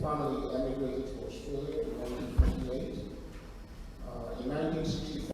family emigrated to Australia in 1958. In 1965,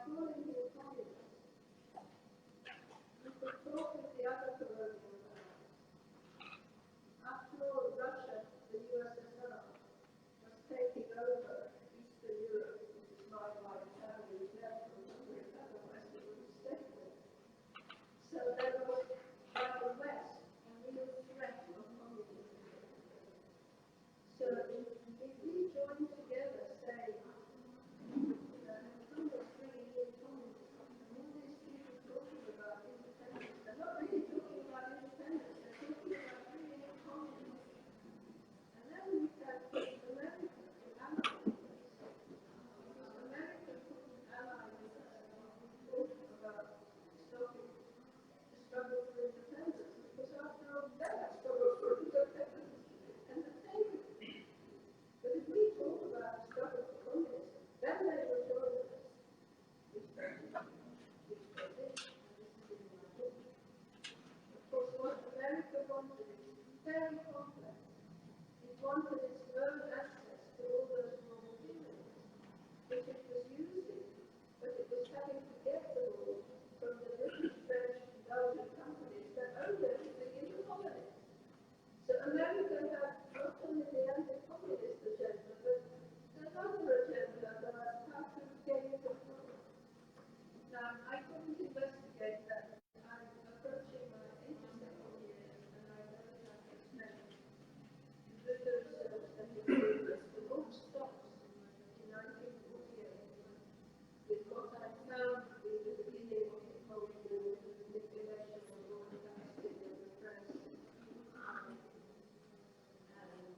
calling him communist, you could talk of the other colonial powers. After all, Russia, the USSR, was taking over Eastern Europe, which is my family left from Hungary, otherwise they would have stayed there. So there was, by the West, a real threat of communism. So if we join together, say, Congress bringing in communism, and all these people talking about independence, they're not really talking about independence, they're talking about bringing in communism. And then we can put America to ally with us. Because America couldn't ally with us and talk about stopping the struggle for independence, because after all, they're a struggle for independence. And the same. But if we talk about the struggle for communism, then they will join us. Which they did, and this is in my book. Of course, what America wanted is very complex. It wanted its own access to all those raw materials, which it was using, but it was having to get them all from the British, French, and Belgian companies that owned everything in the colonies. So America had not only the anti-communist agenda, but another agenda about how to gain control. Now, I couldn't investigate that. I'm approaching my 82nd year, and I don't have as many research and experience. The book stops in 1948 with what I found in the beginning of the Cold War, the manipulation of broadcasting and the press, and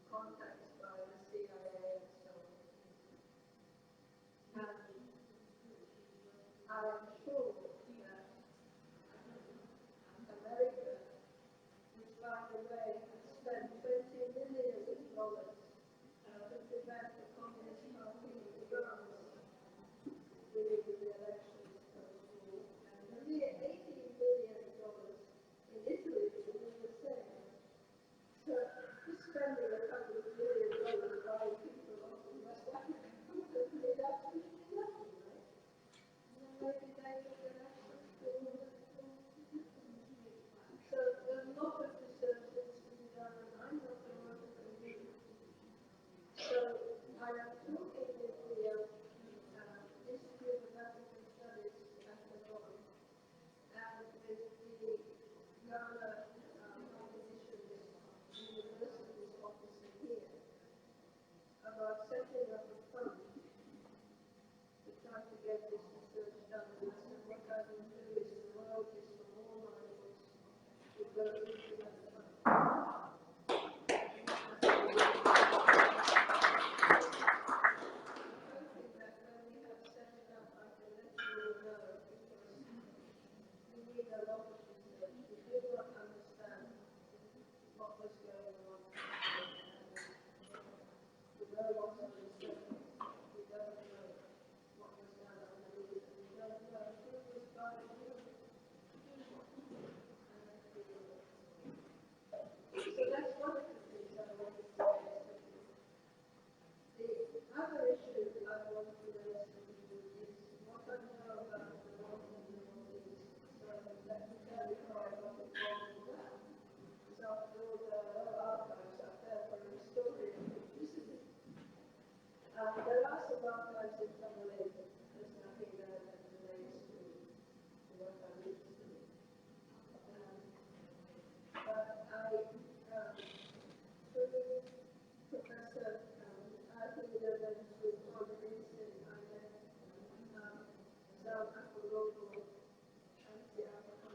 contacts by the CIA and so on. And I am sure that America, which by the way has spent $20 million to prevent the Communist Party in France winning the elections post-war, and nearly $18 million in Italy to do the same. So just spending a couple of $1 billion buying people off in West Africa would have made absolutely nothing, right? And then maybe they would get access to all the. So there's a lot of research that's to be done, and I'm not the one who can do it. So I am talking with the Institute of African Studies at the North, and with the Ghana Acquisitionist University's office here, about setting up a fund to try to get this research done. And I said, what I will do is the royalties from all my books will go into that fund. So that's one of the things I wanted to raise. The other issue I want to raise with you is what I know about the North and the Northeast. So let me clarify what is wrong with that. So after all, there are no archives up there for a historian to visit. There are some archives in Tamale. There's nothing there that relates to what I'm interested in. But through Professor Arthur and through Tom Vincent, I met South African local anti-African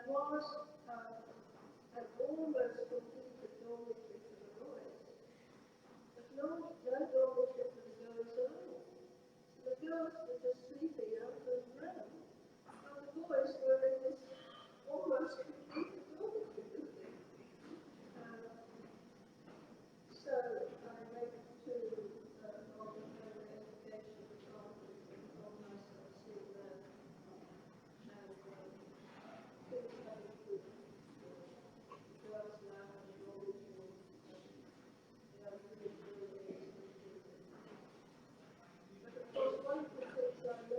was an almost completed dormitory for the boys, but no dormitory for the girls at all. So the girls were just sleeping out on the ground, while the boys were in this almost completed dormitory building. So I went to all the further education department and told myself, see that, and things like the girls' lounge, dormitory, the other things really. But of course, one of the things I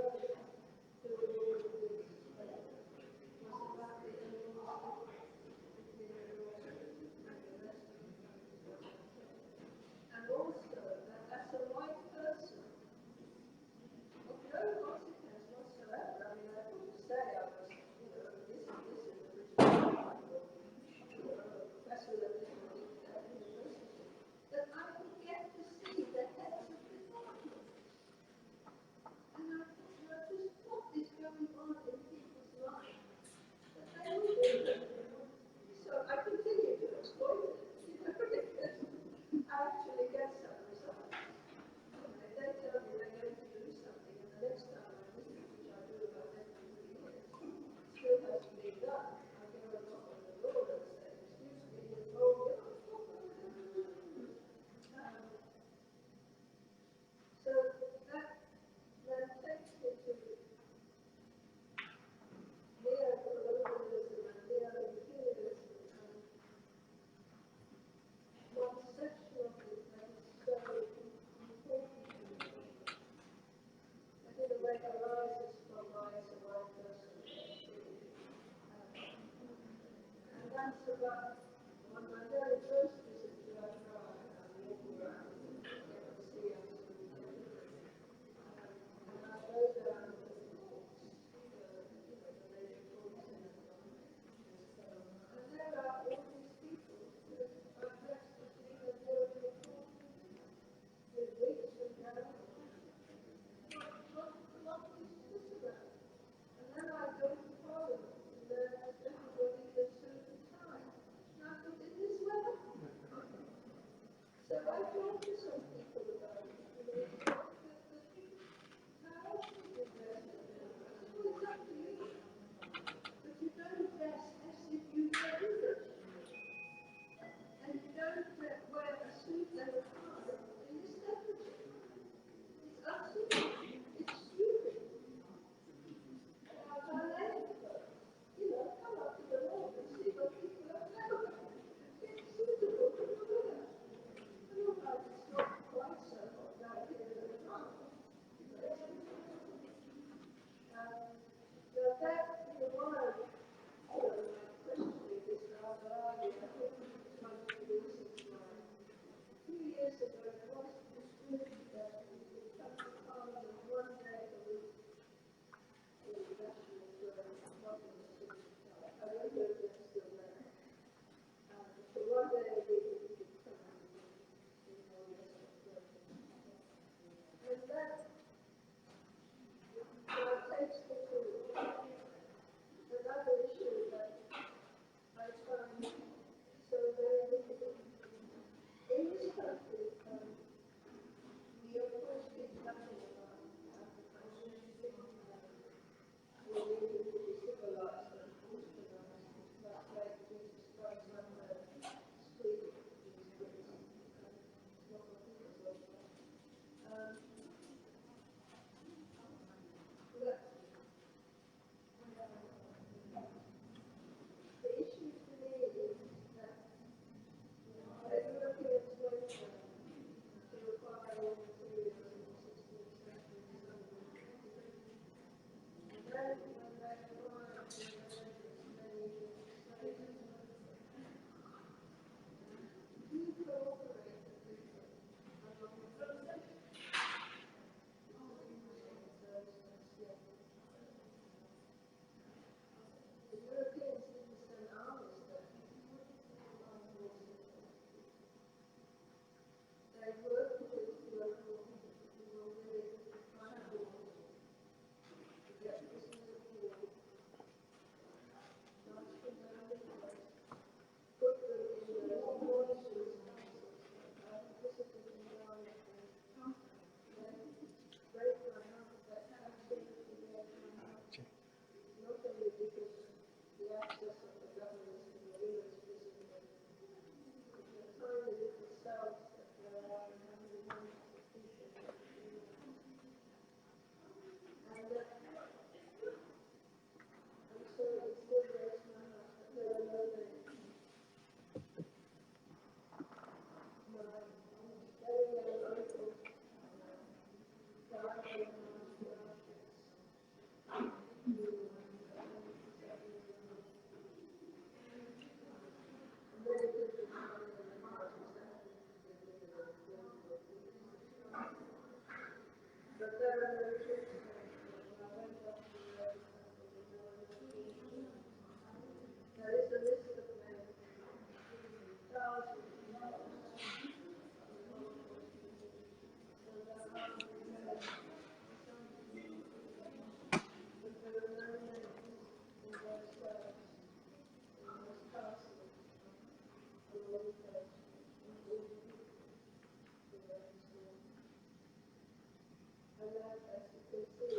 And that, as you can see,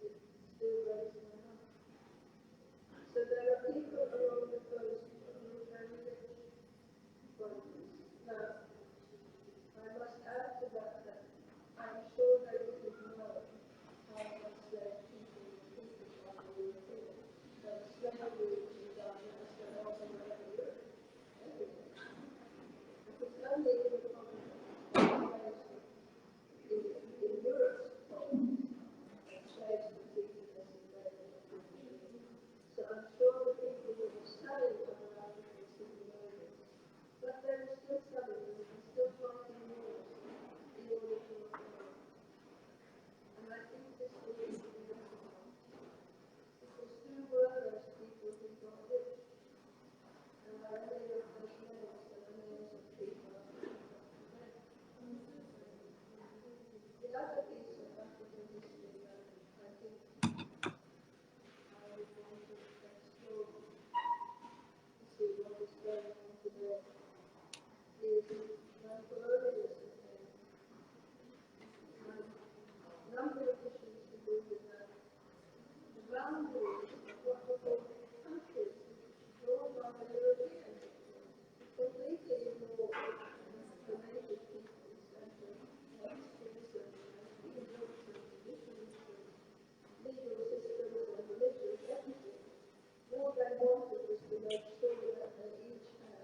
it still raised my heart. So there are people along the coast who are very rich foreigners. Now, I must add to that that I'm sure they didn't know how enslaved people were treated by the Europeans. So slavery was done as there was in Europe, everywhere. It was only in the colonies, in Europe's colonies, that slaves were treated as enslaved. So I'm sure the people who were selling other Africans didn't know this. But they were still selling them and still fighting wars in order to reform. And I think this needs to be recognized. Because who were those people who got rich? And are any of those names that are names of people who got rich? The other piece of African history that I think I would want to explore to see what is going on today is when colonialism came. A number of issues to do with that. The boundaries of what were called countries drawn by the Europeans completely ignored the native peoples and the customs and customs and traditions and legal systems and religions, everything. All they wanted was to make sure that they each had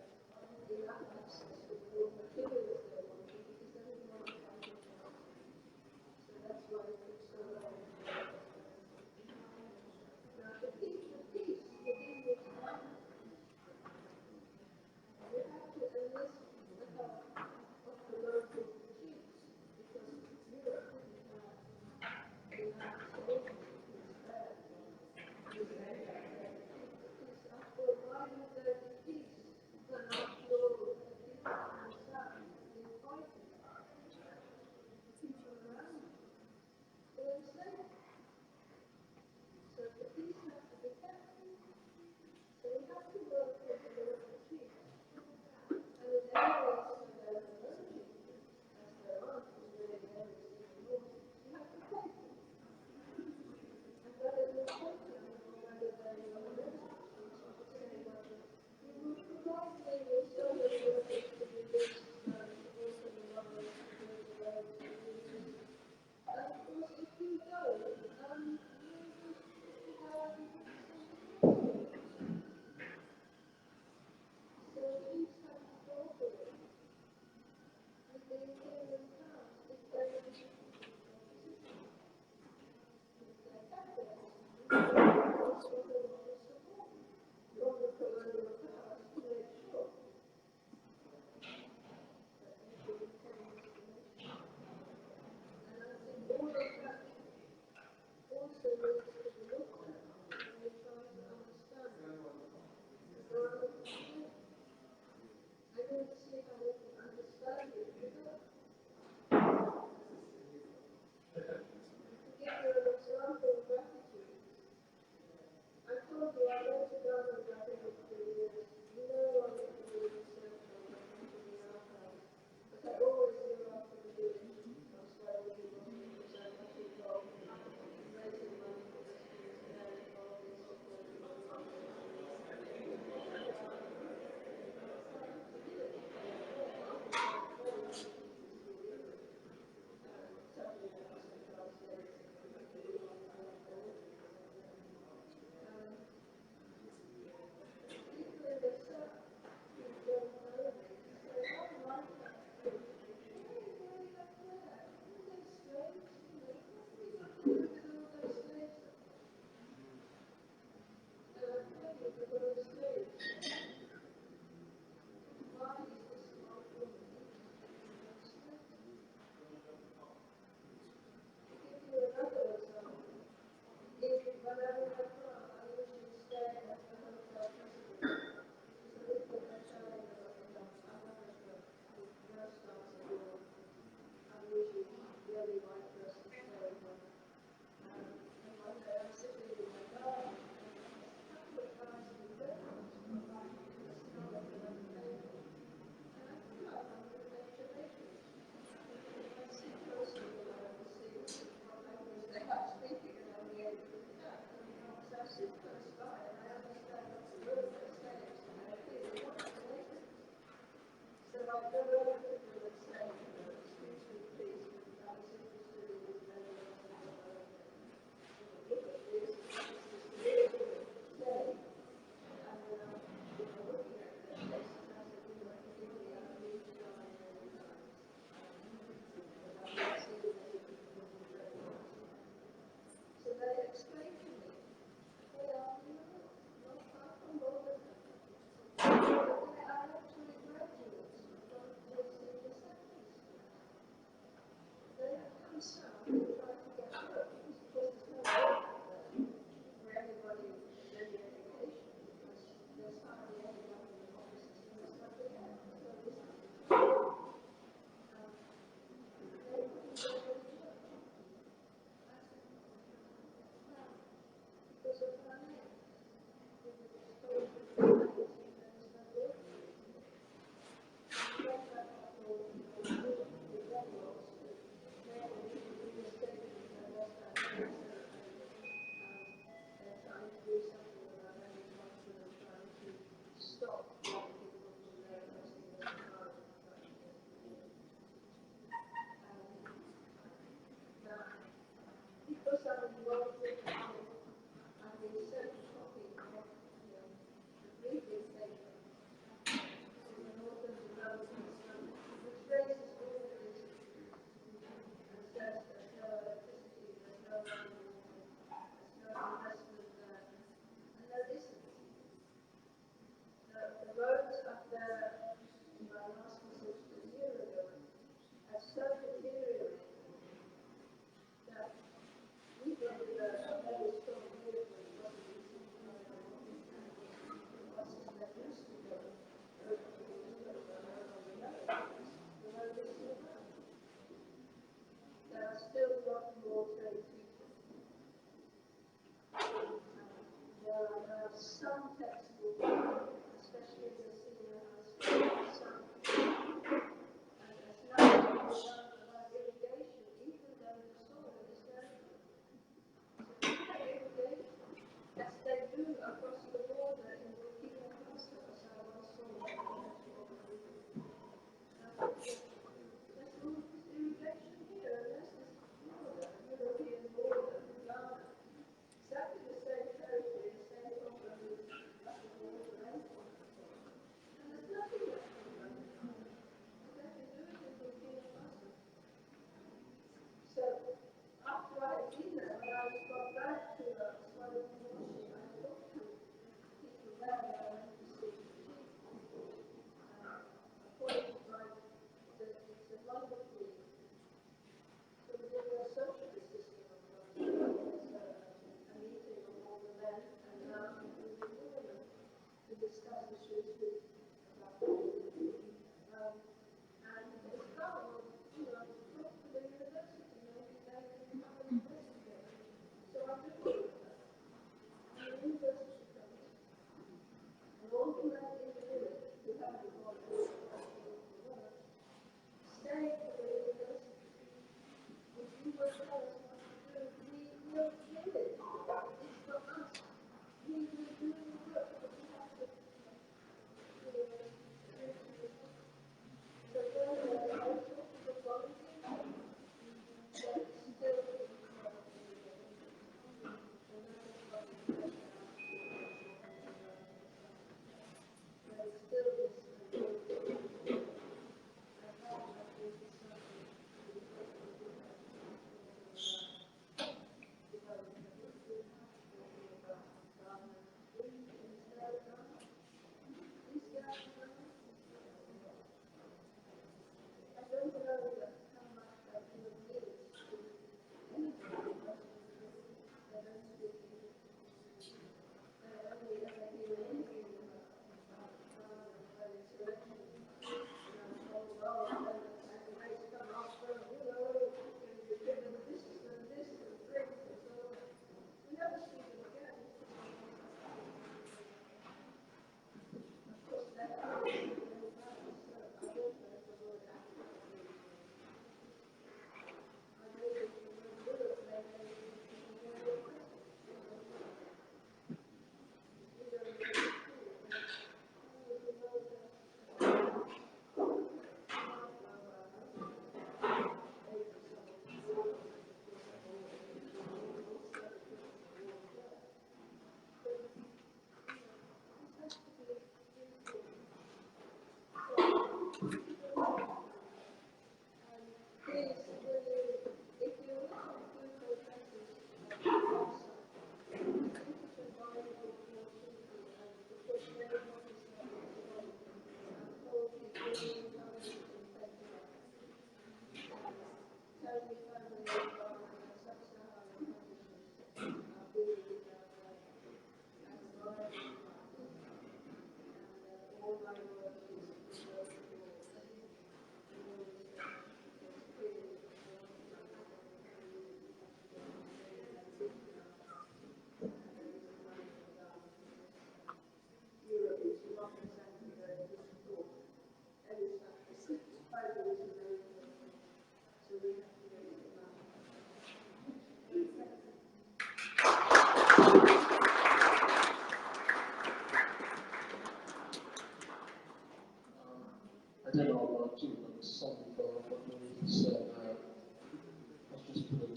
Thank you.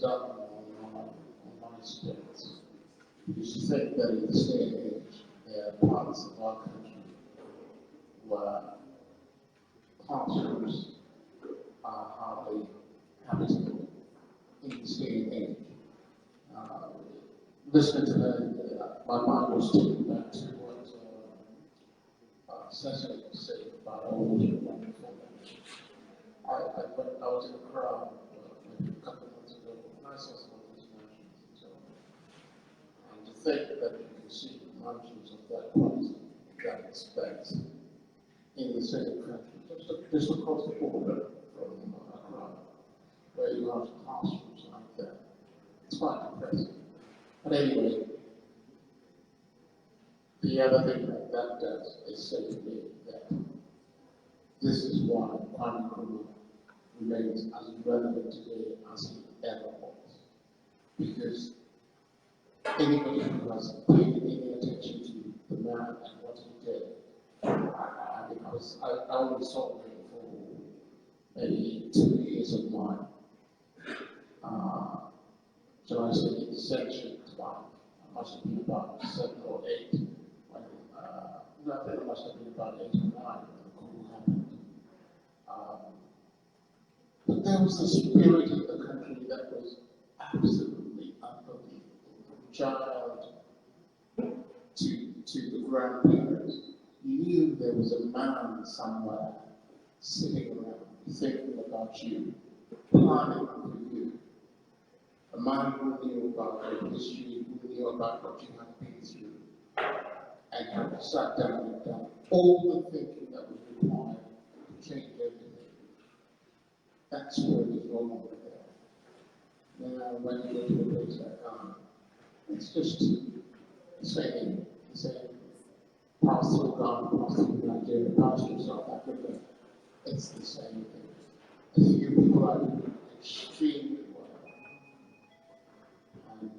done on my students. You should think that in this day and age, there are parts of our country where classrooms are hardly habitable in this day and age. Listening to her, my mind was taken back to what Cecily said about old and wonderful. I was in a crowd maybe a couple of months ago, and I saw some of these mansions and so on. And to think that you can see mansions of that quality, that respect, in the same country, just across the border from Accra, where you have classrooms like that. It's quite depressing. But anyway, the other thing that does is say to me that this is why Kwame Nkrumah remains as relevant today as he ever was. Because anybody who has paid any attention to the man and what he did, I only saw him for maybe 2 years of mine. So I say essentially life. I must have been about 7 or 8 when, no, I think I must have been about 8 or 9 when the coup happened. But there was a spirit in the country that was absolutely unbelievable. From child to the grandparents. You knew there was a man somewhere sitting around thinking about you, planning for you. A man who knew about your history, who knew about what you had been through, and had sat down and done all the thinking that was required to change everything. That spirit is no longer there. Now, when you go to a place like Ghana, it's just the same, pass through Ghana, pass through Nigeria, pass through South Africa. It's the same thing. I think you people are doing extremely well. And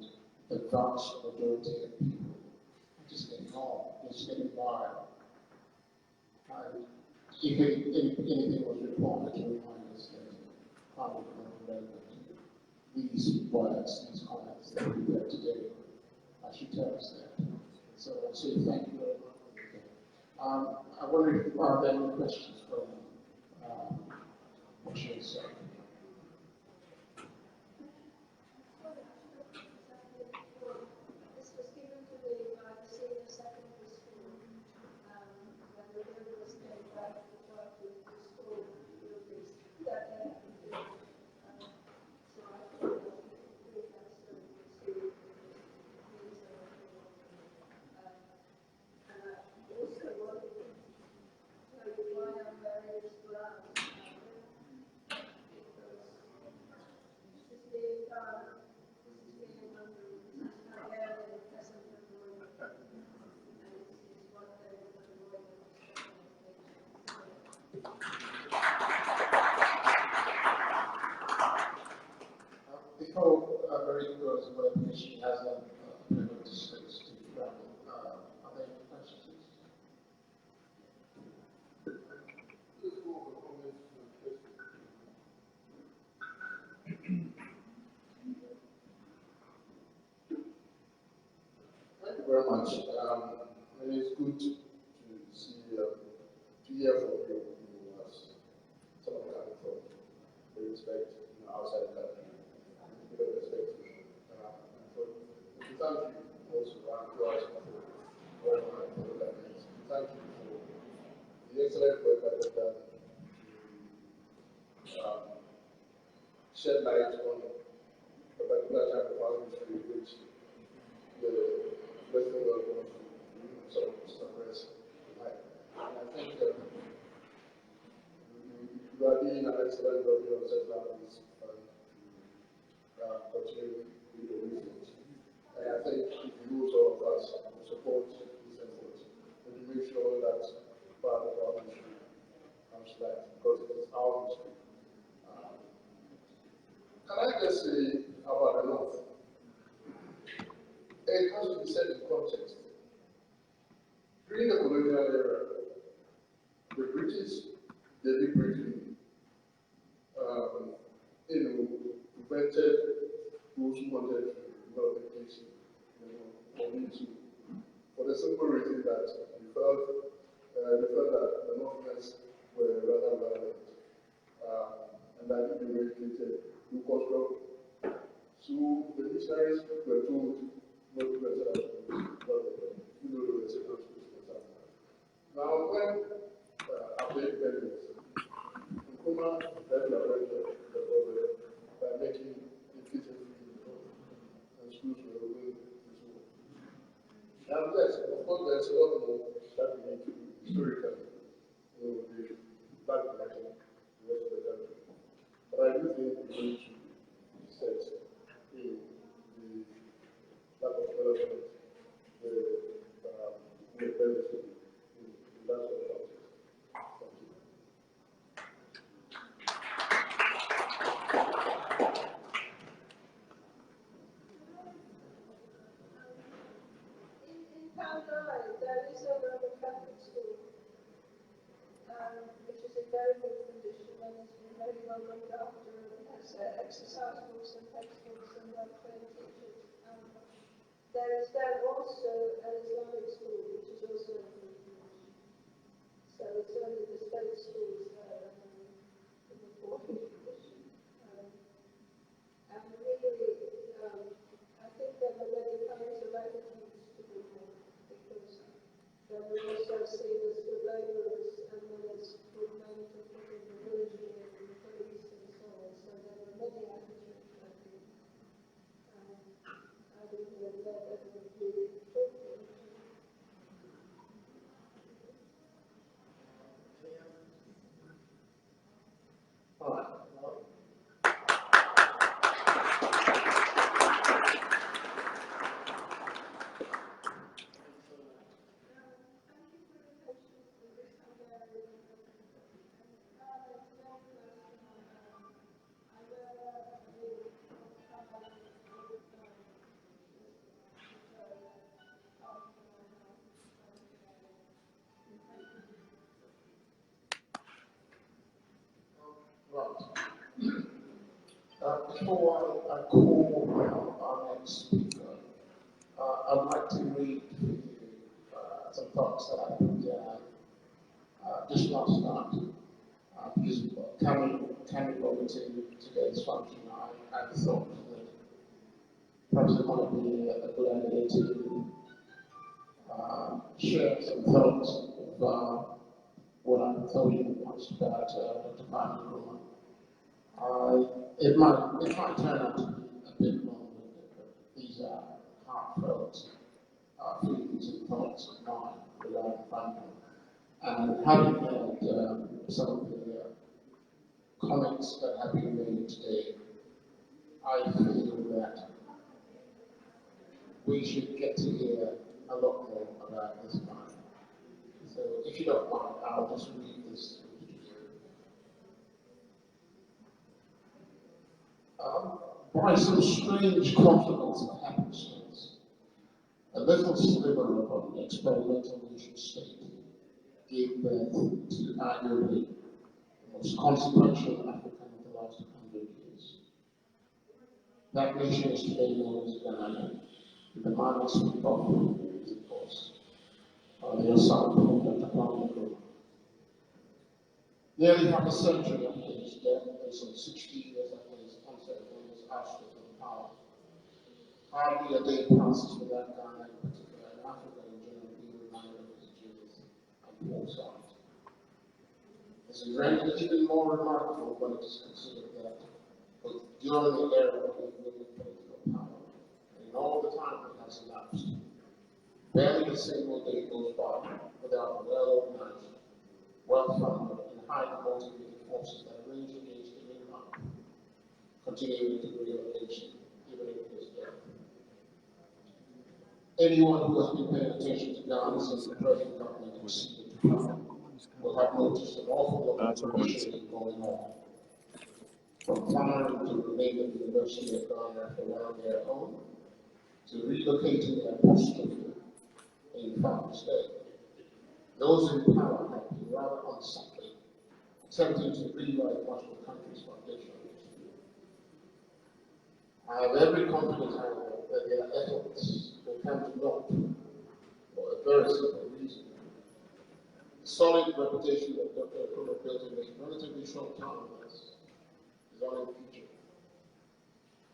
the vast majority of people are just getting on, just getting wild. And if anything was required to remind us that Kwame Nkrumah these words, these comments that we read today, I should tell us that. So I say thank you very much. I wonder if are there any questions from what she has said. This was given to the senior secondary school when the bill was came back to try to restore buildings that they had been built. So I thought that we could do that so we could see these and I also wanted to tell you why I'm wearing this blouse. Because this is being done, this is being under Hungarian peasant employment, and this is what they would avoid in Before Marie goes away, because she has a bit of a distance to travel, are there any questions? Thank you very much. It is good to see, to hear from you as someone coming from the respect outside the country, and a bit of respect. And so, to thank you also, and to us for all my colleagues. Thank you for the excellent work that you've done to shed light on a particular type of our history, which the Western world wants to sort of suppress. And I think you are doing an excellent job of setting up this and continue with the research. And I think if you all of us support this effort, and to make sure that part of our history comes back, because it is our history. Can I just say about the North? It has to be set in context. During the colonial era, the British deliberately, prevented those who wanted to develop a case, for me too. For the simple reason that we felt that the Northerners were rather violent, and that if they were educated, would cause trouble. So the missionaries were told not to enter that school, they were second schools. Now, when after independence, Nkrumah led the problem by making it kitchen free and schools were open and so on. Now, yes, of course, there's a lot more that we need to do historically, the black connection, the rest of the country. But I do think we need to set the lack of development, the inequality in that sort of context. Thank you. In Pandai, there is a Roman Catholic school, which is in very good condition and has been very well looked after and has exercise books and textbooks and well-trained teachers. There is there also an Islamic school, which is also in good condition. So it's only the state schools there in the poor condition. And really, I think there were many kinds of attitudes to people because they were also seen as good labourers and then as good men to put in the military and the police and so on. So there were many attitudes, I think. I don't know if that ever really talked to them. All right. Before I call our next speaker, I'd like to read some thoughts that I put down just last night. Because coming over to today's function, I thought that perhaps it might be a good idea to share some thoughts of what I'm thinking most about Dr. Kwame Nkrumah. It might turn out to be a bit long-winded, but these are heartfelt feelings and thoughts of mine regarding funding. And having heard some of the comments that have been made today, I feel that we should get to hear a lot more about this man. So if you don't mind, I'll just read this to you. By some strange confluence of happenstance, a little sliver of an experimental nation state gave birth to arguably the most consequential African of the last 100 years. That nation is today known as Ghana, and the man I speak of is, of course, the son of Dr. Kwame Nkrumah. Nearly half a century after his death, and some 60 years after his onset when his ousted from power, hardly a day passes without Ghana in particular, and Africa in general, being reminded of his genius and foresight. This is rendered even more remarkable when it is considered that both during the era of his political power, and in all the time that has elapsed, barely a single day goes by without well-organized, well-funded, and highly motivated forces that rage against him in life, continuing to relocation, even in his death. Anyone who has been paying attention to Ghana since the present government acceded to power will have noticed an awful lot of initiative going on. From clamoring to remain at the University of Ghana for one of their own, to relocating their apostrophe in Fountain State. Those in power have been rather unsubtly attempting to rewrite much of the country's foundational history. I have every confidence, however, that their efforts will come to naught for a very simple reason. The solid reputation that Dr. Akuno built in a relatively short time is on impeachable.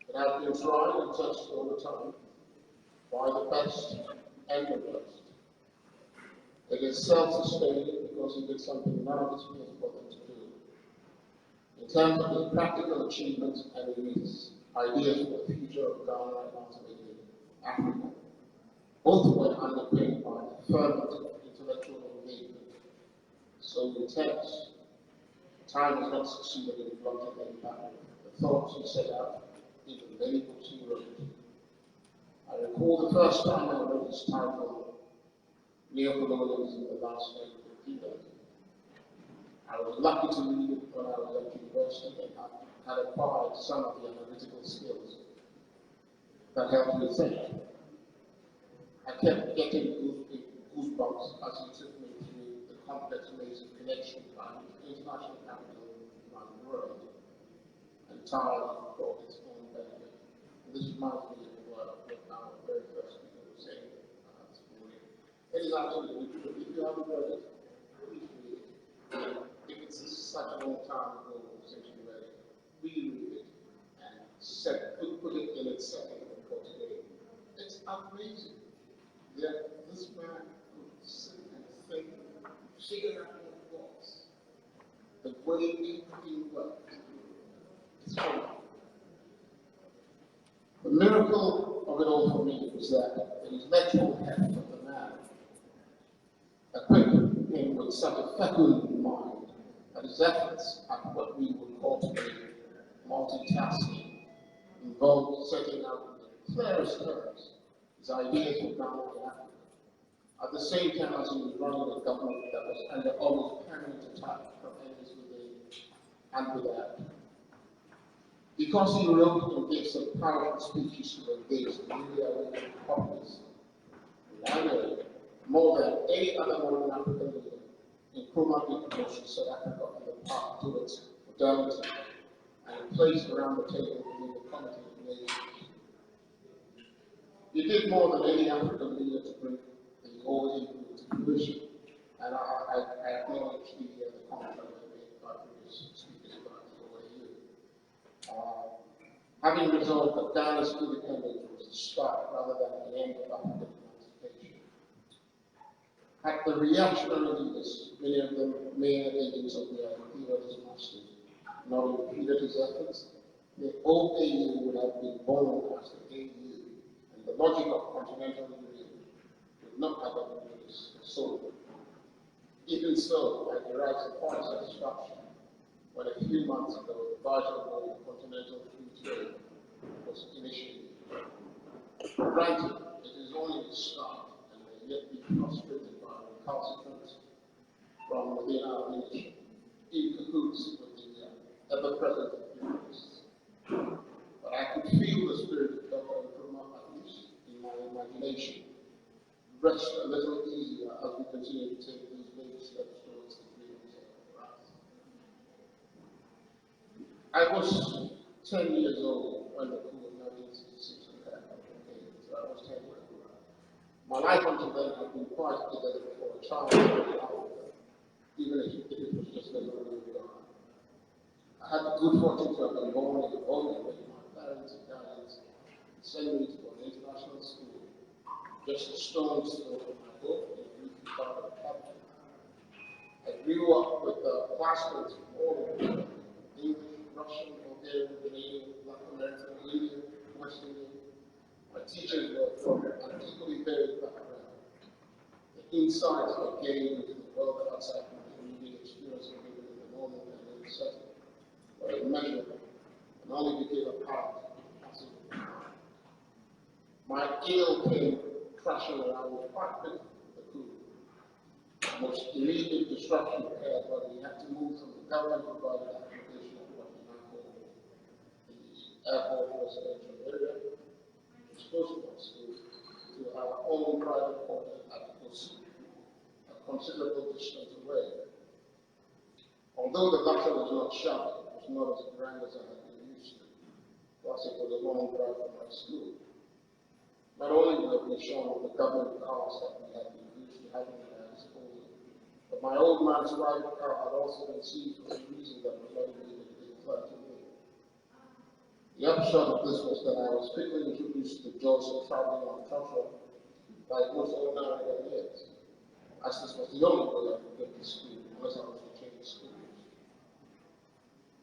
It has been tried and tested over time by the best and the worst. It is self-sustaining because he did something none of his peers bothered to do. In terms of his practical achievements and his ideas for the future of Ghana and ultimately Africa, both were underpinned by fervent intellectual engagement. So intense, time has not succeeded in blunting any back. The thoughts he set out in the many books he wrote. I recall the first time I read his title, Neocolonialism, the Last Name of the Kingdom. I was lucky to read it when I was at university and had acquired some of the analytical skills that helped me think. I kept getting goosebumps as he took me through the complex maze of connections between international capital around the world, entirely for its own benefit. And this reminds me of what our very first speaker was saying this morning. It is absolutely true. If you haven't read it, please read it. If it's such a long time ago since you read it, reread it and put it in its setting for today. It's amazing that this man could sit and think, figure out what it was, the way everything worked. It's wonderful. The miracle of it all for me was that the intellectual heft of the man equipped him with such a fecund mind that his efforts at what we would call today multitasking involved setting out in the clearest terms his ideas for Ghana and Africa. At the same time as he was running a government that was under almost permanent attack from enemies within and without. Because he wrote and gave some powerful speeches to engage the newly awakened populace, Ghana, more than any other modern African leader, in pro-market promotion set Africa on the path towards modernity and a place around the table within the community of nations. He did more than any African leader to bring the whole into fruition, and I acknowledge the comment made by previous speakers about the OAU. Having resolved that Ghana's independence was the start rather than the end of African emancipation. Had the reactionary leaders, many of them mere agents of their imperialist masters, not impeded his efforts, the OAU would have been born as the AU, and the logic of continental union would not have been sold. Even so, I derive some point satisfaction when a few months ago the vital goal of continental free trade was initiated. Granted, it is only the start and may yet be frustrated by recalcitrance from within our nation, in cahoots with the ever-present imperialists. But I could feel the spirit of Dr. Nkrumah, at least in my imagination, rest a little easier as we continue to take these baby steps towards the freedoms of rights. I was 10 years old when the coup of 1966 came, so I was 10 years old. My life until then had been quite together for a child in Africa, even if it was just a little bit gone. I had the good fortune to have been born in a home where my parents and guardians sent me to an international school, just a stone's throw from my home in a briefly covered capital. I grew up with classmates from all over the world, English, Russian, Bulgarian, Canadian, Latin American, Indian, West Indian. My teachers were from an equally varied background. The insights I gained into the world outside my immediate experience of living in the normal and setting were immeasurable and only became apparent as it was. My ill came crashing around quite quickly with the coup. The most immediate disruption occurred when we had to move from the government-provided accommodation of what we now call the airport residential area, which is close to our school, to our own private quarters at Kosi, a considerable distance away. Although the latter was not shabby, it was not as grand as I had been used to. Plus, it it was a long drive from my school. Not only were we shown the government cars that we had been used to having at our disposal, but my old man's private car had also been seized for some reason that was not immediately clear to me. The upshot of this was that I was quickly introduced to George traveling on Joshua like most ordinary young years, as this was the only way I could get to school unless I was to change schools.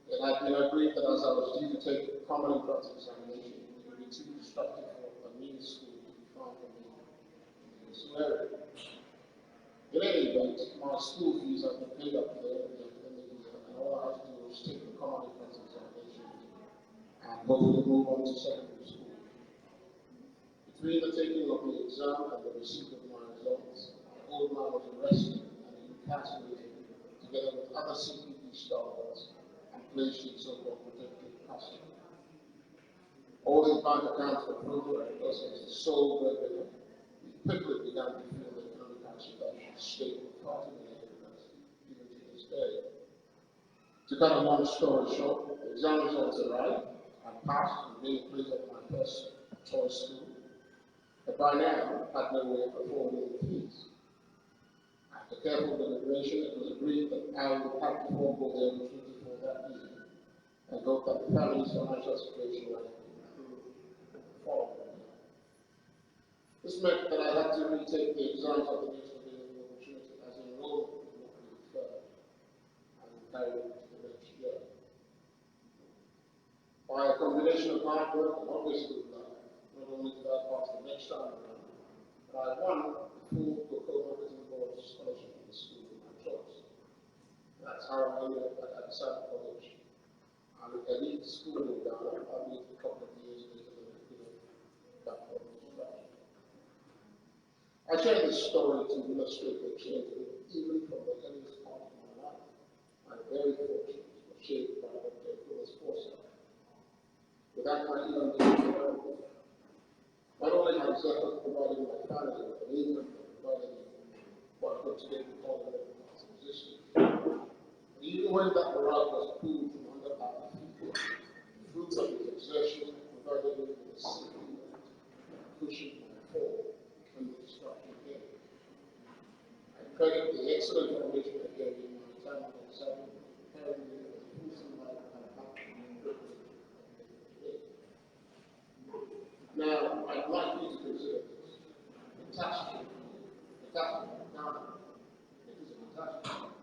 It had been agreed that as I was due to take a common entrance examination, it would be too disruptive for a new school to be found for me in this area. In any event, my school fees had been paid up there in the academic year, and all I had to do was take the common entrance examination and hopefully move on to secondary school. Between the taking of the exam and the receipt of my results, my old man was arrested and incarcerated together with other CPD stalwarts and placed in so-called protective custody. All his bank accounts were frozen because he was the sole breadwinner. We quickly began to feel the economic hardship that the state was fighting in us, even to this day. To cut a long story short, the exam results arrived. I passed and being placed at my first choice school, but by now I had no way of affording the fees. After careful deliberation, it was agreed that I would have to forego the opportunity for that year and hope that the family's financial situation might improve the following year. This meant that I had to retake the exams of the next available opportunity as enrollment would not be deferred and carried to the next year. By a combination of hard work and always good luck, not only did I pass the next time around, but I won the full Cocoa Marketing Board scholarship in the school of my choice. That's how I ended up at South College. I'm an elite school in Ghana, albeit a couple of years later than I could have back home to Ghana. I share this story to illustrate the change that even from the earliest part of my life, I'm very fortunate was shaped by Dr. Phyllis Forsyth. Without my even being aware, not only has Zephyr provided my family with an income that provided me what could today be called a middle class existence, but even when that morale was pulled from under our feet, the fruits of his exertion provided me with a safety net that cushioned my fall when the destruction came. I credit the excellent foundation I gave in my time of exile, preparing me for the fulsome life and happy and privilege. Now, I'd like you to consider this. Catastrophe. Catastrophe. Now, it is a catastrophe.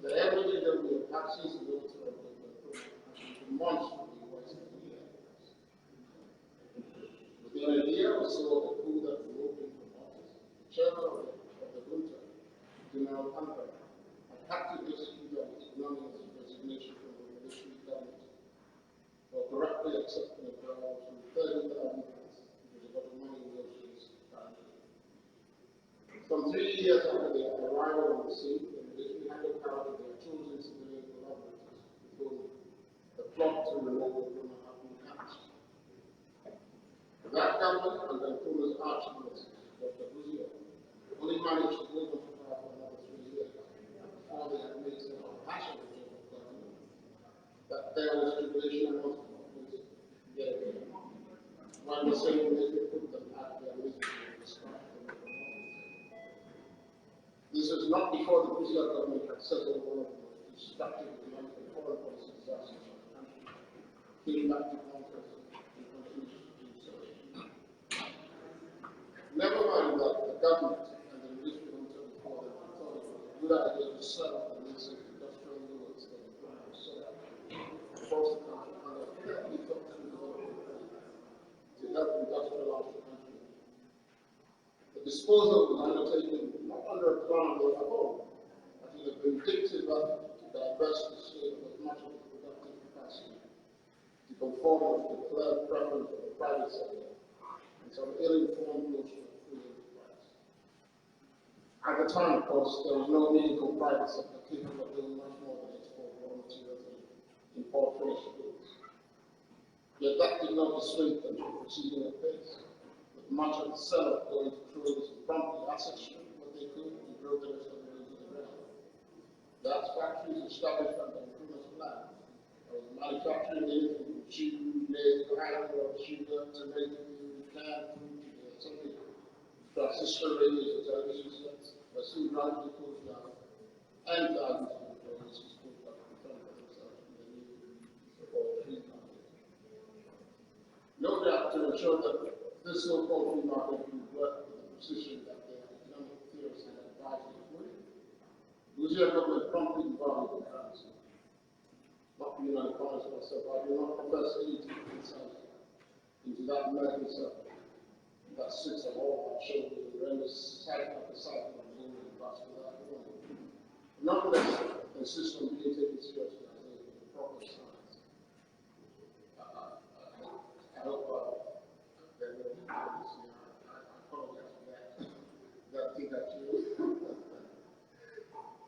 That every day there will be a taxis and those who are demonstrably wasted years. Within a year or so of the coup that removed him from office, the chairman of the junta, General Hunter, had had to execute an ignominious resignation from the military government for correctly accepting a bribe from 30,000 Some 3 years after their arrival on the scene, the military handed power to their chosen civilian collaborators, with whom the plot to remove Nkrumah had been hatched. That government, under Nkrumah's arch nemesis, Dr. Buzio, only managed to hold on to power for another 3 years before they had made such a passionate job of government that there was tribulation amongst them yet again, while the same military put them at their misery and described them as This was not before the Brazil government had settled one of the most destructive economic and foreign policy disasters of the country, came back to Congress and continued to do so. Never mind that the government and the military junta before them thought it was a good idea to sell the nascent industrial units that the government sold across the country and a fairly thought-through development plan to help industrialize the country. The disposal was undertaken not under a plan of their own, but in a vindictive effort to divest the state of as much of its productive capacity, to conform with the declared preference of the private sector and some ill-informed notion of free enterprise. At the time, of course, there was no meaningful private sector capable of doing much more than export raw materials and import finished goods. Yet that did not dissuade them from proceeding at pace, with much of the sell going to trades and promptly asset stripping what they could and drove the rest of the way to the ground. That's factories established under Nkrumah's plan. There was manufacturing anything from shoes, nails, island of sugar, tomato, canned fruit, something transistor radios, television sets, but still driving the coast down, and thousands of employees who spoke up in front of themselves in the new so-called free market. No doubt to ensure that this so-called free market would work with the position that the economic theorists had advised it would. The Louisiana government promptly involved the council. Not being an economist myself, I do not profess any deep insight into that American subject that sits on all our shoulders and renders sight of the sight of the moon and parts without warning. Nonetheless, insist on being taken seriously as a proper science. I hope that will be this year. I apologize for that thing that you.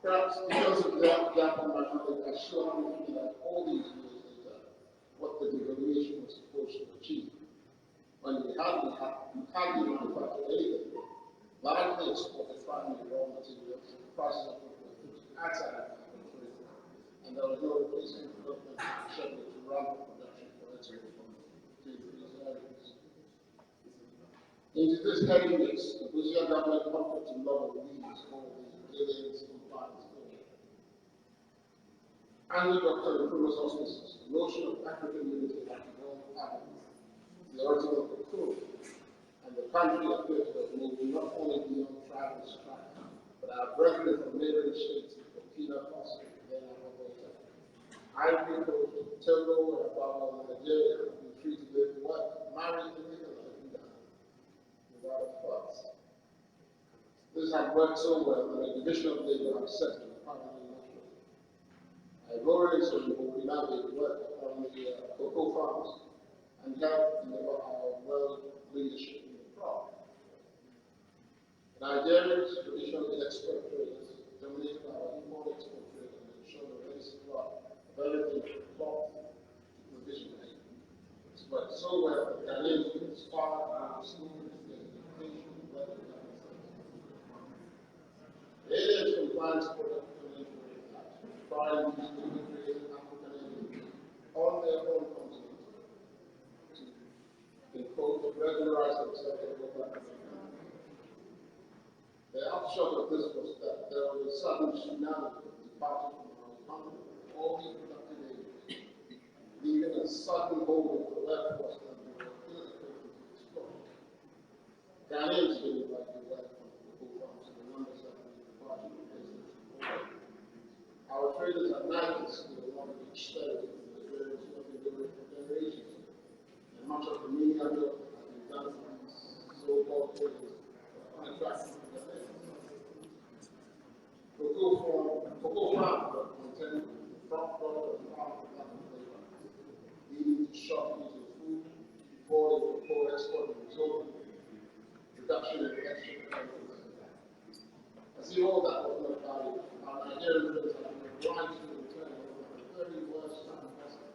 Perhaps because of that gap in my knowledge, I still haven't figured out all these years later what the devaluation was supposed to achieve. When we hardly manufacture anything, largely exported primary raw materials, the prices of which were put outside of the country, and there was no replacement development scheduled to ramp up production for export to these areas. Into this heavy mix, the Louisiana government offered to lower these for the billions in funds. Under Dr. Nkrumah's auspices, the notion of African unity had become evident, the origin of the coup, and the country appeared to have moved not only beyond tribal strife, but our brethren from neighboring states, Burkina Faso, then Angola, Ivory Coast, Togo, and above all Nigeria, have been free to live, work, marry, and live a life without a fuss. This had worked so well that a division of labor had set to the family naturally. Ivorians from Burkina Faso worked on the cocoa farms and helped in our world leadership in the crop. Nigerians, traditionally export traders, dominated our import-export trade and ensured a ready supply of everything from cloth to provisioning. It's worked so well that Ghanaians could inspire our school and education and weather the aliens from clients product trying to integrate African aliens on their own continent to regularize themselves and go back to their country. The upshot of this was that there was a sudden tsunami of departure from our economy, all these productive areas, leaving a sudden hole in the workforce that we were ill-equipped to exploit. Ghanaians didn't like the work from the cocoa farms, and the numbers that we departed replaced them. Our traders at night still wanted to experiment with the various working doing for generations. And much of the media work has been done for these so-called traders unattractive to their name. Cocoa farms were content with the front door of the farm production labor, leading to shortages of food, falling cocoa export and resulting reduction in extra chemicals. As if all that was not valuable, our Nigerian friends have been obliged to return over the very worst time possible,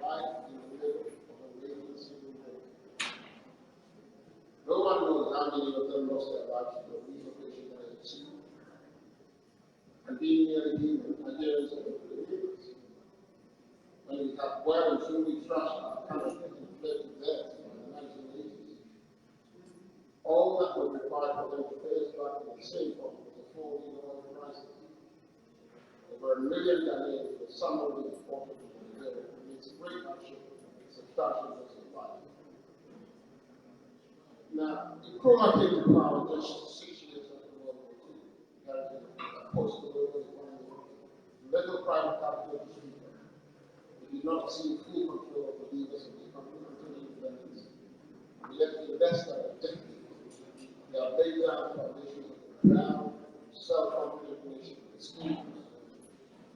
right in the middle of a raging civil war. No one knows how many of them lost their lives to the relocation that is achieved. And being nearly human, Nigerians are the believers. When we have well and truly trashed our country and fled to death in the 1980s, all that was required for them to face back in the same point was a fall in oil prices. Over 1 million Ghanaians were summarily deported to Nigeria amidst great hardship and substantial loss of life. Now, Nkrumah came to power just 6 years after World War II, inheriting a post-colonial economy, little private capital to speak of. He did not see full control of the levers of the economy until independence. He left less than a decade. They have laid down the foundations of the ground, self-confident nation, schools,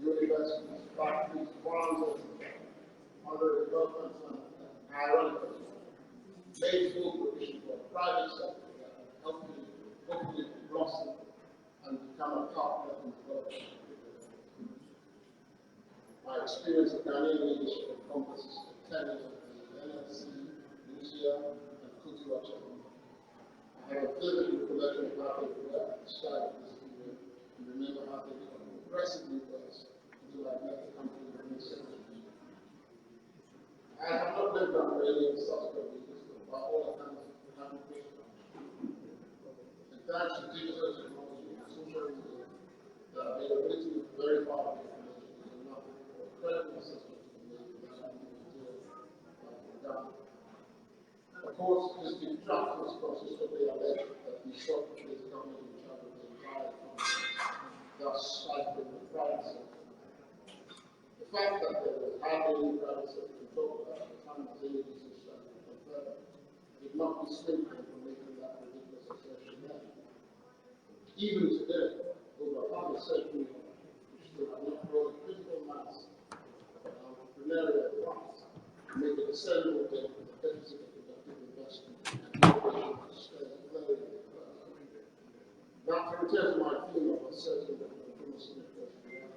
universities, factories, farms, other developments, and ironically, made full provision for a private sector that will hopefully blossom and become a partner in development. My experience of Ghanaian leadership encompasses the tenures of the NLC, Lucia, and Kutuacha. I have a vivid recollection of how they were at the start of this period, and remember how they got progressively worse until I left the country in the mid-70s. I have not lived under any subsequent system, but all I can have is thanks to digital technology and social media, the availability of verified information is enough for credible assessment to be made without done. Of course, his detractors consistently allege that he sought to place government in charge of the entire economy, thus stifling the private sector. The fact that there was hardly any private sector control at the time of any decision confirmed did not dissuade him from making that ridiculous assertion then. Even today, over half a century, we still have not grown a critical mass of an entrepreneurial class to make a discernible dent in the deficit of productive investment and innovation to stay flowing in the class. Now, to return to my theme of uncertain and promising question,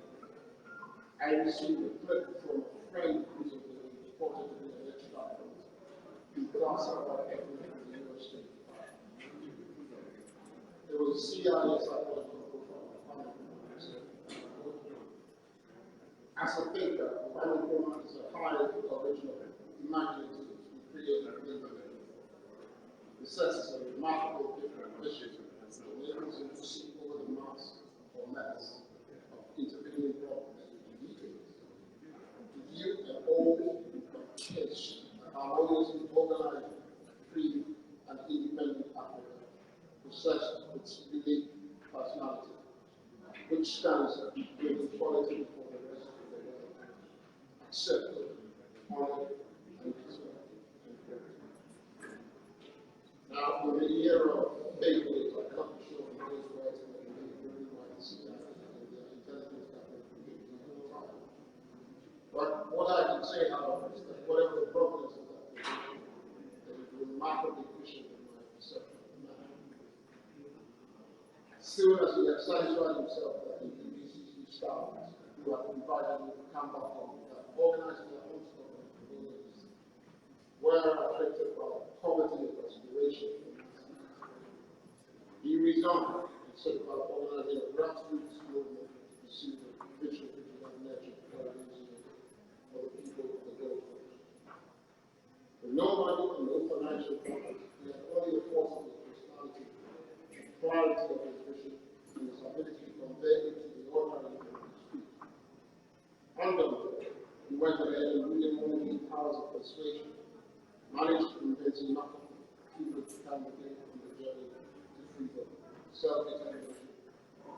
I received a clip from a friend who's reported to be an extract from the class of our ethnic university. There was a CIA psychological profile. As a thinker, Kwame Nkrumah is a highly original, imaginative, and creative thinker. He possesses a remarkable different vision that enables him to see over the mass or mess of intervening problems in detail, to view an old but caged, harmoniously organized, free, and independent Africa, possessed with its unique personality, which stands with equality for the rest of the world, accepted, honored, and respected. Now, in the era of fake news, I cut short of those writing that made very rights and the intelligence government community all the time. But what I can say, however, is that whatever the problems of that position, they is remarkably efficient in my perception of the matter. As soon as he had satisfied himself that the UBCC staff who had invited him to come back home had organized their own story for villages, were affected by poverty and desperation. He resigned and set about organizing a grassroots movement to pursue the vision which he had nurtured for the people of the Gold Coast. With no money and no financial profit, he had only the force of his personality, the clarity of his vision, and his ability to convey it to the ordinary people who speak. Undaunted, he went ahead and using all his powers of persuasion, managed to convince enough people to come with him on the journey to freedom, self-determination,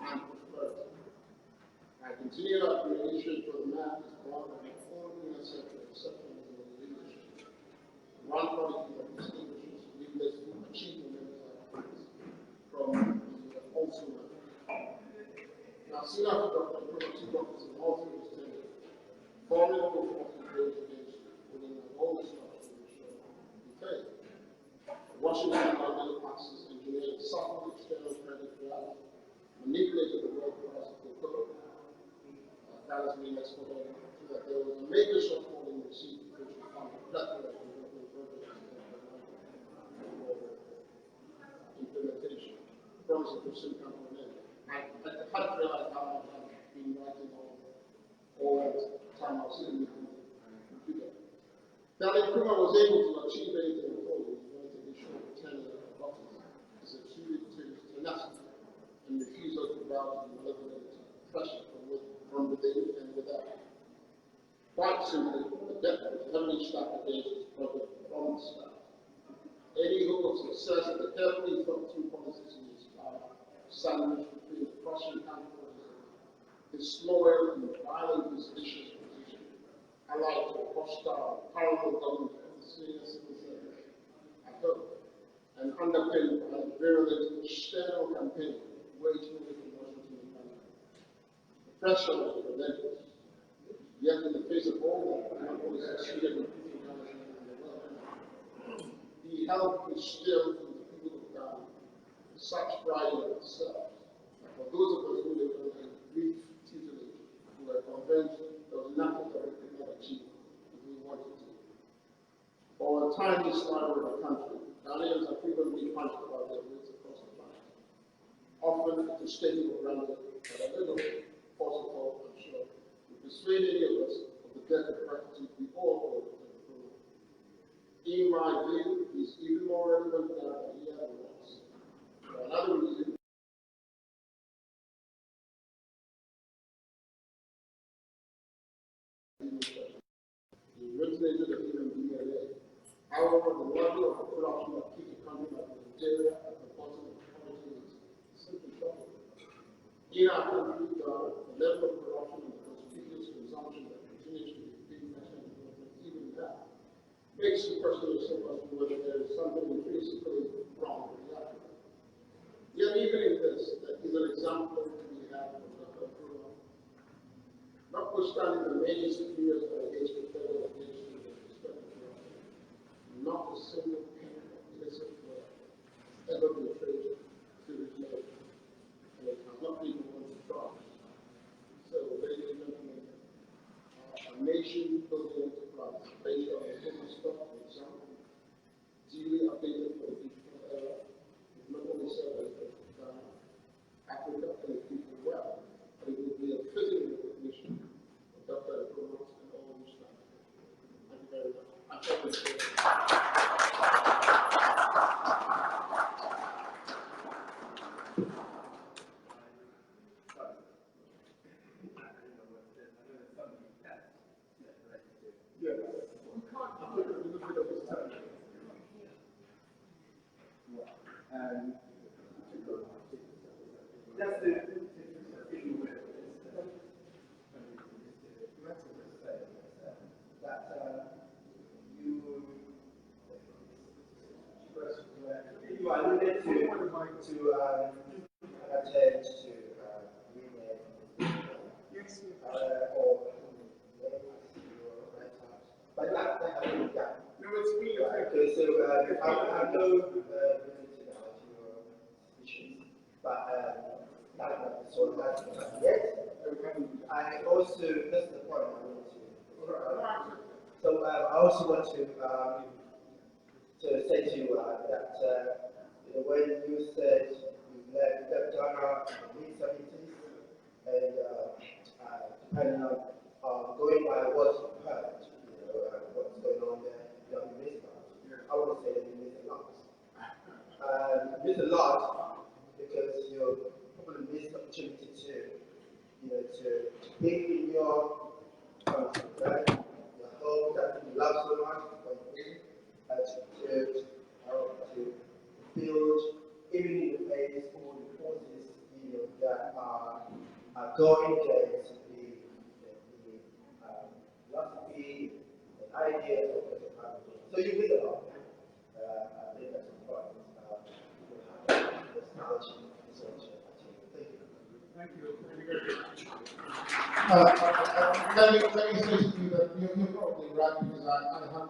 and prosperity. I continue that creation for the man is born of my own inner sense of exceptionalism and leadership. One quality that distinguishes leaders who achieve members from the consumer. Now, soon after Dr. Nkrumah took office in all through his tenure, formidable forces rose against him within the whole structure which he failed. Washington and London axis engineered subtle external credit grabs, manipulated the world price of cocoa, that has been exported, so that there was a major shortfall in receipt, which was found a plethora of development projects implementation, promising to soon come to an end. I hadn't realized how much I've been writing on all that time I was sitting behind the computer. That Nkrumah was able to achieve anything at all in relatively short tenure of office is attributed to his tenacity and refusal to bow to the malevolent pressure from within and without. Quite simply, the debt was heavily stacked against his project from the start. Any hope of success in the carefully thought through policies in his power, sandwiched between the Prussian counterposition, his slower and violent vicious position, allied to a hostile, powerful government of the senior civil service, at home, and underpinned by a virulent external campaign waged away from Washington and London. The pressure was relentless, yet in the face of all that, not only succeeded in putting Ghana in the world, he held his still to the people of Ghana with such pride in themselves that for those of us who lived under his brief tutelage, who were convinced there was nothing that we could not achieve if we wanted to. For a tiny sliver of a country, Ghanaians are frequently punched about their weight across the planet. Often it is taken for granted that a little forcible, I'm sure, would persuade any of us of the debt of gratitude we all owe to the Nkrumah in my view, is even more relevant now than he ever was. For another reason, the originated of human DNA. However, the level of corruption that keeps a country like Nigeria at the bottom of poverty is simply shocking. In our country, the level of corruption and the conspicuous consumption that continues to be big national development, even that, makes you question yourself as to whether there is something intrinsically wrong with the Africa. Yet even in this, there is an example to be had from Dr. Kruger. Notwithstanding the many superiors against the federal agencies with respect to corruption, not a single penny of illicit work has ever been traced to his name, and it has not been one to charge. So, ladies and gentlemen, a nation building enterprise based on a single stock, for example, duly updated for the digital era, would not only serve as a Africa and its people well, but it would be a fitting recognition of Dr. Nkrumah and all who stand. Thank you very much. I thank you. Yeah, we can't afford a little bit of his time. That's the issue with you alluded to attempt to rename or but that happened, yeah. No, it's me. Okay, so I know limited about your issues, but so that's not yet. I also, that's the point I want to. So I also want to say to you that when you said you left Ghana in the mid-70s, and depending on going by what you heard, what's going on there, you missed out. I would say that you missed a lot. You missed a lot because you probably missed the opportunity to be in your country, right? Your home that you love so much, to build, even in the face, all the forces, that are going against the philosophy, the ideas of the country. So you miss a lot. I think that's important. Nostalgia is also thank you. Thank you. Let me say to you that you're probably right, because I have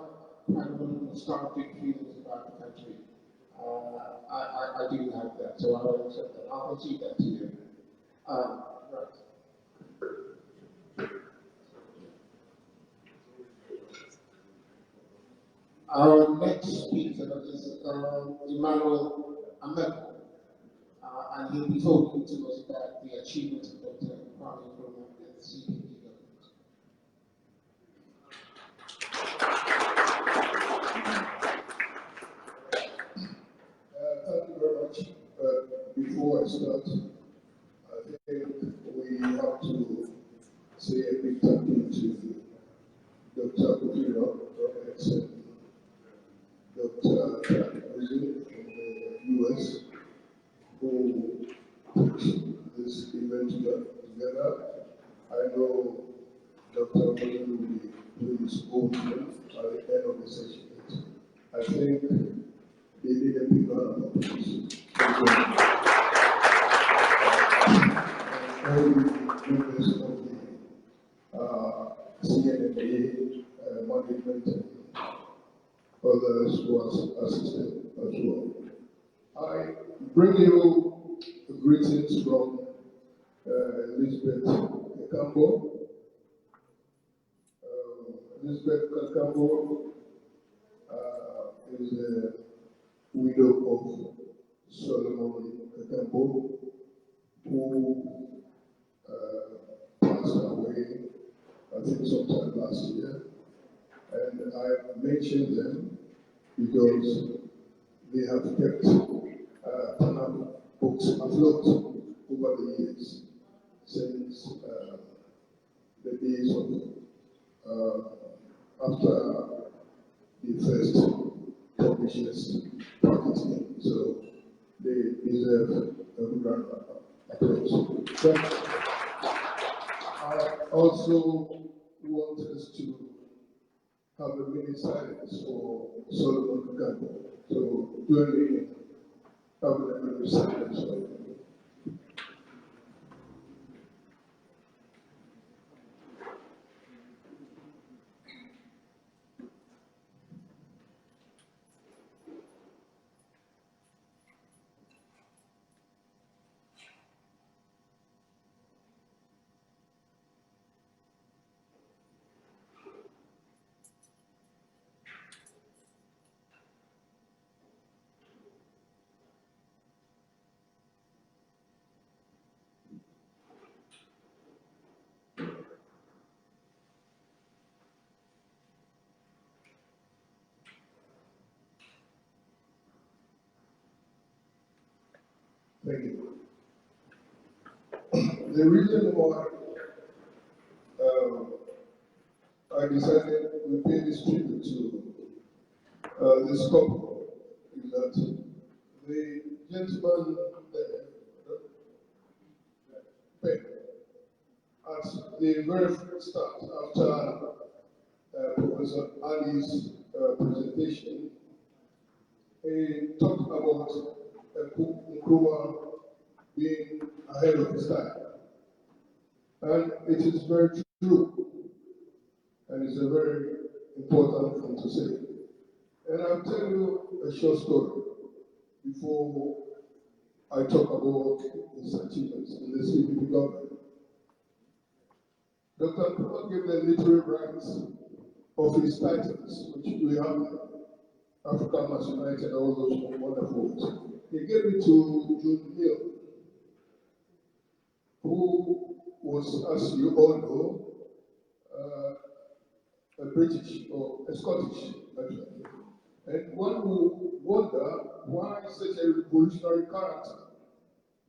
quite a lot of nostalgic feelings about the country. I do have that, so I will accept that. I'll concede that to you. Right. Our next speaker is Emmanuel Ahmed, and he'll be talking to us about the achievements of Dr. Kwame Nkrumah and the CPD government. Thank you very much. Before I start, I think we have to say a big thank you to Dr. Kutira, and Dr. Rizzo from the US, who put this event together. I know Dr. Rizzo will be pleased over at the end of the session. I think they did a big round of applause. All the members of the CNMA management and others who have assisted as well. I bring you greetings from Elizabeth Kakambo. Elizabeth Kakambo is the widow of Solomon Kakambo, who passed away, I think, sometime last year. And I mentioned them because they have kept Pana books afloat over the years since the days of after the first publishers packaging. So they deserve a good round of applause. But I also want us to have a minute silence for Solomon Gambo. So join me in having a minute silence for him. Thank you. The reason why I decided we pay this tribute to this couple is that the gentleman there, at the very start, after Professor Ali's presentation, he talked about Nkrumah being ahead of his time. And it is very true. And it's a very important thing to say. And I'll tell you a short story before I talk about his achievements in the CPP government. Dr. Nkrumah gave the literary rights of his titles, which we have Africa Must United, all those wonderful words. He gave it to June Hill, who was, as you all know, a British or a Scottish, actually. And one would wonder why such a revolutionary character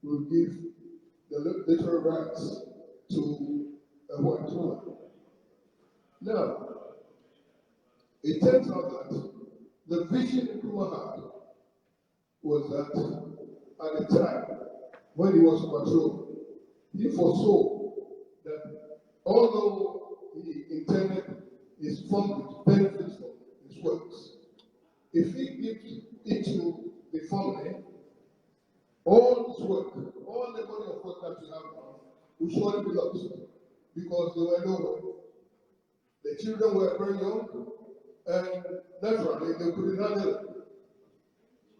will give the literary rights to a white woman. Now, it turns out that the vision Nkrumah had was that at the time when he was on patrol, he foresaw that although he intended his family to benefit from his works, if he gives it to the family, all his work, all the body of work that we have now, will surely be lost because they were nowhere. The children were very young, and naturally they couldn't handle it.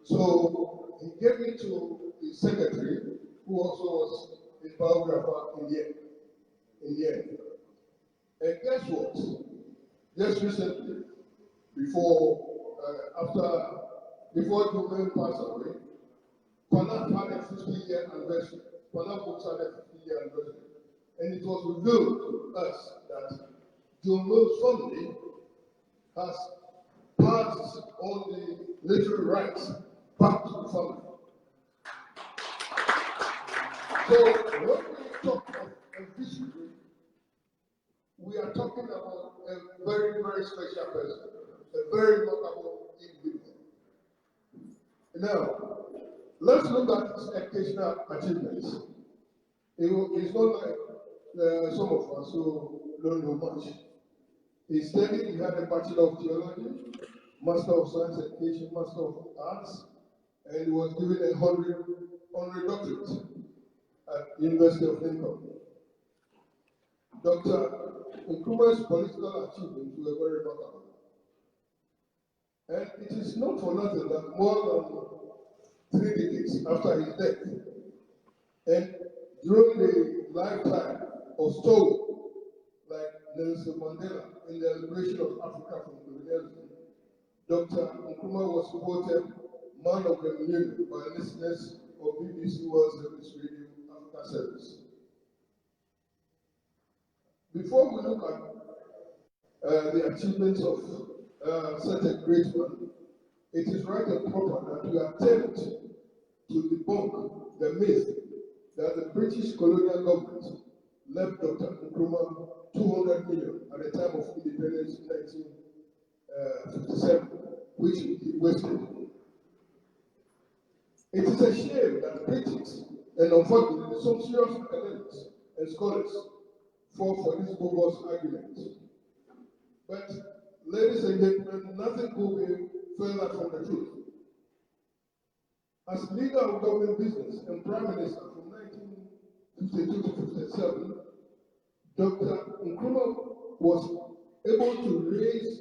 So he gave it to his secretary, who also was his biographer in the end. And guess what? Just recently, before Julian passed away, Pana had a 50-year anniversary. Pana books had a 50-year anniversary. And it was revealed to us that Julian's family has passed all the literary rights back to the family. So when we talk of a visionary, we are talking about a very, very special person, a very remarkable individual. Now, let's look at his educational achievements. It's not like some of us who don't know much. He studied, he had a Bachelor of Theology, Master of Science Education, Master of Arts, and he was given a honorary doctorate at University of Lincoln. Dr. Nkrumah's political achievements were very remarkable. And it is not for nothing that more than 3 decades after his death, and during the lifetime of stalwarts like Nelson Mandela in the liberation of Africa from colonialism, Dr. Nkrumah was voted Man of the Millennium by listeners of BBC World Service Radio Africa Service. Before we look at the achievements of such a great man, it is right and proper that we attempt to debunk the myth that the British colonial government left Dr. Nkrumah 200 million at the time of independence in 1957, which he wasted. It is a shame that critics and unfortunately some serious academics and scholars fall for this bogus argument. But, ladies and gentlemen, nothing could be further from the truth. As leader of government business and prime minister from 1952 to 57, Dr. Nkrumah was able to raise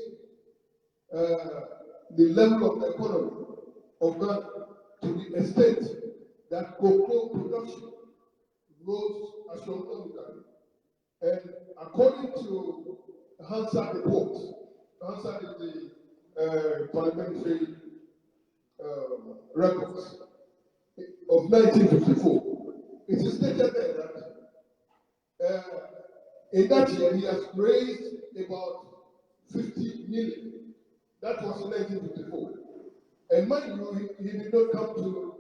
the level of the economy of Ghana to the extent that cocoa production rose astronomically. And according to Hansard report, Hansard is the parliamentary records of 1954, it is stated there that in that year he has raised about 50 million. That was in 1954. And mind you, he did not come to,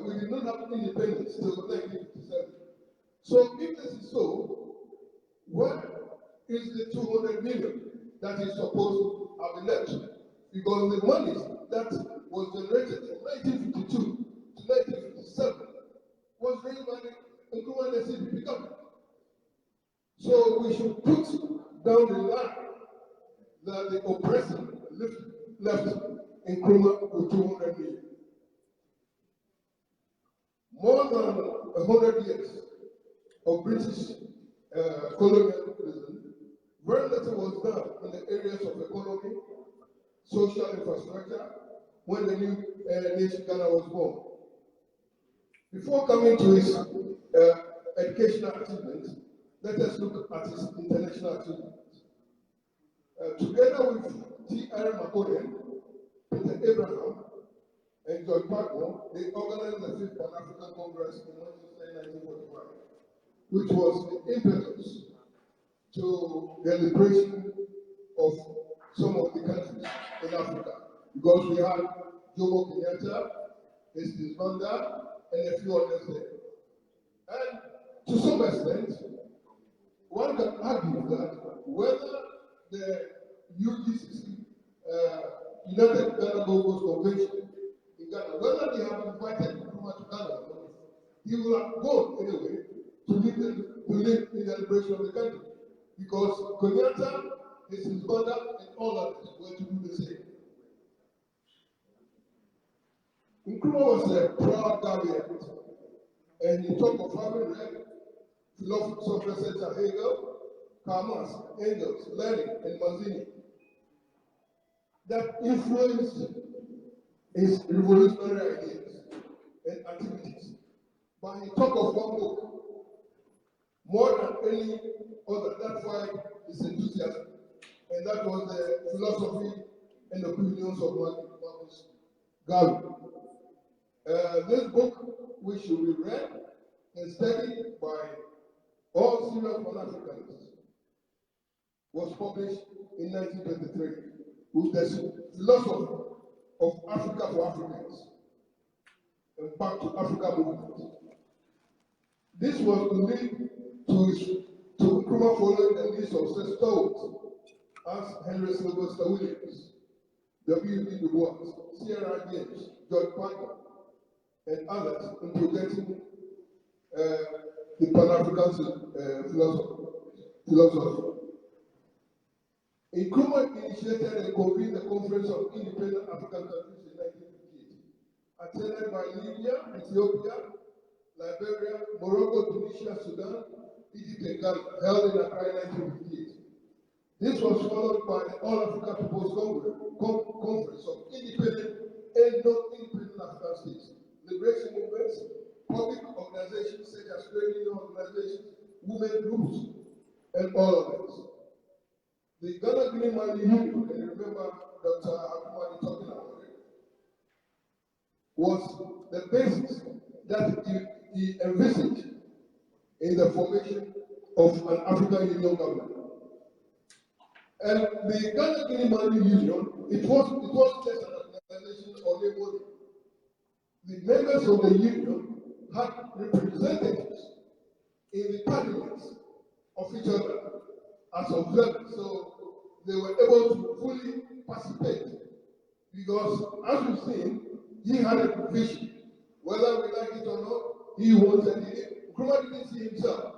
we did not have independence until 1957. So if this is so, what is the 200 million that is supposed to have been left? Because the money that was generated from 1952 to 1957 was raised by the Nkrumah CPP government. So we should put down the line that the oppressor left Nkrumah with 200 million. More than 100 years of British colonialism, very little was done in the areas of economy, social infrastructure, when the new nation Ghana was born. Before coming to his educational achievements, let us look at his international achievements. Together with T.R. Makonnen, Peter Abraham, and George Parkmore, they organized the 5th Pan-African Congress in Manchester in 1945, which was the impetus to the liberation of some of the countries in Africa, because we had Jomo Kenyatta, Hastings Banda, and a few others there. And to some extent, one can argue that whether the UGCC, United Ghana Gold Convention in Ghana, whether they have invited Nkrumah to Ghana, he will have gone anyway to live in the liberation of the country, because Kenyatta, his brother, and all others were to do the same. Nkrumah was a proud Ghanaian, and he talked of having read philosophers such as Hegel, Karl Marx, Engels, Lenin, and Mazzini that influenced his revolutionary ideas and activities. But he talked of one book more than any other. That's why his enthusiasm, and that was the philosophy and opinions of Marcus Garvey. This book, which should be read and studied by all serious Pan-Africanists, was published in 1923 with the philosophy of Africa for Africans and Back to Africa movement. This was to lead to Nkrumah following the lead of such stalwarts as Henry Sylvester Williams, W.E. Du Bois, C.R.I. James, George Parker, and others in projecting the Pan-African philosophy. Nkrumah initiated and convened the Conference of Independent African Countries in 1958, attended by Libya, Ethiopia, Liberia, Morocco, Tunisia, Sudan, Egypt, and Ghana, held in Accra in 1958. This was followed by the All-Africa People's Conference of Independent and non-independent African states, liberation movements, public organizations such as trade union organizations, women groups, and all of this. The Ghana Green Money Union, and remember Dr. Akumani talking about it, was the basis that he envisaged in the formation of an African Union government. And the Ghana Green Money Union, it was just an the members of the union had representatives in the parliaments of each other as observers, so they were able to fully participate. Because, as we've seen, he had a vision. Whether we like it or not, he wanted it. Nkrumah didn't see himself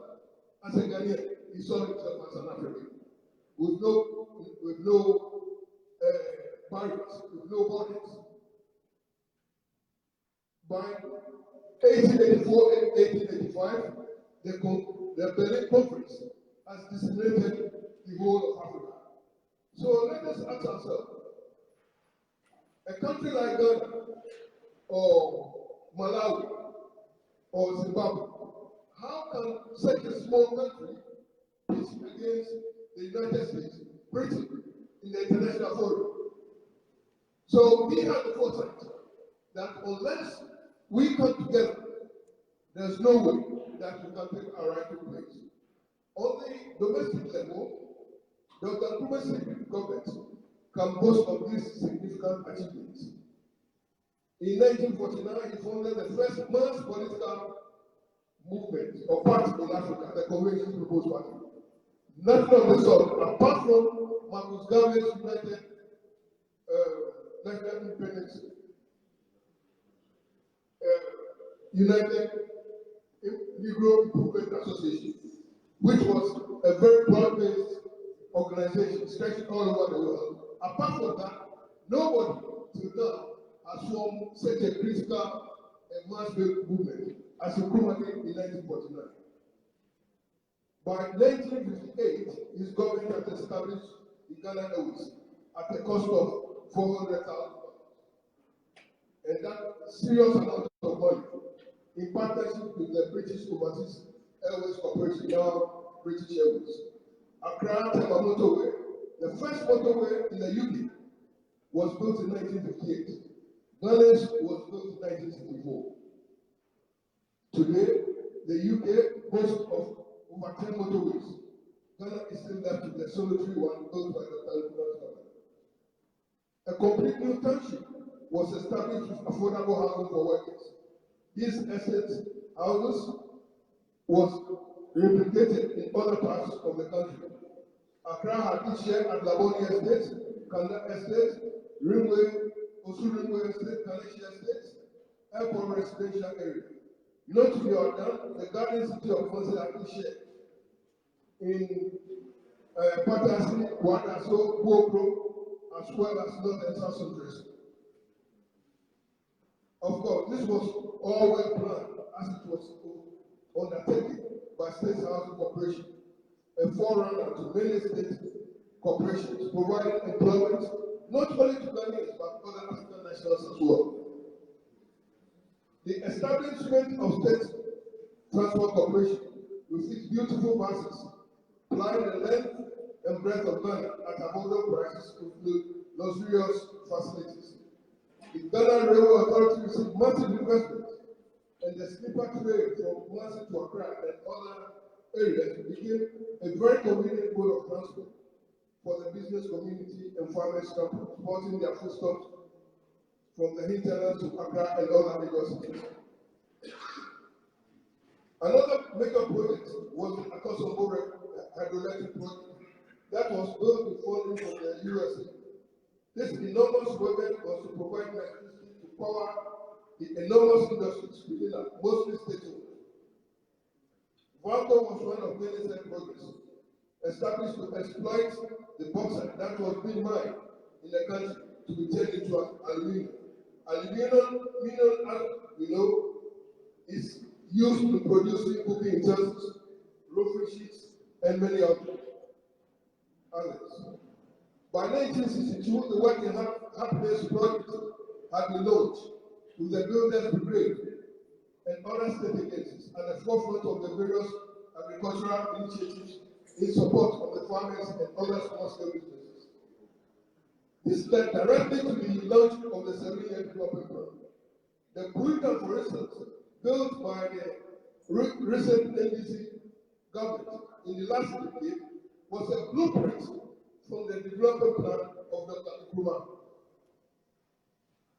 as a Ghanaian. He saw himself as an African, with no barriers, with no borders. By 1884 and 1885, the Berlin Conference has disseminated the whole of Africa. So let us ask ourselves, a country like Ghana, or Malawi, or Zimbabwe, how can such a small country pitch against the United States, Britain, in the international forum? So we have the foresight that unless we come together, there's no way that we can take our rightful place. On the domestic level, Dr. Nkrumah's government can boast of these significant achievements. In 1949, he founded the first mass political movement or party in Africa, the Convention People's Party. Nothing of the sort, apart from Marcus Garvey's United National Independence, United Negro Improvement Association, which was a very broad-based organization stretching all over the world. Apart from that, nobody till now has formed such a critical and mass-based movement as Nkrumah did in 1949. By 1958, his government had established the Ghana Airways at a cost of $400,000. And that serious amount of money, in partnership with the British Overseas Airways Corporation, now British Airways. Accra Tema Motorway, the first motorway in the UK, was built in 1958. Ghana's was built in 1964. Today, the UK boasts of over 10 motorways. Ghana is still left with the solitary one built by the Nkrumah's government. A complete new township was established with affordable housing for workers. These estates houses was replicated in other parts of the country. Accra had its share at Laboni Estate, Kanda Estate, Ringway, Osu Ringway Estate, Kaneshia Estate, Airport Residential Area. Not to be outdone, the Garden City of Fonse had its share in Patasi, Wadaso, Bokro, as well as North and South Central. Of course, this was all well planned as it was undertaken by State Housing Corporation, a forerunner to many state corporations, providing employment not only to Ghanaians but other African nationals as well. The establishment of State Transport Corporation, with its beautiful buses, plying the length and breadth of Ghana at affordable prices with luxurious facilities. The Ghana Railway Authority received massive investment, and the sleeper train from Kumasi to Accra and other areas became a very convenient mode of transport for the business community and farmers transporting their foodstuffs from the hinterlands to Accra and other major cities. Another major project was the Akosombo hydroelectric project that was built with funding from the USA. This enormous project was to provide electricity to power the enormous industries within it, mostly state-owned. Valco was one of many such projects established to exploit the bauxite that was being mined in the country to be turned into aluminium. Aluminium, as we know, is used in producing cooking utensils, roofing sheets, and many others. By 1962, the Working Happiness Project had been launched with the Builders Brigade and other state agencies at the forefront of the various agricultural initiatives in support of the farmers and other small-scale businesses. This led directly to the launch of the 7-year development plan. The Buita, for instance, built by the recent NDC government in the last decade, was a blueprint from the development plan of Dr. Nkrumah.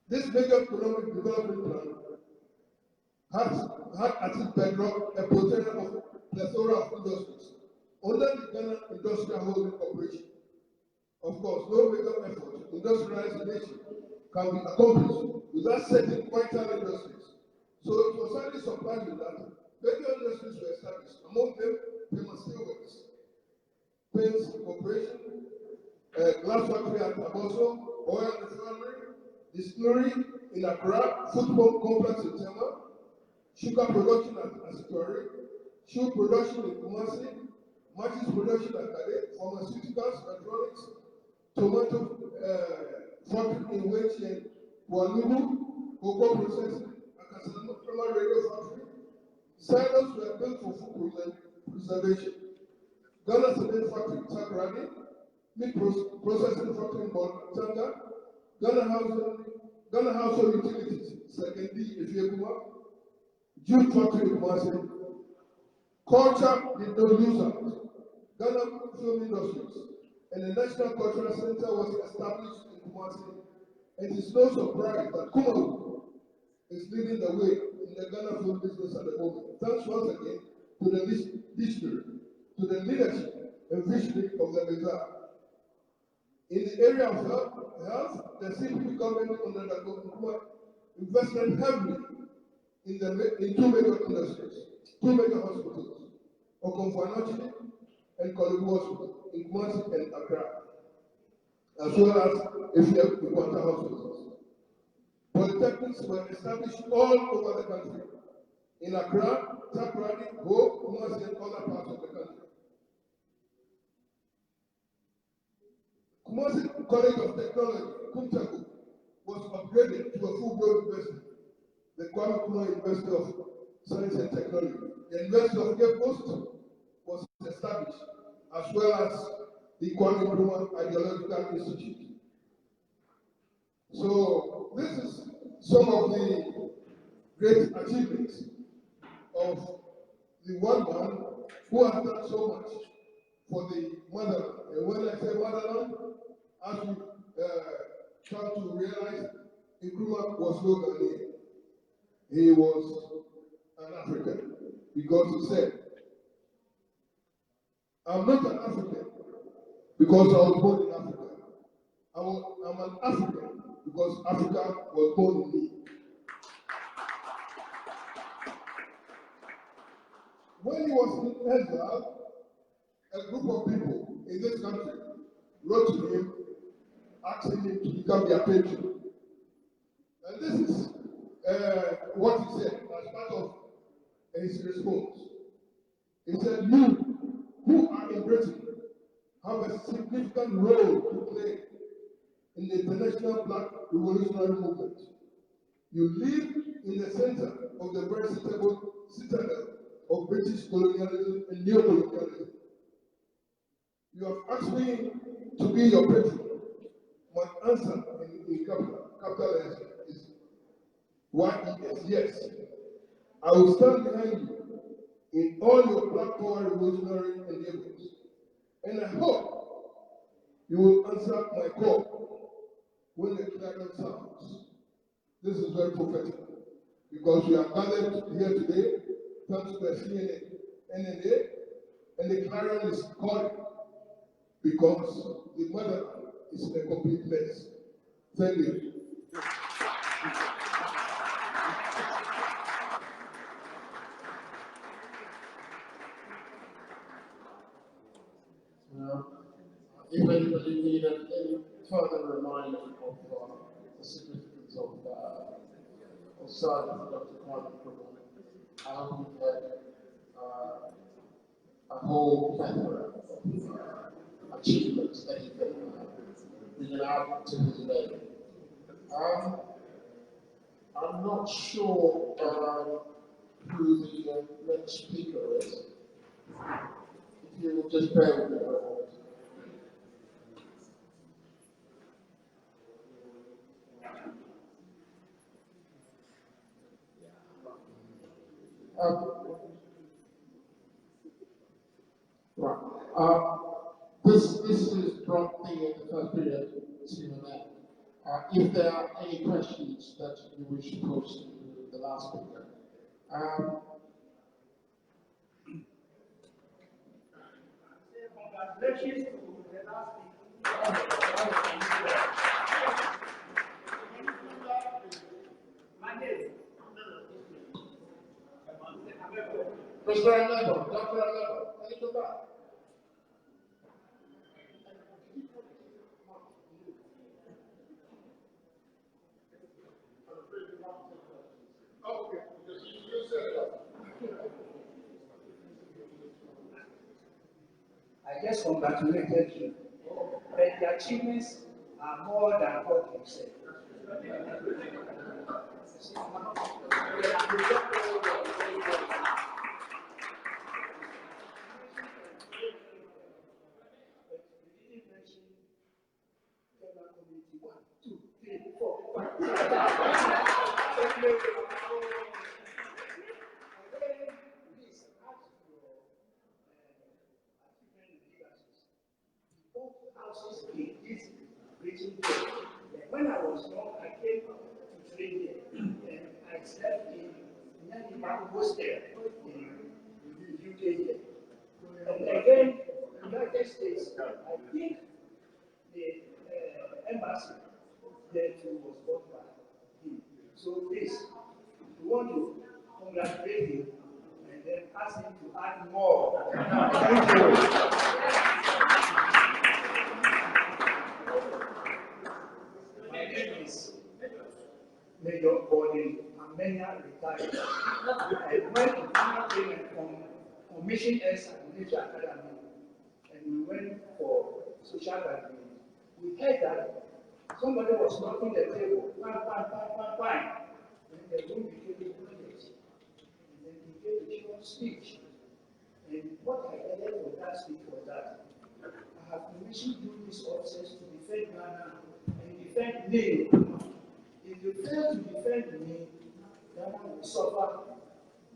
This major economic development plan had at its bedrock a potential of plethora of industries under the Ghana Industrial Holding Corporation. Of course, no major effort to industrialize the nation can be accomplished without certain vital industries. So it was highly surprising that major industries were established, among them famous steelworks, paints corporation, glass factory at Aboso, oil refinery, distillery in Accra, football complex in Tema, sugar production at Asitwari, shoe production in Kumasi, matches production at Kade, pharmaceuticals, electronics, tomato factory in Wenchi and Walugu, cocoa processing, Akasanama radio factory. Silos were built for food preservation. Ghana cement factory in Takradi, meat processing factory in Boltanga, Ghana household utilities, second D, Efiekuma, jute factory in Kumasi. Culture did not lose out. Ghana film industries and the National Cultural Center was established in Kumasi. It is no surprise that Kumawu is leading the way in the Ghana film business at the moment. Thanks once again to the visionary, to the leadership and visionary of the Bazaar. In the area of health, the CPP government under the Kuma invested heavily in two major industries, two major hospitals, Okonfanochi and Kolibu Hospital in Kumasi and Accra, as well as Efikwanta hospitals. Polytechnics were established all over the country, in Accra, Takradi, Ho, Kumasi, and other parts of the country. Kumasi College of Technology, Kumtaku, was upgraded to a full-blown university, the Kwame Nkrumah University of Science and Technology. The University of Cape Coast was established, as well as the Kwame Nkrumah Ideological Institute. So this is some of the great achievements of the one man who has done so much for the motherland. And when I say motherland, as we come to realize, Nkrumah was no Ghanaian. He was an African, because he said, I'm not an African because I was born in Africa. I'm an African because Africa was born in me. When he was in exile, a group of people in this country wrote to him, asking him to become their patron. And this is what he said as part of his response. He said, you who are in Britain have a significant role to play in the international Black revolutionary movement. You live in the center of the very citadel of British colonialism and neo-colonialism. You have asked me to be your patron. My answer in capital letters is yes. I will stand behind you in all your Black power revolutionary endeavors. And I hope you will answer my call when the clarion sounds. This is very prophetic, because we are gathered here today thanks to the NNA, and the clarion is calling, because the mother is in a complete mess. Thank you. If anybody needed any further reminder of the significance of Sergeant Dr. Kwame Nkrumah, I hope we've had a whole plethora of achievements that he can add to his name. I'm not sure who the next speaker is. If you will just bear with me for a moment. This has brought the first period to an end. If there are any questions that you wish to pose to the last speaker, Congratulations to the last my name. Mr. Alebo, Dr. Alebo, can you come back? Okay, because you said that. I just congratulated you. But the achievements are more than what you said. When I was young, I came to train here, and I slept in Nyanima hostel in the UK here. And again, United States, I think the embassy there too was bought by him. So please, we want to congratulate him and then ask him to add more. Thank you. My name is Major Body Amenya retired. And when I came from Commission S at Nature Academy, and we went for social gathering, we heard that somebody was knocking the table, bang. And the room became quiet. And then he gave a short speech. And what I gathered from that speech was that I have commissioned you this officers to defend Ghana and defend me. If you fail to defend me, Ghana will suffer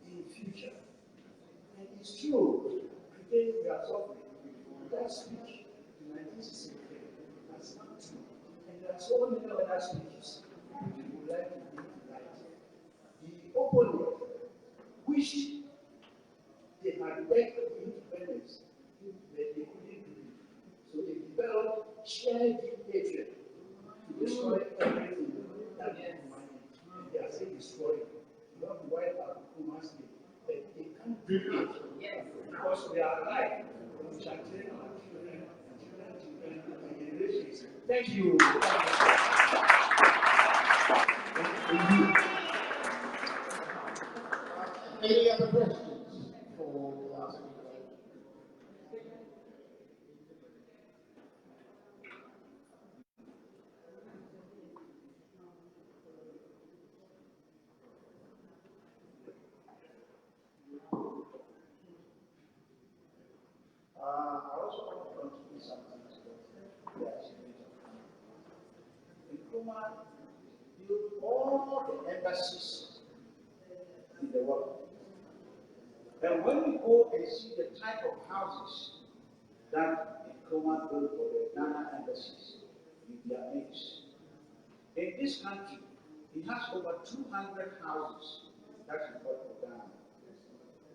in future. And it's true, today we are suffering. That speech in 1963, that's not true. And there are so many other speeches which we would like to bring to light. The opponent wished they had begged for independence, but they couldn't do it. So they developed shared hatred to destroy everything that they money. And they are saying destroy it. You want to wipe out human state, but they can't do it. Because we are alive. We shall train our children, and generations. Thank you. Any other questions for the last speaker? I also want to contribute something to the achievement of Nkrumah built all the embassies in the world. And when we go and see the type of houses that Nkrumah built for the Ghana embassies, you'd be amazed. In this country, he has over 200 houses that he built for Ghana.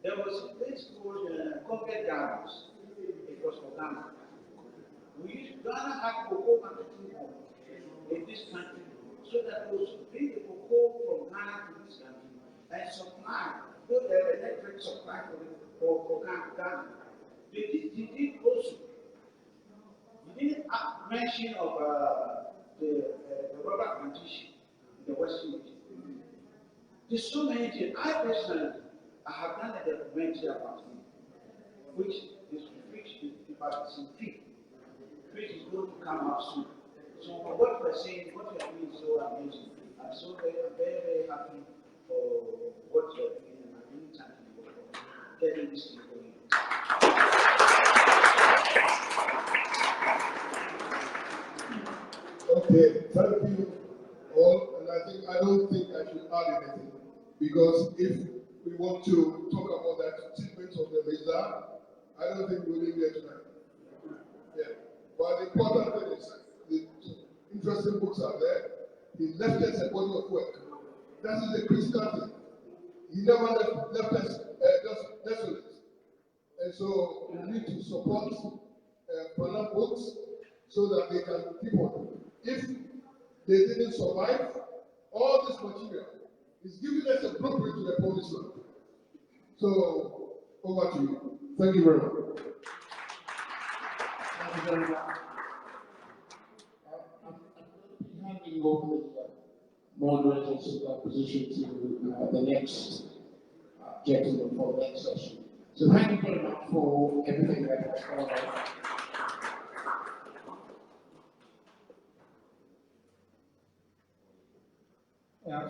There was a place called Conquered Gardens. It was for Ghana. Ghana had cocoa marketing home in this country, so that they would bring the cocoa from Ghana to this country and supply, build the electric supply for Ghana. They did also. He didn't mention of the rubber plantation in the Western region. There's so many things. I personally, I have done a documentary about him, which is about some tree. Which is going to come out soon. So for what we're saying, what you're doing is so amazing. I'm so very happy for what you're doing, and I'm really thanking you for getting this thing going. Okay, thank you all, and I don't think I should add anything, because if we want to talk about the achievements of the Mesa, I don't think we'll leave here tonight. Yeah. But the important thing is, the interesting books are there. He left us a body of work. That is the critical thing. he never left us desolate. And so we need to support Panam books so that they can keep on. If they didn't survive, all this material is giving us a blueprint to the promised land. So, over to you. Thank you very much. Thank you very much. I'm handing over the moderator's position to the next gentleman for the next session. So thank you very much for everything that has gone on.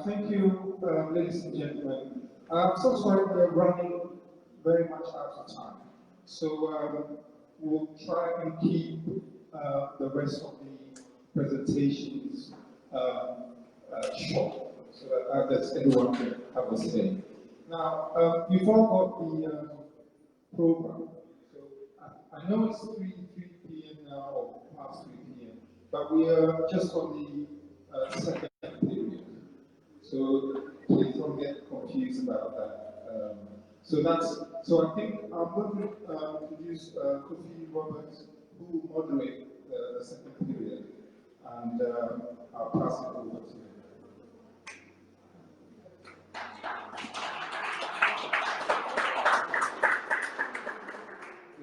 Thank you, ladies and gentlemen. I'm so sorry we're running very much out of time. So we'll try and keep the rest of the presentations short so that everyone can have a say. Now, you've all got the program. So I know it's 3 p.m. now, or past 3 p.m., but we are just on the second period. So please don't get confused about that. So I think I'm going to introduce Kofi Roberts, who will moderate the second period, and I'll pass it over to him.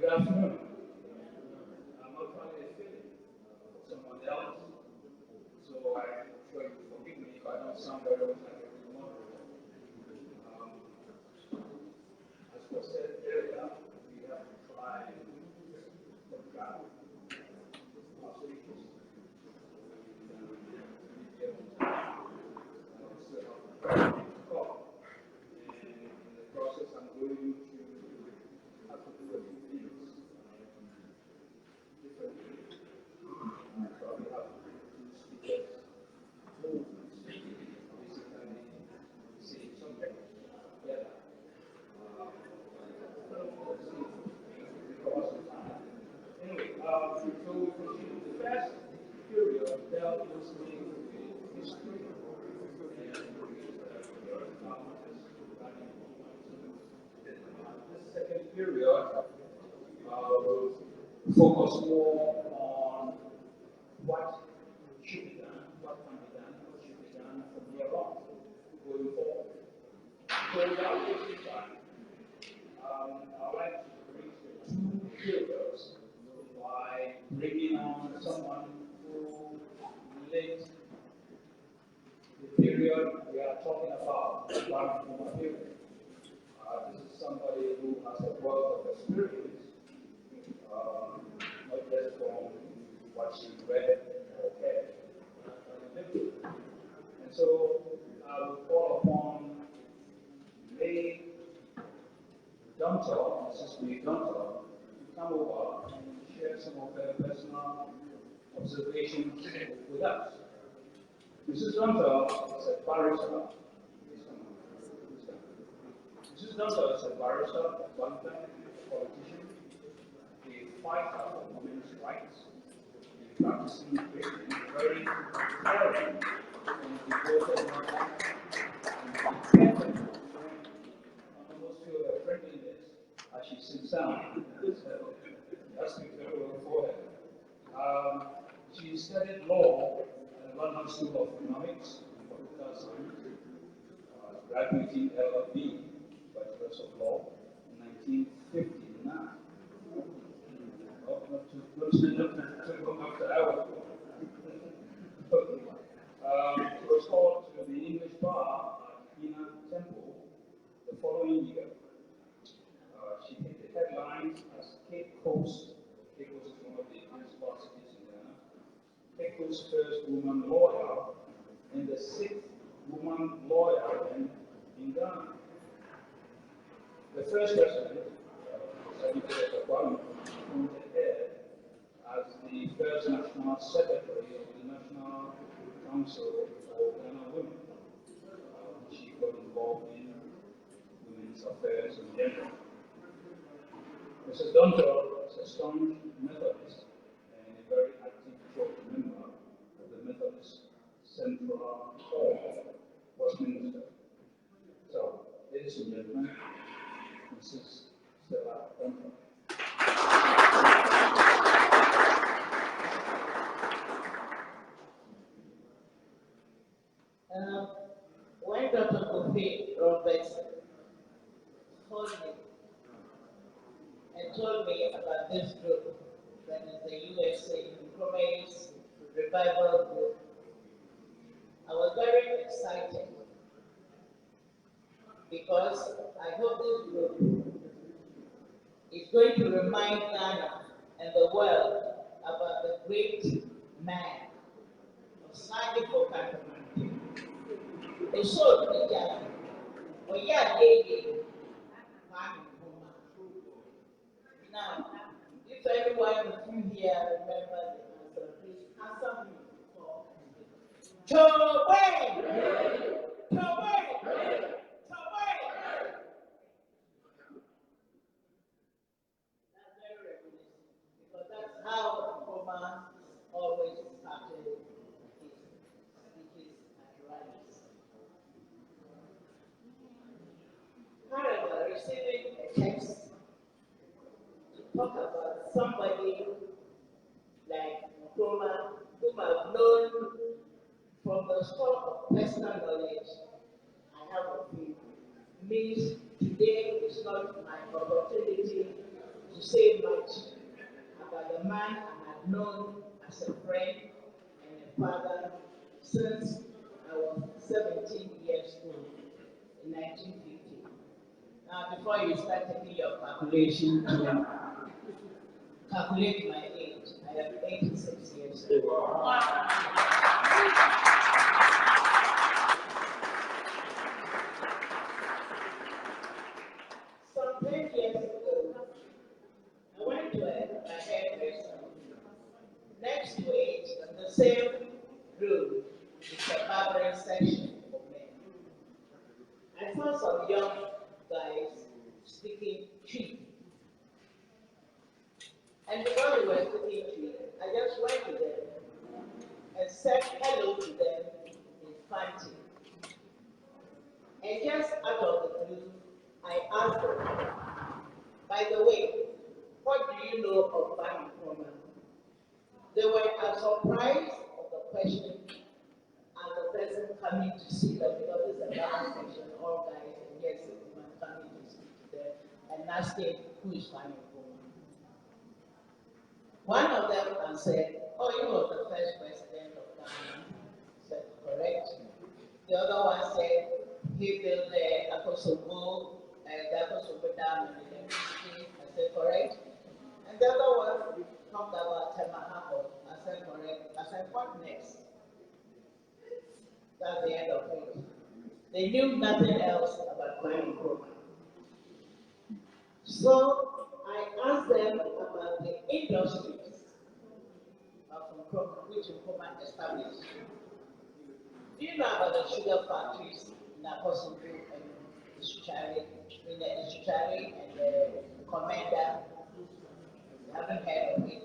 Good afternoon. I'm not trying to fit someone else, so I'm sure you forgive me if I don't sound very much like a moderator. As was said earlier, we have to try to track our speakers. And in the process, I'm going to have to do a few things differently. So we have two speakers, movements, basically same subject together. Anyway, so the first period dealt mostly with history this second period will focus more on what should be done, what can be done, what should be done from here on, going forward. So without wasting time, I'd like to bring the two periods by bringing on someone who relates the period we are talking about, the Barcelona period. This is somebody who has a wealth of experience, not just from what she read or heard, and so I will call upon May Dunter, Mrs. May Dunter, to come over and share some of her personal observations with us. Mrs. Dunter is a barrister. Mrs. Dunter is a barrister, a banker, a politician, a fighter for women's rights, a practicing Christian, very caring and devoted mother, and independent friend. I almost feel her friendliness as she sits down. That's very well for her. She studied law at the London School of Economics and Political Science, graduating LLB, Bachelor's of Law, in 1959. Oh, not to go after hours. She was called to the English bar at Inner Temple the following year. She hit the headlines as Cape Coast. Cape Coast is one of the principal cities in Ghana. Cape Coast's first woman lawyer and the sixth woman lawyer in Ghana. The first president, Secretary of Parliament, appointed her as the first national secretary of the National Council for Ghana Women. She got involved in women's affairs in general. Mrs. Dunter is a staunch Methodist and a very active church member of the Methodist Central Hall, Westminster. So, ladies ladies and gentlemen, Mrs. Stella Duncan. When Dr. Kofi Roberts called me and told me about this group that is the USA Promise Revival Group, I was very excited because I hope this group is going to remind Ghana and the world about the great man of standing for country. A soul to the judge, or yeah, David, now, if anyone of you here remember the answer, please answer me for Tobey! Tobey! Tobey! That's very reminiscent, because that's how Nkrumah always started his speeches at rallies. However, receiving a text to talk about somebody like Nkrumah, whom I've known from the scope of personal knowledge I have of him, means today is not my opportunity to say much about the man I have known as a friend and a father since I was 17 years old in 1950. Now, before you start taking your calculation to calculate my age, I am 86 years old. Some 10 years ago, I went to a hairdresser. Next to it, in the same room, is a barbering section for men. I saw some young guys speaking Twi. And because they were speaking Twi, I just went to them and said hello to them in Fanti. And just out of the blue, I asked them, by the way, what do you know of Van Nkrumah? They were as surprised of the question as the person coming to see them, because it's a barbering section, all guys, and yes, a woman coming to speak to them and asking who is Van Nkrumah. One of them said, oh, you were the first president of Ghana. I said, correct. The other one said, he built the Akosogo Dam and electricity. I said, correct. And the other one talked about Temahako. I said, correct. I said, what next? That's the end of it. They knew nothing else about Van Nkrumah. So I asked them about the industries of Nkrumah, which Nkrumah established. Do you know about the sugar factories in Akosogo and Isuchari, in the Isuchari and the Commander? You haven't heard of it.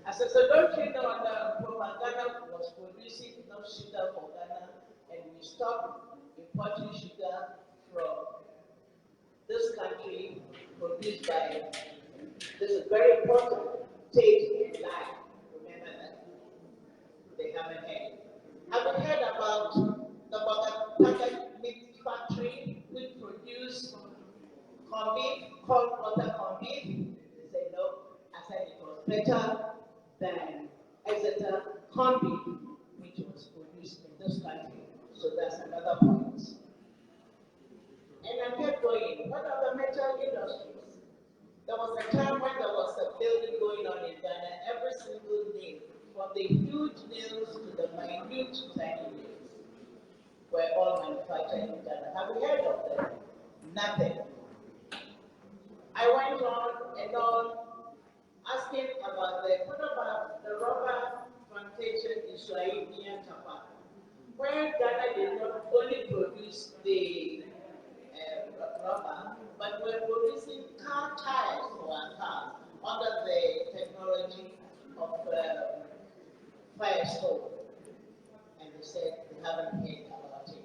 I said, so don't you know that Ghana was producing enough sugar for Ghana, and we stopped importing sugar from this country produced by, this is very important, Tate and Lye. Remember that? They haven't heard. Haven't heard about the Bogataga meat factory which produced corn beef, cold water corn beef? They said no. I said it was better than Exeter corn beef, which was produced in this country. So that's another point. And I kept going. What are the metal industries? There was a time when there was a building going on in Ghana every single day, from the huge mills to the minute tiny mills, were all manufactured in Ghana. Have you heard of them? Nothing. I went on and on, asking about what about the rubber plantation in Swahili near Tapa, where Ghana did not only produce the rubber, but we're producing car tires for our cars under the technology of Firestone. And they said they haven't heard about it.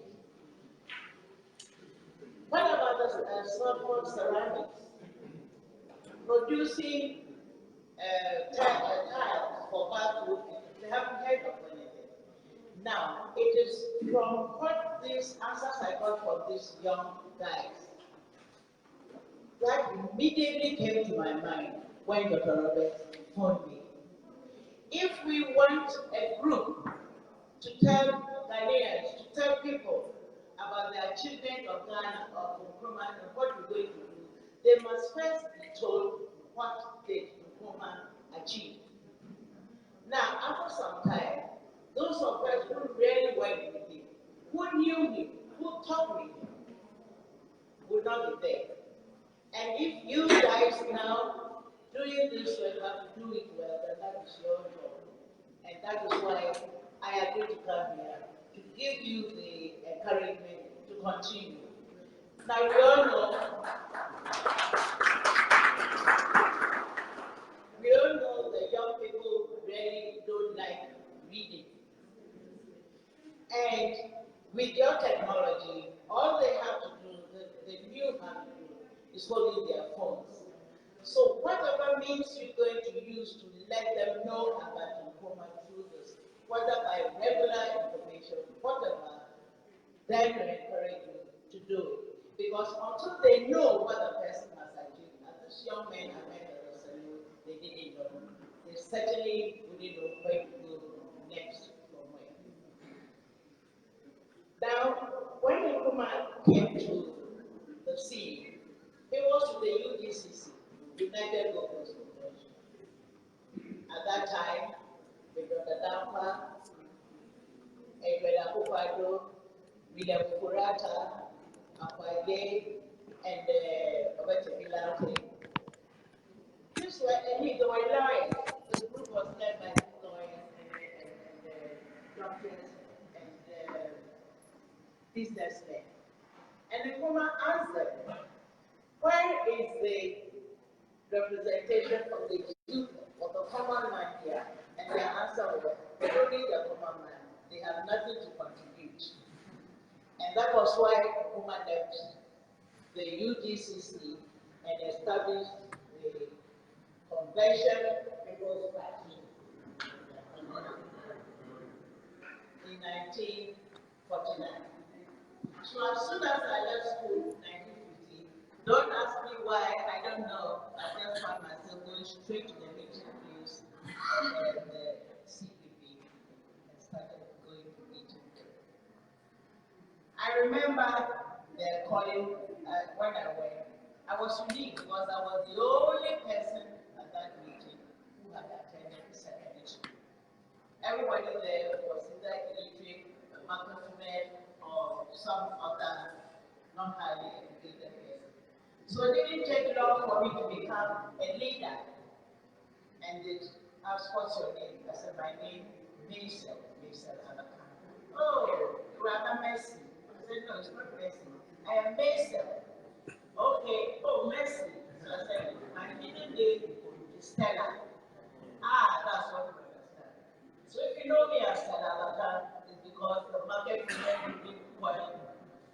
What about sulfur ceramics, producing tiles for bathroom. They haven't heard of anything. Now, it is from what these answers I got from these young guys that immediately came to my mind when Dr. Roberts phoned me. If we want a group to tell Ghanaians, to tell people about the achievement of Ghana or Nkrumah and what we're going to do, they must first be told what did Nkrumah achieve. Now, after some time, those of us who really went with him, who knew him, who talked with him, would not be there. And if you guys now doing this work have to do it well, then that is your job. And that is why I agreed to come here to give you the encouragement to continue. Now we all know the young people really don't like reading. And with your technology, all they have to do, the new have to do, is holding their phones. So whatever means you're going to use to let them know about Nkrumah through this, whether by regular information, whatever, then we encourage you to do it. Because until they know what the person has achieved, as this young man I met at the salon, they didn't know. They certainly wouldn't know where to go next from where. Now, when Nkrumah came to the scene, it was with the UDCC, United Workers Convention. At that time, with Dr. Dampa, Edward Akufo-Addo, William Kurata, Akwaide, and Roberto Vilante. These were, they were lawyers. The group was led by lawyers and doctors and businessmen. And Nkrumah asked them, where is the representation of the youth, of the common man here? And their answer was, they don't need the common man. They have nothing to contribute. And that was why Nkrumah left the UDCC and established the Convention People's Party in 1949. So as soon as I left school in 1950, don't ask me why, I don't know. I just found myself going straight to the meeting place of the CPP and started going to meetings. I remember the calling when I went. I was unique because I was the only person at that meeting who had attended the secondary school. Everybody there was either illiterate, macrophone, or some other not highly educated person. So it didn't take long for me to become a leader. And they asked, what's your name? I said, my name is Maisel Alaka. Oh, you are not Messi. I said, no, it's not Messi. I am Maisel. Okay, oh, Messi. So I said, my middle name is Stella. Ah, that's what you understand. So if you know me as Stella Alaka, it's because the market didn't quite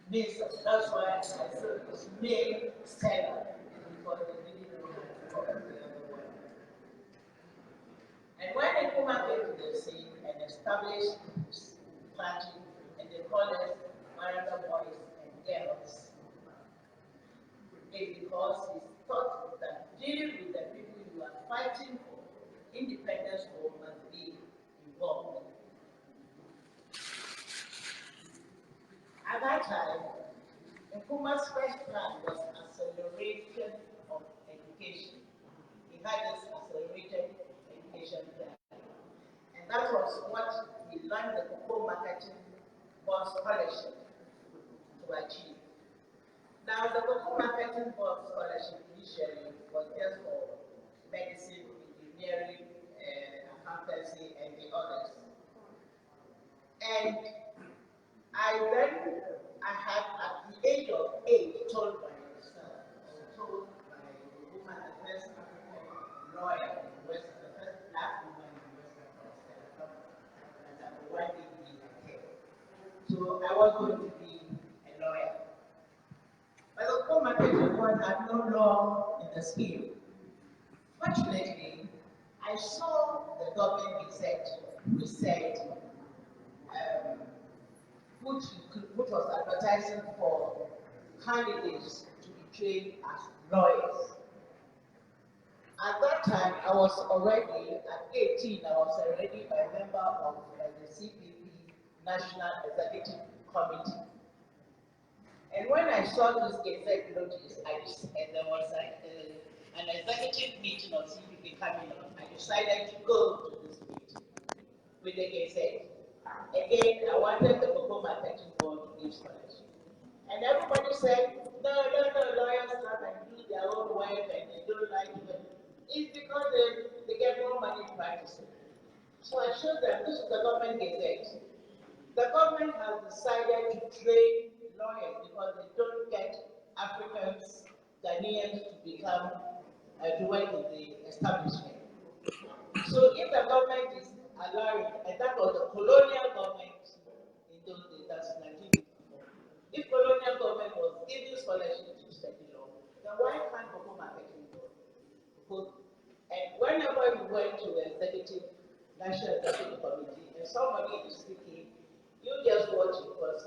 miss it. That's why I said it's name Stella, because they didn't know how to call it the other way. And when Nkrumah came to the scene and established his party, and they called us Maranda boys and girls, it's because he thought that dealing with the people you are fighting for, independence for, must be involved. At that time, Nkrumah's first plan was acceleration of education. He had this accelerated education plan. And that was what he learned the cocoa marketing board scholarship to achieve. Now, the cocoa marketing board scholarship initially was just for medicine, engineering, accountancy, and the others. And I had at the age of 8 told my son, told my woman, the first African lawyer in West, the first black woman in West Africa, and I would one day be a kid. So I was going to be a lawyer. But the common Petitford had no law in this field. Fortunately, I saw the government gazette which said, which was advertising for candidates to be trained as lawyers. At that time, I was already, at 18, I was already a member of the CPP National Executive Committee. And when I saw this gazette notice, and there was an executive meeting of CPP coming up, I decided to go to this meeting with the gazette. Again, I wanted the Cocoa Marketing Board to give scholarship. And everybody said, no, lawyers come and do their own work and they don't like it. It's because they get more money practicing. So I showed them, this is the government gazette. The government has decided to train lawyers because they don't get Africans, Ghanaians to become, to work in the establishment. So if the government is allowing, and that was the colonial government in those days, that's 1954. If colonial government was giving scholarship to study law, then why can't Cocoa Marketing Board? And whenever you went to the National Executive Committee, and somebody is speaking, you just watch it because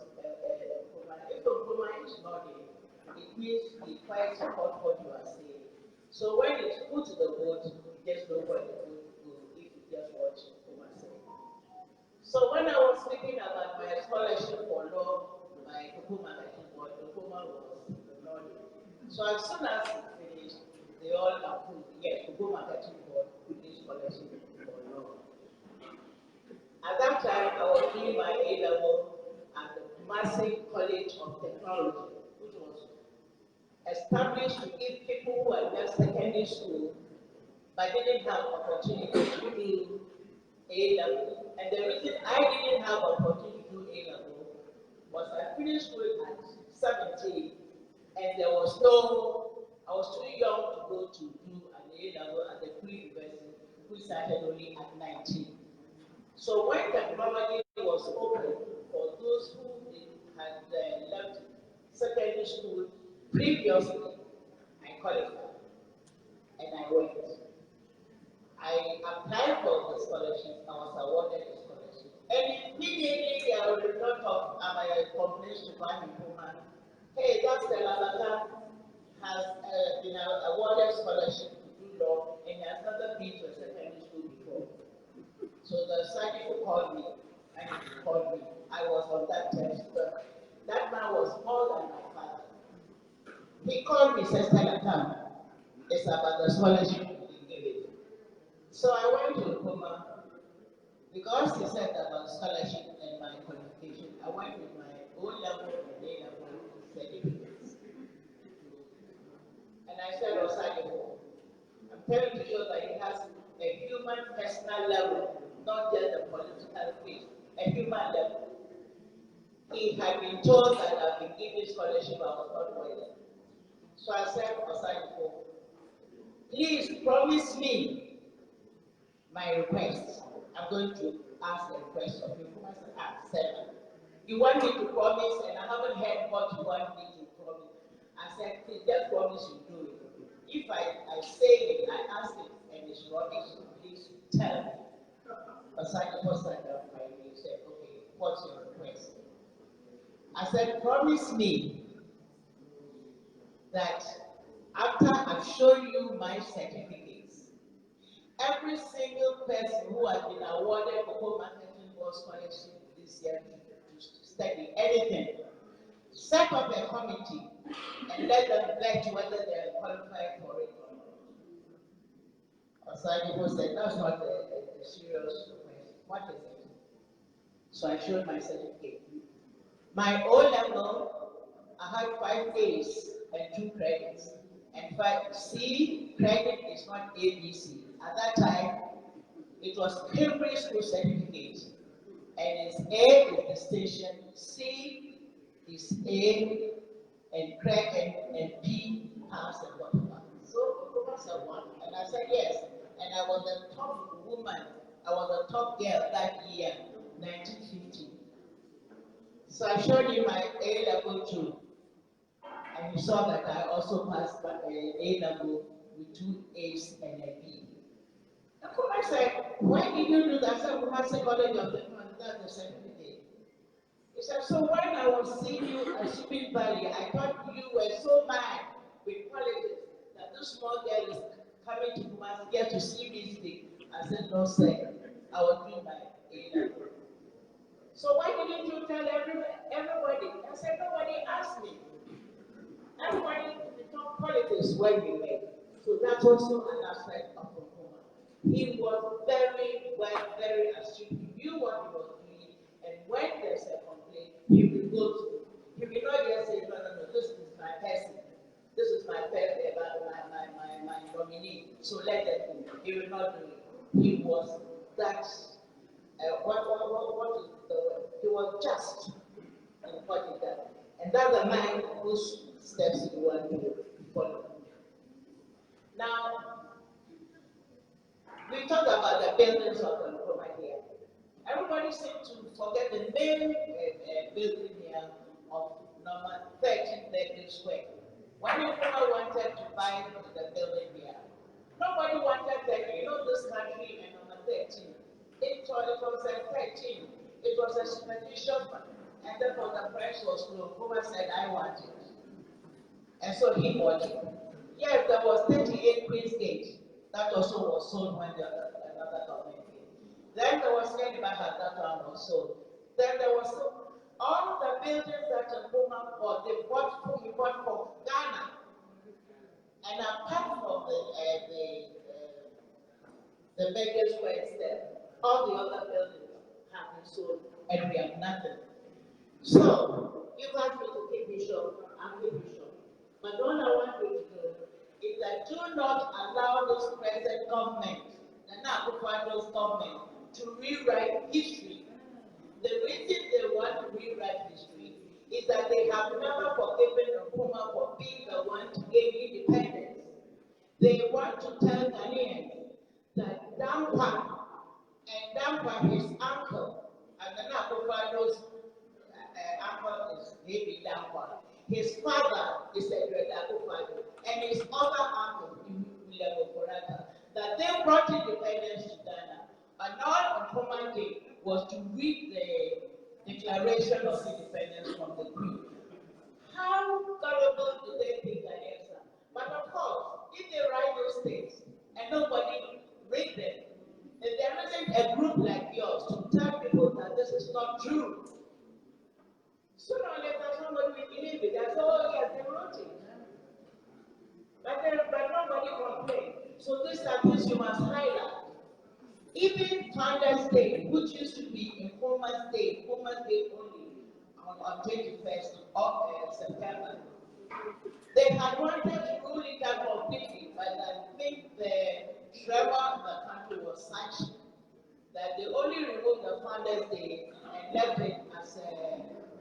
if the woman is not there, it means he quite support what you are saying. So when it's put to the vote, you just know what the vote will go if you just watch Kuma say. So when I was speaking about my scholarship for law, my Cocoa Marketing Board, the Kuma was not there. So as soon as it finished, they all approved, yes, Cocoa Marketing Board with this scholarship for law. At that time, I was doing my A-level at the Massey College of Technology, which was established to give people who had left secondary school but didn't have opportunity to do A-level. And the reason I didn't have opportunity to do A-level was I finished school at 17, and there was no, I was too young to go to do an A-level at the pre-university, we started only at 19. So when technology was open for those who had left secondary school previously, I qualified and I went. I applied for the scholarship, I was awarded the scholarship. And immediately I would not talk about a complaint to Kwame Nkrumah. Hey, that's the Lalata has been awarded scholarship to do law and he has never been to a secondary school before. So the sergeant called me, and he called me. I was on that test. That man was more than my father. He called me, said, Stella, come. It's about the scholarship you give it. So I went to Kuma, because he said about scholarship and my qualification. I went with my O-level and A-level certificates. And I said, oh, sergeant, I'm telling you that he has a human personal level, not just a political phase, a human level. He had been told that I've been given scholarship, I was not worthy. So I said, Osagifo, please promise me my request. I'm going to ask the request of you. I said, 7. You want me to promise, and I haven't heard what you want me to promise. I said, please just promise you do it. If I say it, I ask it, and it's rubbish, please tell me. Osagifo sat down by me and said, okay, what's your request? I said, promise me that after I've shown you my certificates, every single person who has been awarded Cocoa Marketing Board scholarship this year to study anything, set up a committee and let them vet whether they are qualified for it or not. Osagifo said, that's not a serious request. What is it? So I showed my certificate. My O-level, I had 5 A's and 2 credits. And 5 C credit is not ABC. At that time, it was primary school certificate. And it's A is distinction, C is A, and credit and P has a bottom. So it was a 1. And I said yes. And I was the top woman, I was the top girl that year, 1950. So I showed you my A-level too. I and he saw that I also passed by A level with 2 A's and a B. The Nkrumah said, why did you do that? I said, Kumasi College of Technology, that's the certificate. He said, so when I was seeing you at Shipping Valley, I thought you were so mad with politics that this small girl is coming to Kumasi here to see me speak. I said, no, sir. I was doing my A level. So why didn't you tell everybody? I said, nobody asked me. Everybody talk politics when we met. So that's also an aspect of Nkrumah. He was very astute. He knew what he was doing, and when there's a complaint, he will go to it. He will not just say, no, this is my person. This is my nominee. So let them go. He will not do it. He was that, what is the word? He was just in what he did. And that's the man whose steps you want to follow. Now, we talked about the buildings of the Nkrumah here. Everybody seems to forget the main building here of number 13 Berkeley Square. When Nkrumah wanted to buy the building here, nobody wanted that. You know this country and number 13. It was a 13. It was a superstition, and therefore the price was low. Nkrumah said, I want it. And so he bought it. Yes, there was 38 Queen's Gate. That also was sold when another government came. Then there was Kennebaha, that one was sold. Then there was all the buildings that Nkrumah bought, he bought from Ghana. And apart from the Berkeley Square itself, all the other buildings have been sold, and we have nothing. So, you asked me to keep it short, I'll keep it short. But what I want you to do is that do not allow this present government, the Nkrumah's government, to rewrite history. The reason they want to rewrite history is that they have never forgiven Nkrumah for being the one to gain independence. They want to tell Ghanaians that Dampa his uncle, and the Nkrumah's uncle is David Dampa. His father is Edward Akufo-Addo, and his other uncle, William Okorata, that they brought independence to Ghana. And all Nkrumah did was to read the Declaration of Independence from the Queen. How gullible do they think Ghanaians are? But of course, if they write those things and nobody read them, if there isn't a group like yours to tell people that this is not true, sooner or later somebody will believe it. That's all, yes, they wrote it. But nobody complained. So these are things you must highlight. Even Founders Day, which used to be Nkrumah's Day only on 21st of September, they had wanted to rule it out completely, but I think the tremor of the country was such that they only removed the Founders Day and left it as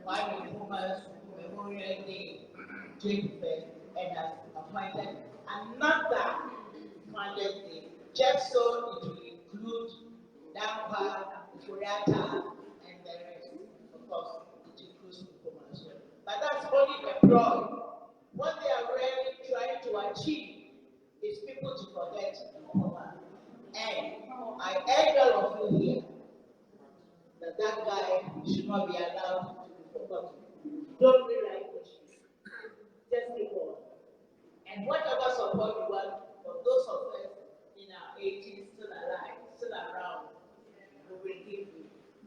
one Nkrumah's Memorial Day, 21st, and has appointed another Founders Day, just so it will include Dampa, Kurata, and the rest. Of course, it includes Nkrumah as well. But that's only a ploy. What they are really trying to achieve is people to forget Nkrumah. And I urge all of you here that guy should not be allowed to be forgotten. Don't rewrite history. Just keep on. And whatever support you want for those of us in our 80s, still alive, still around, we will give you.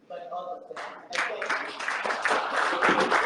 But all of them. And thank you.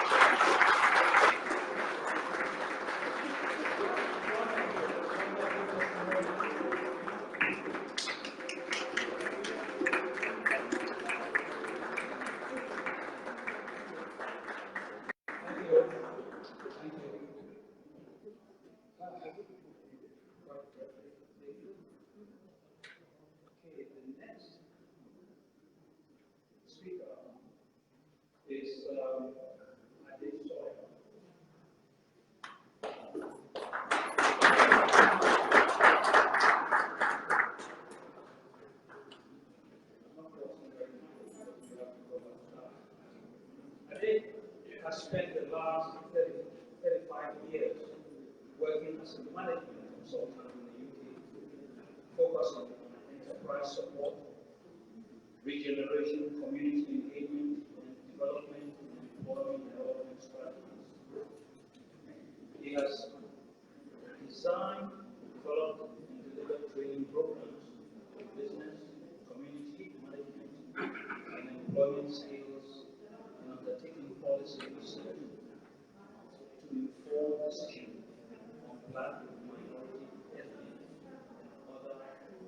I spent the last 35 years working as a management consultant in the UK, focusing on enterprise support, regeneration, community engagement, and development and employment development strategies. He has designed, developed, and delivered training programs for business, community management, and employment skills, and undertaking policy research to inform decisions on Black, minority, ethnic, and other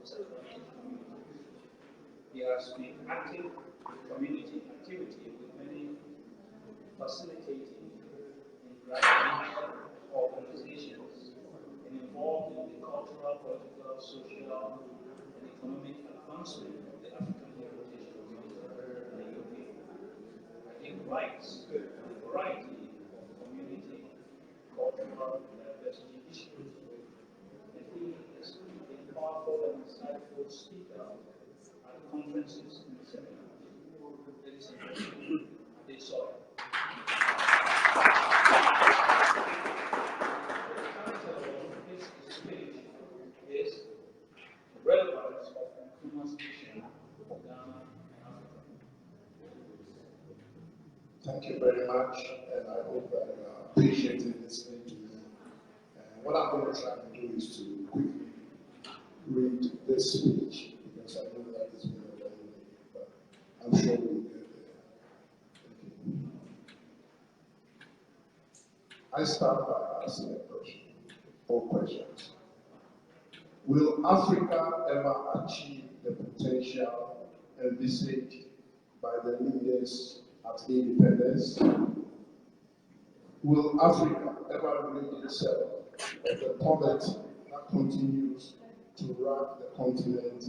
disadvantaged communities. He has been active in community activity with many facilitating and grassroots organizations and involved in the cultural, political, social, and economic advancement of the African heritage community in the UK. He writes on a variety of community, cultural, and diversity issues, and he is a powerful and insightful speaker at conferences and seminars. Ladies and gentlemen, they saw it. The title of his speech is Relevance of Nkrumah's Vision for Ghana and Africa. Thank you very much, and I hope that you are patient in listening to me. And what I'm going to try to do is to quickly read this speech, because I know that it's been a long day, but I'm sure we'll get there. Thank you. I start by asking a question, or questions. Will Africa ever achieve the potential envisaged by the leaders at independence? Will Africa ever rid itself of the poverty that continues to rack the continent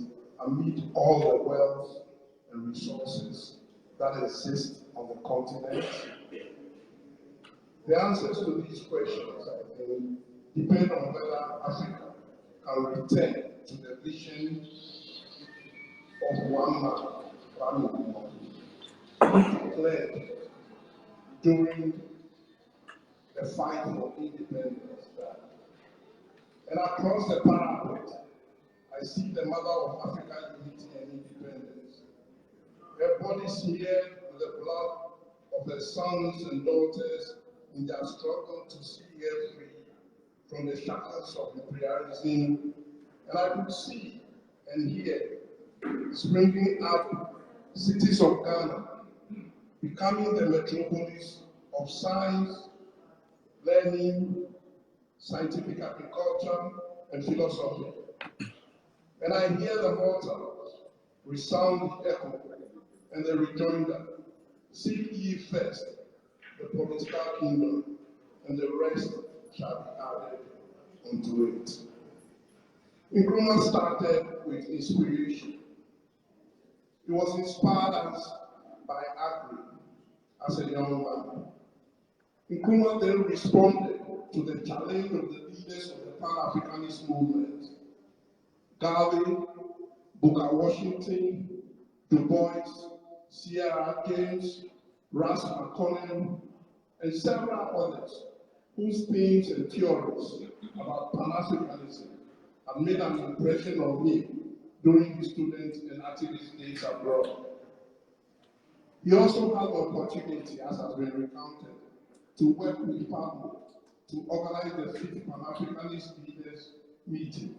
amid all the wealth and resources that exist on the continent? The answers to these questions, I think, depend on whether Africa can return to the vision of one man, Kwame Nkrumah, declared during the fight for independence. And across the parapet, I see the mother of African unity and independence. Her body smeared with the blood of her sons and daughters in their struggle to see her free from the shackles of imperialism. And I could see and hear springing up cities of Ghana, becoming the metropolis of science, learning, scientific agriculture, and philosophy. And I hear the mortals resound the echo and the rejoinder, seek ye first the political kingdom, and the rest shall be added unto it. Nkrumah started with inspiration. He was inspired by Agri as a young man. Nkrumah then responded to the challenge of the leaders of the Pan-Africanist movement. Garvey, Booker Washington, Du Bois, Sierra James, Ras McConnell, and several others whose themes and theories about Pan-Africanism have made an impression on me during his student and activist days abroad. He also had the opportunity, as has been recounted, to work with Pablo to organize the 5th Pan-Africanist Leaders Meeting.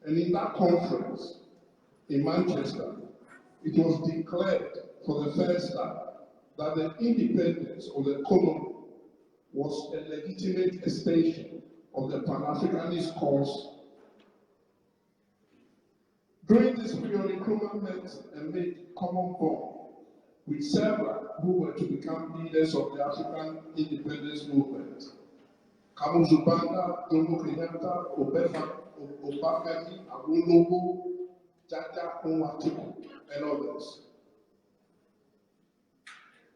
And in that conference in Manchester, it was declared for the first time that the independence of the colony was a legitimate extension of the Pan-Africanist cause. During this period, Nkrumah met and made common bond with several who were to become leaders of the African independence movement. Kamuzu Banda, Jomo Kenyatta, Obafemi Awolowo, Jaja Nwachuku, and others.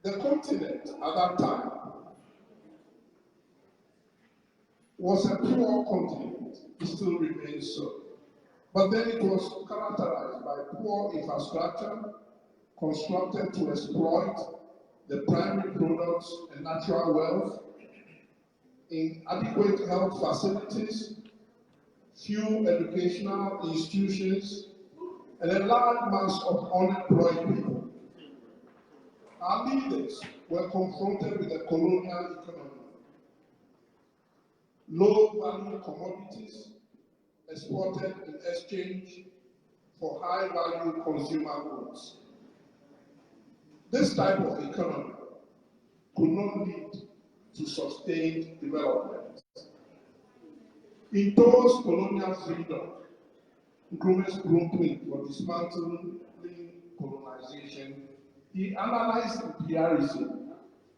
The continent at that time was a poor continent. It still remains so. But then it was characterized by poor infrastructure, constructed to exploit the primary products and natural wealth, inadequate health facilities, few educational institutions, and a large mass of unemployed people. Our leaders were confronted with a colonial economy, low-value commodities exported in exchange for high-value consumer goods. This type of economy could not lead to sustained development. In those colonial freedom, Nkrumah's blueprint for dismantling colonization, he analyzed imperialism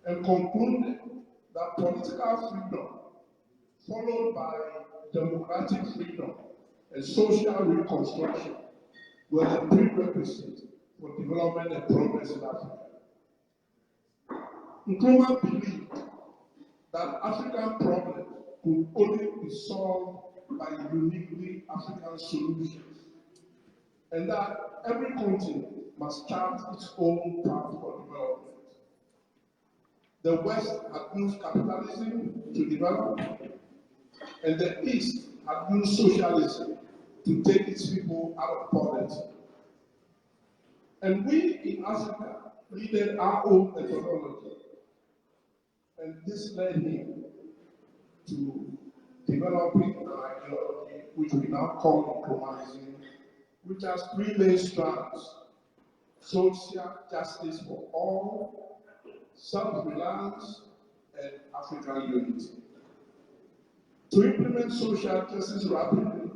and concluded that political freedom, followed by democratic freedom and social reconstruction, were the prerequisite for development and progress in Africa. Nkrumah believed that African problems could only be solved by uniquely African solutions, and that every continent must chart its own path for development. The West had used capitalism to develop, and the East had used socialism to take its people out of poverty. And we in Africa needed our own methodology, and this led him to developing an ideology which we now call Nkrumahism, which has three main strands: social justice for all, self-reliance, and African unity. To implement social justice rapidly,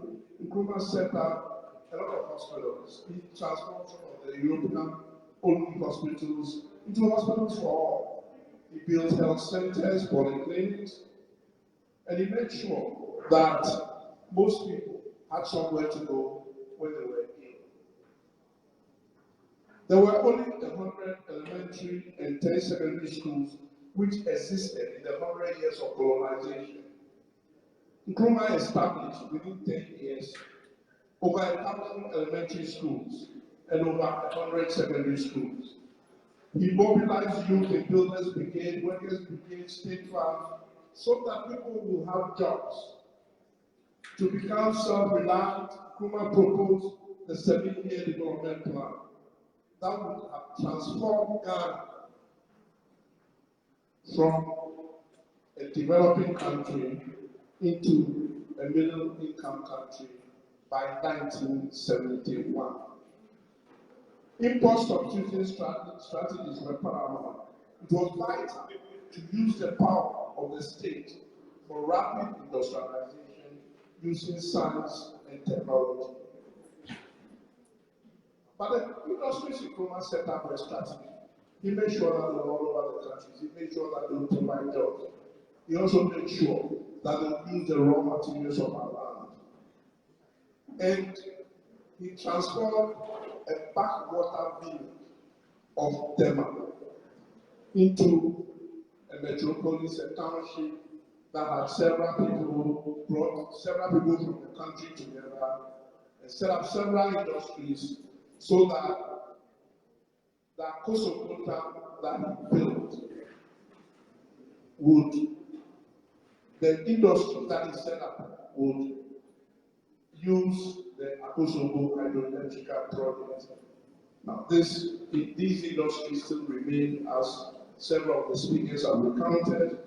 Nkrumah set up a lot of hospitals. He transformed some of the European-only hospitals into hospitals for all. He built health centers, polyclinics, and he made sure that most people had somewhere to go when they were ill. There were only 100 elementary and 10 secondary schools which existed in the 100 years of colonization. Nkrumah established within 10 years over 1,000 elementary schools and over 100 secondary schools. He mobilized youth in Builders Brigade, Workers Brigade, State Farm, so that people will have jobs. To become self-reliant, Nkrumah proposed the 7-year development plan that would have transformed Ghana from a developing country into a middle-income country by 1971. Import substitution strategies were paramount. It was vital to use the power of the state for rapid industrialization using science and technology. But the industries Nkrumah set up a strategy. He made sure that they were all over the countries. He made sure that they would provide jobs. He also made sure that they would use the raw materials of our land. And he transformed a backwater village of Tema into a metropolis, a township that had several people, brought several people from the country together and set up several industries so that the Akosomota that he built would, the industry that he set up would use the Akosomo hydroelectrical project. Now, these industries still remain, as several of the speakers have recounted,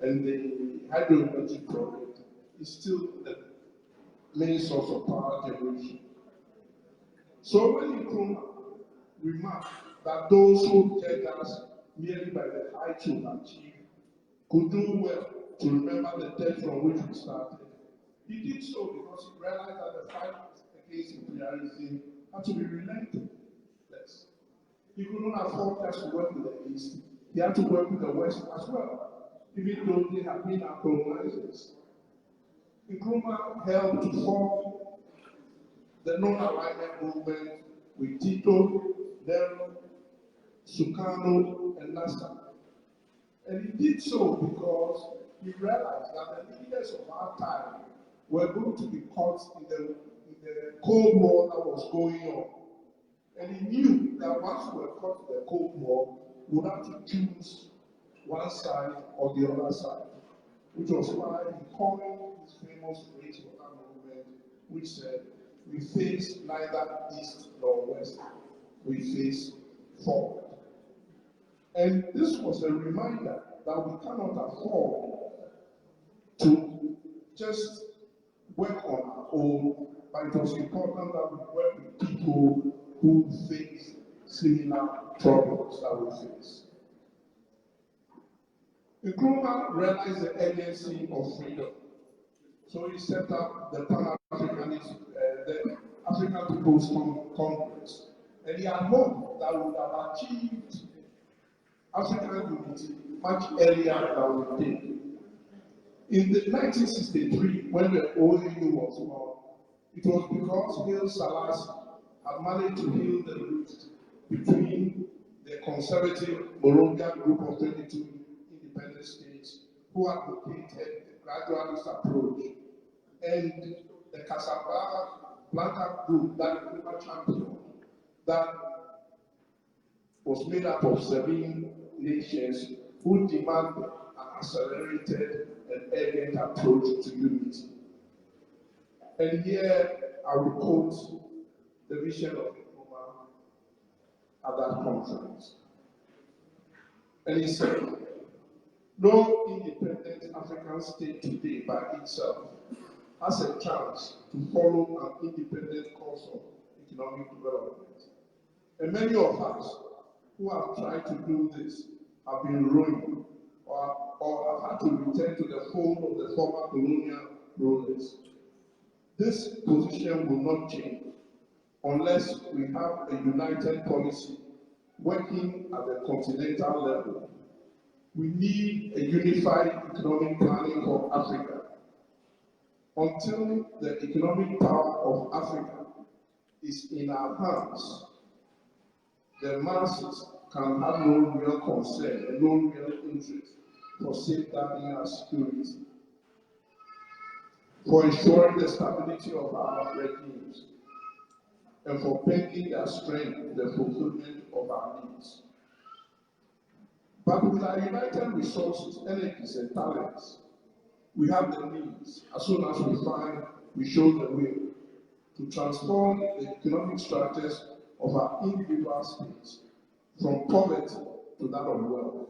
and the hydroelectric project is still the main source of power generation. So when Nkrumah remarked that those who judge us merely by the heights we achieve could do well to remember the depth from which we started, he did so because he realized that the fight against imperialism had to be relentless. He could not afford just to work with the East. He had to work with the West as well, even though they had been our colonizers. Nkrumah helped to form the non-alignment movement with Tito, Nero, Sukarno, and Nasser. And he did so because he realized that the leaders of our time were going to be caught in the Cold War that was going on. And he knew that once we were caught in the Cold War, we would have to choose one side or the other side. which was why he coined his famous phrase for that movement, which said, "We face neither east nor west, we face forward." And this was a reminder that we cannot afford to just work on our own, but it was important that we work with people who face similar problems that we face. Nkrumah realized the urgency of freedom, so he set up the Pan-Africanist, the African People's Congress, and he had hoped that we would have achieved African unity much earlier than we did. In the 1963, when the OAU was formed, it was because Haile Selassie had managed to heal the rift between the conservative Moronga group of 22 independent states who advocated the gradualist approach and the Casablanca group that Nkrumah championed, that was made up of 7 nations who demanded an accelerated and urgent approach to unity. And here I will quote the vision of Nkrumah at that conference. And he said, "No independent African state today by itself has a chance to follow an independent course of economic development. And many of us who have tried to do this have been ruined or have had to return to the fold of the former colonial rulers. This position will not change unless we have a united policy working at the continental level. We need a unified economic planning for Africa. Until the economic power of Africa is in our hands, the masses can have no real concern and no real interest for safeguarding our security, for ensuring the stability of our regimes, and for bending their strength to the fulfillment of our needs. But with our united resources, energies, and talents, we have the means, as soon as we show the will, to transform the economic structures of our individual states from poverty to that of wealth,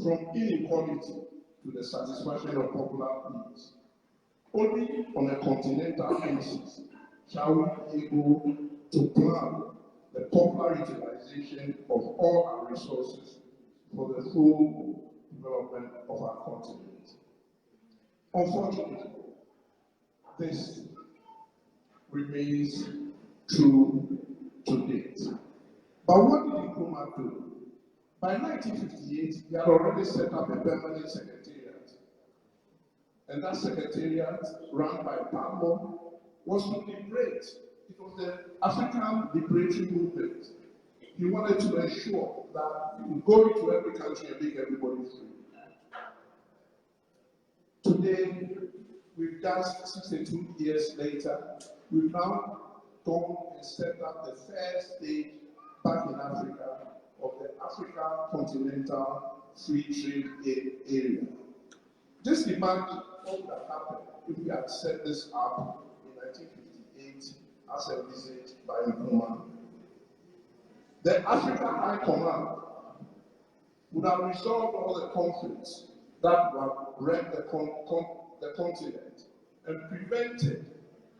from inequality to the satisfaction of popular needs. Only on a continental basis shall we be able to plan the popular utilization of all our resources for the full development of our continent. Unfortunately, this remains true to date. But what did Nkrumah do? By 1958, he had already set up a permanent secretariat. And that secretariat, run by Palmo, was to liberate. It was the African liberatory movement. He wanted to ensure that he would go into every country and make everybody free. Today, we've just 62 years later, we've now gone and set up the first stage back in Africa of the Africa Continental Free Trade Area. Just imagine what would have happened if we had set this up in 1958 as a visit by Nkrumah. The African High Command would have resolved all the conflicts that would wreck the continent and prevented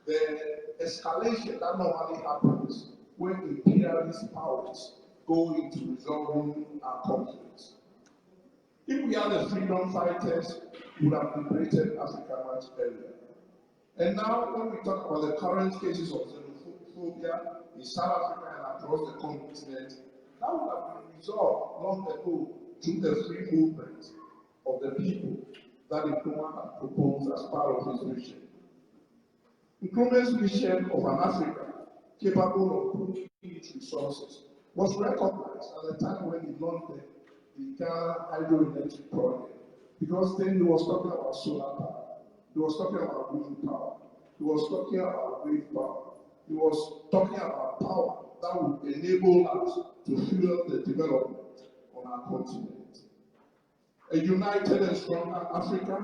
the escalation that normally happens when imperialist powers go into resolving our conflicts. If we had the freedom fighters, we would have liberated Africa much earlier. And now, when we talk about the current cases of xenophobia in South Africa and across the continent, that would have been resolved long ago through the free movement of the people that Nkrumah had proposed as part of his vision. Nkrumah's vision of an Africa capable of pooling its resources was recognized at the time when he launched the Ghana hydroelectric project, because then he was talking about solar power, he was talking about wind power, he was talking about wave power, he was talking about power that would enable us to fuel the development on our continent. A united and stronger Africa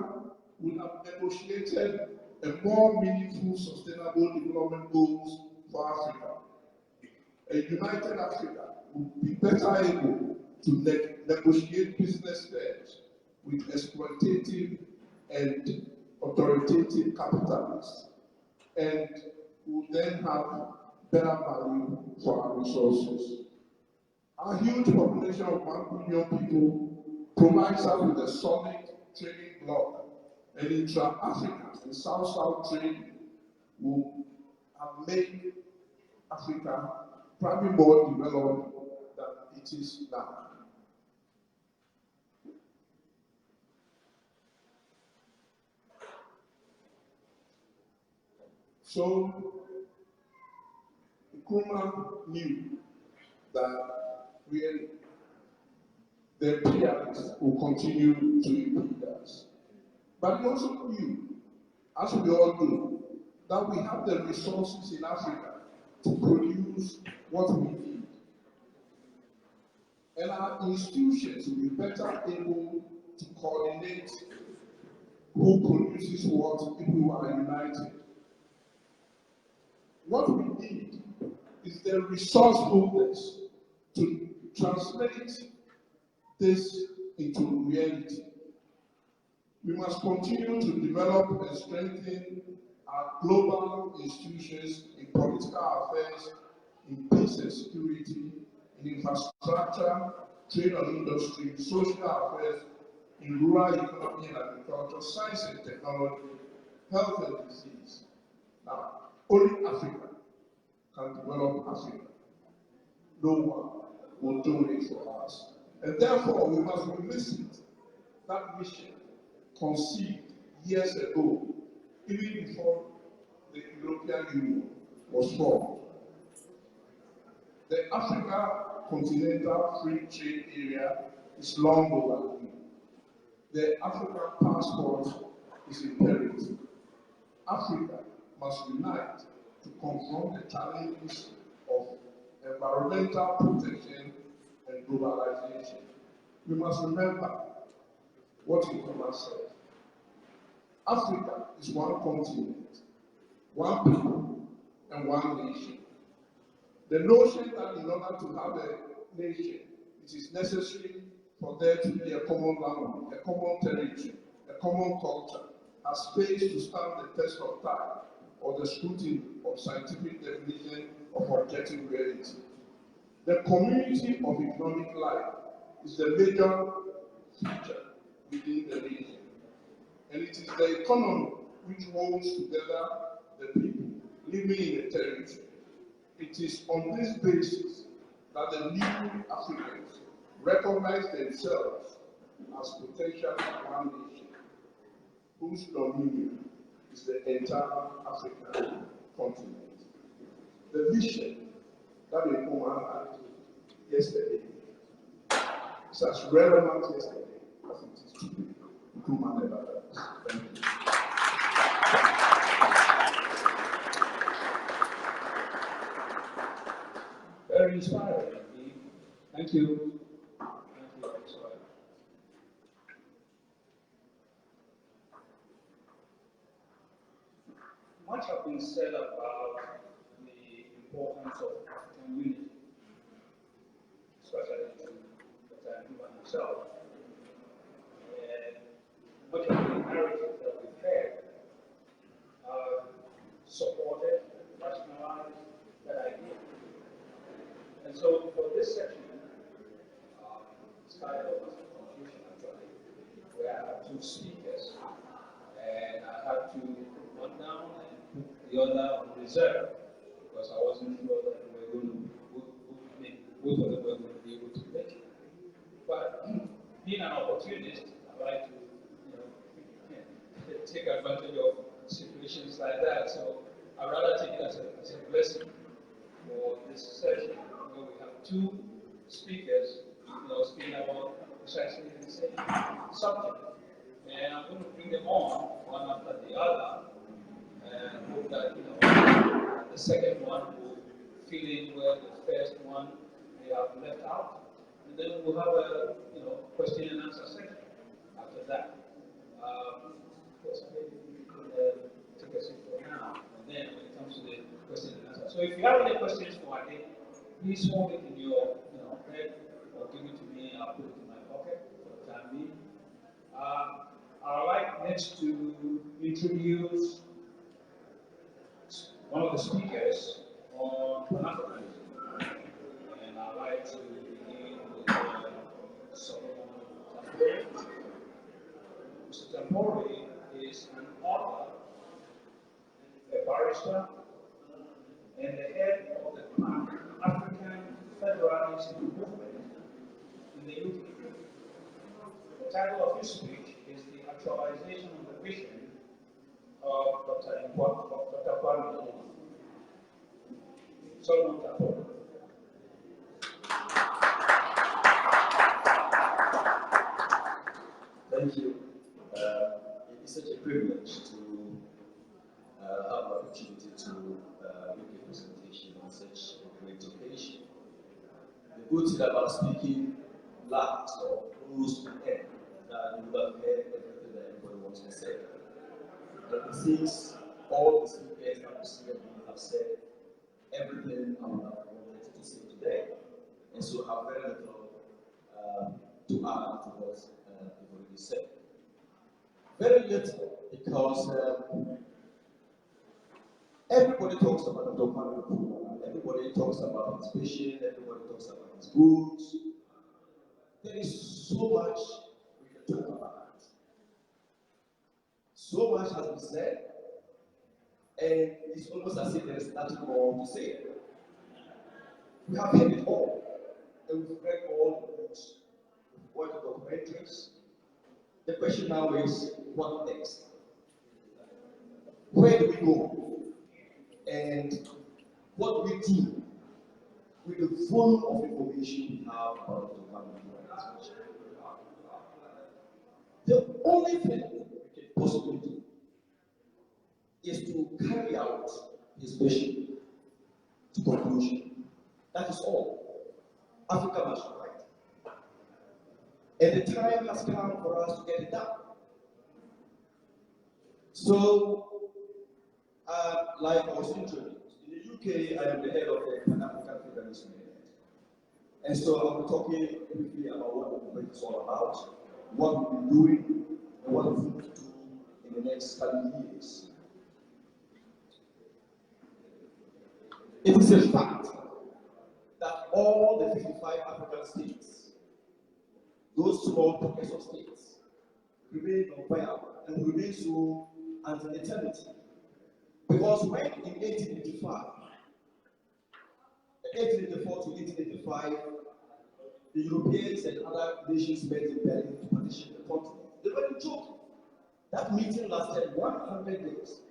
would have negotiated a more meaningful, sustainable development goals for Africa. A united Africa would be better able to negotiate business terms with exploitative and authoritative capitalists, and will then have better value for our resources. Our huge population of 1 billion people provides us with a solid trading bloc, and intra-Africa and South-South trade will have made Africa probably more developed than it is now. So, Nkrumah knew that the imperialists will continue to impede us. But he also knew, as we all do, that we have the resources in Africa to produce what we need. And our institutions will be better able to coordinate who produces what if we are united. What we need is the resourcefulness to translate this into reality. We must continue to develop and strengthen our global institutions in political affairs, in peace and security, in infrastructure, trade and industry, social affairs, in rural economy and agriculture, science and technology, health and disease. Now, only Africa can develop Africa. No one will do it for us. And therefore, we must revisit that vision conceived years ago, even before the European Union was formed. The Africa Continental Free Trade Area is long overdue. The African passport is imperative. Africa must unite to confront the challenges of environmental protection and globalization. We must remember what Nkrumah said. Africa is one continent, one people, and one nation. The notion that in order to have a nation, it is necessary for there to be a common language, a common territory, a common culture, a space to stand the test of time or the scrutiny of scientific definition of objective reality. The community of economic life is the major feature within the region. And it is the economy which holds together the people living in the territory. It is on this basis that the new Africans recognize themselves as potential one nation, whose dominion is the entire African continent. The vision that Nkrumah had yesterday is as relevant yesterday as it is today. Nkrumah never dies. Thank you. Very inspiring indeed. Thank you. Thank you, excellent. Much has been said about the importance of African unity, especially to Dr. Nkrumah himself. And much of the narratives that we've heard supported, rationalized that idea. And so for this section, started off as a confusion actually, where I had two speakers, and I had to put one down and put the other on reserve, because I wasn't sure that we were going to, both of them were going to be able to make it. But being an opportunist, I like to, take advantage of situations like that. So I'd rather take it as a blessing for this session, where we have two speakers, speaking about precisely the same subject. And I'm going to bring them on one after the other, and hope that the second one will fill in where the first one they have left out, and then we'll have a question and answer session after that. Yes, maybe we could take a seat for now, and then when it comes to the question and answer. So if you have any questions for Ade, please hold it in your head or give it to me. I'll put it in my pocket for the time being. I'd like next to introduce one of the speakers on Pan-Africanism, and I'd like to begin with Solomon Tampore. Mr. Tampore is an author, a barrister, and the head of the Pan-African Federalist movement in the UK. The title of his speech is The Actualization of the Vision of Dr. Kwame Nkrumah. Solomon Tampore. Thank you. It's such a privilege to have the opportunity to make a presentation on such a great occasion. The good thing about speaking last or close to end is that you will have heard everything that everybody wants to say. But the things all the speakers have said everything I would have wanted to say today. And so I have very little to add to what you've already said. Very little, because everybody talks about Dr. Kwame Nkrumah, everybody talks about his vision, everybody talks about his books. There is so much we can talk about. So much has been said, and it's almost as if there is nothing more to say. We have heard it all, and we've read all the books, we've watched the documentaries. The question now is, what next? Where do we go? And what do we do with the volume of information we have about the Kwame Nkrumah? The only thing we can possibly do is to carry out his vision to conclusion. That is all. Africa must unite. And the time has come for us to get it done. So, like I was introduced, in the UK, I am the head of the Pan-African Federalist movement. And so I'll be talking briefly about what the movement is all about, what we've been doing, and what we need to do in the next 30 years. It is a fact that all the 55 African states, those small pockets of states, remain on fire and will remain so until eternity. Because when in 1884 to 1885, the Europeans and other nations met in Berlin to partition the continent, they weren't joking. That meeting lasted 100 days,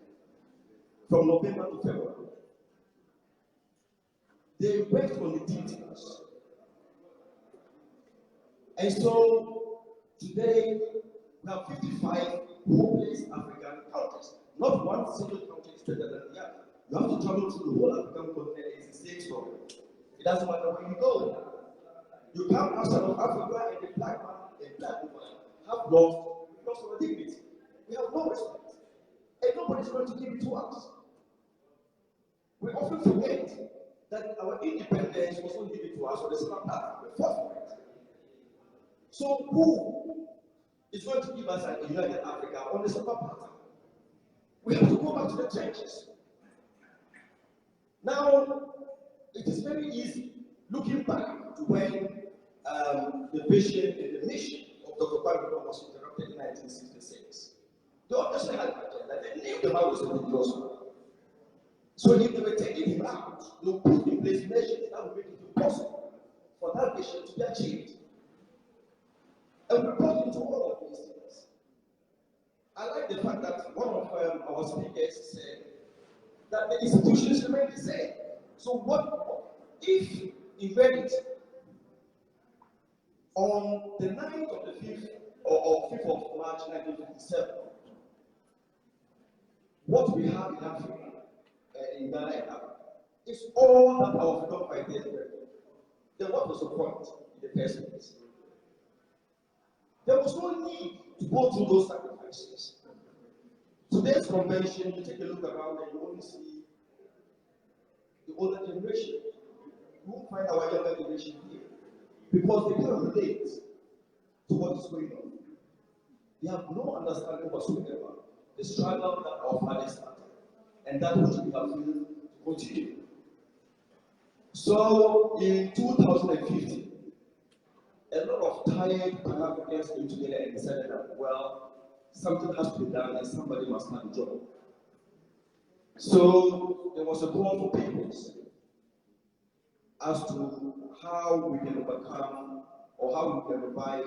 from November to February. They worked on the details. And so today we have 55 hopeless African countries. Not one single country is better than the other. You have to travel through the whole African continent, it's the same story. It doesn't matter where you go. You come outside of Africa and the black man and black woman have lost our dignity. We have no respect. And nobody's going to give it to us. We often forget that our independence was not given to us on the same path, we fought for it. So who is going to give us a united Africa on the same path? We have to go back to the trenches. Now, it is very easy, looking back to when the vision and the mission of Dr. Kwame Nkrumah was interrupted in 1966. They obviously had an agenda. They knew the man was a dangerous man. So if they were taking him out, they would put in place measures that would make it impossible for that vision to be achieved. And we brought into all of these things. I like the fact that one of our speakers said that the institutions remain the same. So what if in Reddit, on the 9th of the 5th or 5th of March 1957, what we have in Africa, in Ghana and Africa, is all that our freedom fighters were. Then what was the point in the first place? There was no need to go through those sacrifices. Today's convention, you take a look around and you only see the older generation. You won't find our younger generation here because they can't relate to what is going on. They have no understanding whatsoever the struggle that our fathers started and that which we have to continue. So in 2015, a lot of tired Pan-Africans came together and decided that, well, something has to be done and somebody must have a job. So there was a call for papers as to how we can overcome or how we can revive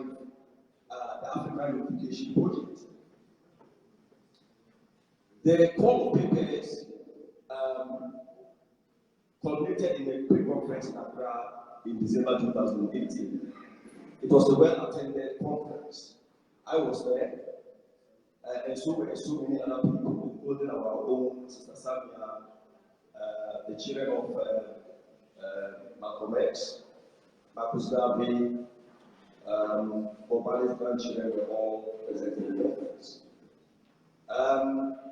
the African Unification Project. The call for papers culminated in a pre-conference in Accra in December 2018. It was a well-attended conference. I was there, and so were so many other people, including our own Sister Samia, the children of Malcolm X, Marcus Garvey, Obama's grandchildren were all present in the conference.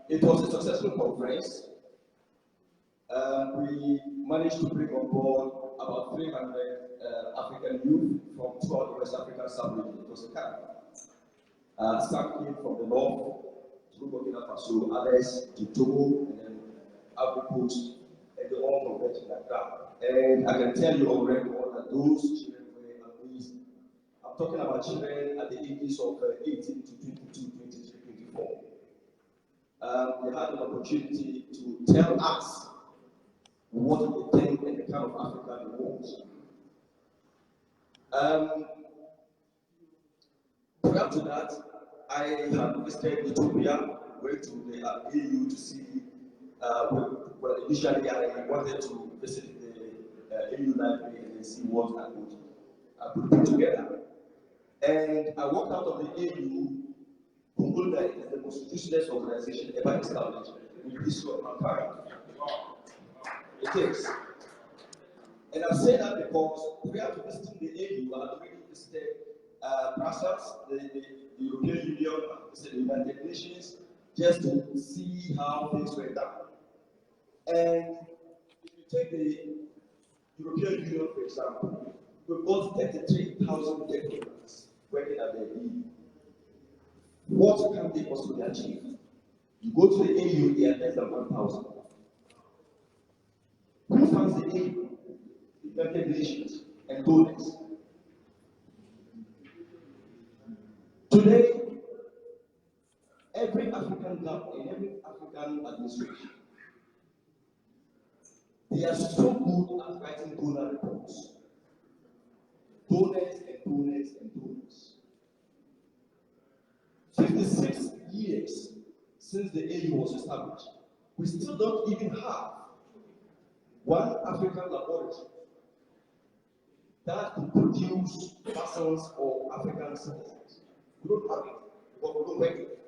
It was a successful conference. We managed to bring on board about 300 African youth from throughout the West African sub-region. It was a camp. Some came from the north, through Burkina Faso, others to Togo, and then Ivory Coast, and they all converged like that. And I can tell you on record that those children were amazing. I'm talking about children at the ages of 18 to 22, 23, 24. They had an opportunity to tell us what they think and the kind of Africa they want. Prior to that, I had visited Ethiopia, went to the AU to see, well, initially I wanted to visit the AU library and see what I could put together. And I walked out of the AU, Congola is the most useless organization ever established in the history of mankind. It is. And I say that because prior to visiting the AU, I had already visited Brussels, the European Union, the United Nations, just to see how things were done. And if you take the European Union, for example, we've got 33,000 diplomats working at the EU. What can they possibly achieve? You go to the AU, they are less than 1,000. Who funds the AU? The United Nations and donors. Today, every African government, every African administration, they are so good at writing donor reports. Donors and donors and donors. 56 years since the AU was established, we still don't even have one African laboratory that could produce persons or African citizens. We don't have it, but we don't make it.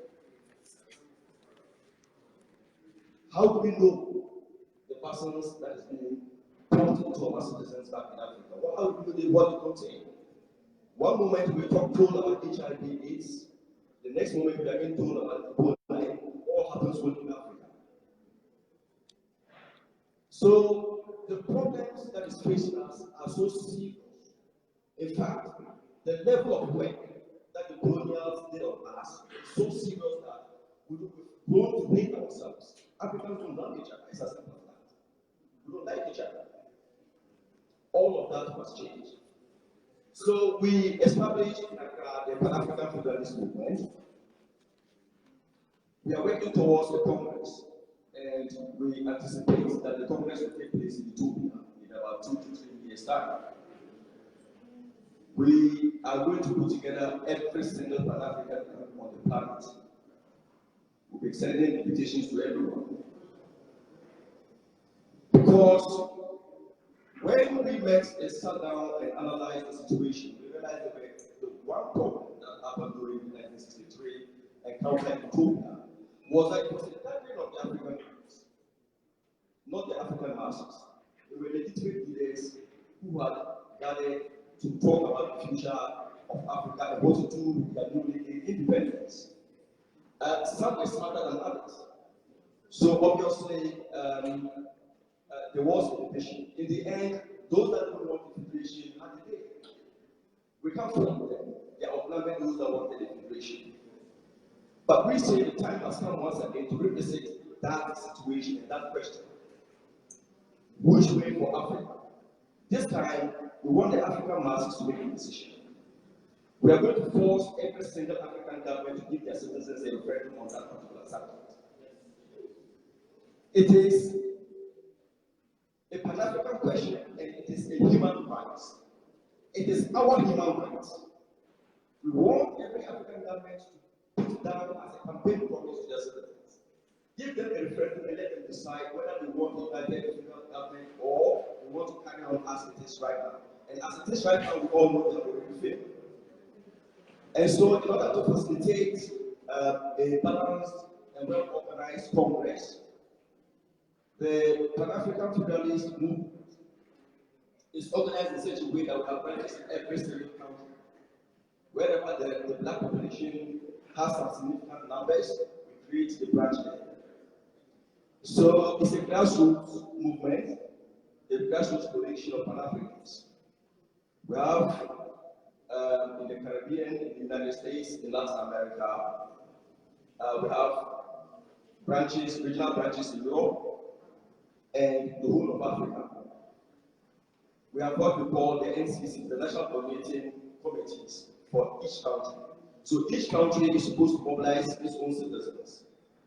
How do we know the persons that is being pumped into our citizens back in Africa? Well, how do we know what they contain? One moment we talk told about HIV/AIDS, the next moment we are being told about Ebola. All happens within Africa. So the problems that is facing us are so serious. In fact, the level of work that the colonials did on us is so serious that we don't hate ourselves. Africans don't love each other. It's as simple as that. We don't like each other. All of that must change. So we established the Pan-African Federalist Movement. We are working towards the Congress, and we anticipate that the Congress will take place in Ethiopia in about 2 to 3 years' time. We are going to put together every single Pan-African group on the planet. We'll be sending invitations to everyone. Because when we met and sat down and analyzed the situation, we realized that the one problem that happened during 1963 and countered Ethiopia was that it was the gathering of the African groups, not the African masses. They were legitimate leaders who had gathered to talk about the future of Africa and what to do with their newly gained independence. Some were smarter than others. So obviously, there was inflation. In the end, those that don't want inflation had to pay. We can't fault them. They are outnumbered those that wanted inflation. But we say the time has come once again to revisit that situation and that question. Which way for Africa? This time, we want the African masses to make a decision. We are going to force every single African government to give their citizens a referendum on that particular subject. It is a Pan-African question and it is a human right. It is our human right. We want every African government to put down as a campaign promise to their citizens. Give them a referendum and let them decide whether they want a united federal government or they want to carry on as it is right now. And as it is right now, we all know that we will fail. And so, in order to facilitate a balanced and well-organized Congress, the Pan-African Federalist Movement is organized in such a way that we have branches in every single country. Wherever the black population has some significant numbers, we create the branch there. So it's a grassroots movement, a grassroots coalition of Pan-Africans. We have in the Caribbean, in the United States, in Latin America, we have branches, regional branches in Europe, and the whole of Africa. We have what we call the NCC, the National Coordinating Committees for each country. So each country is supposed to mobilize its own citizens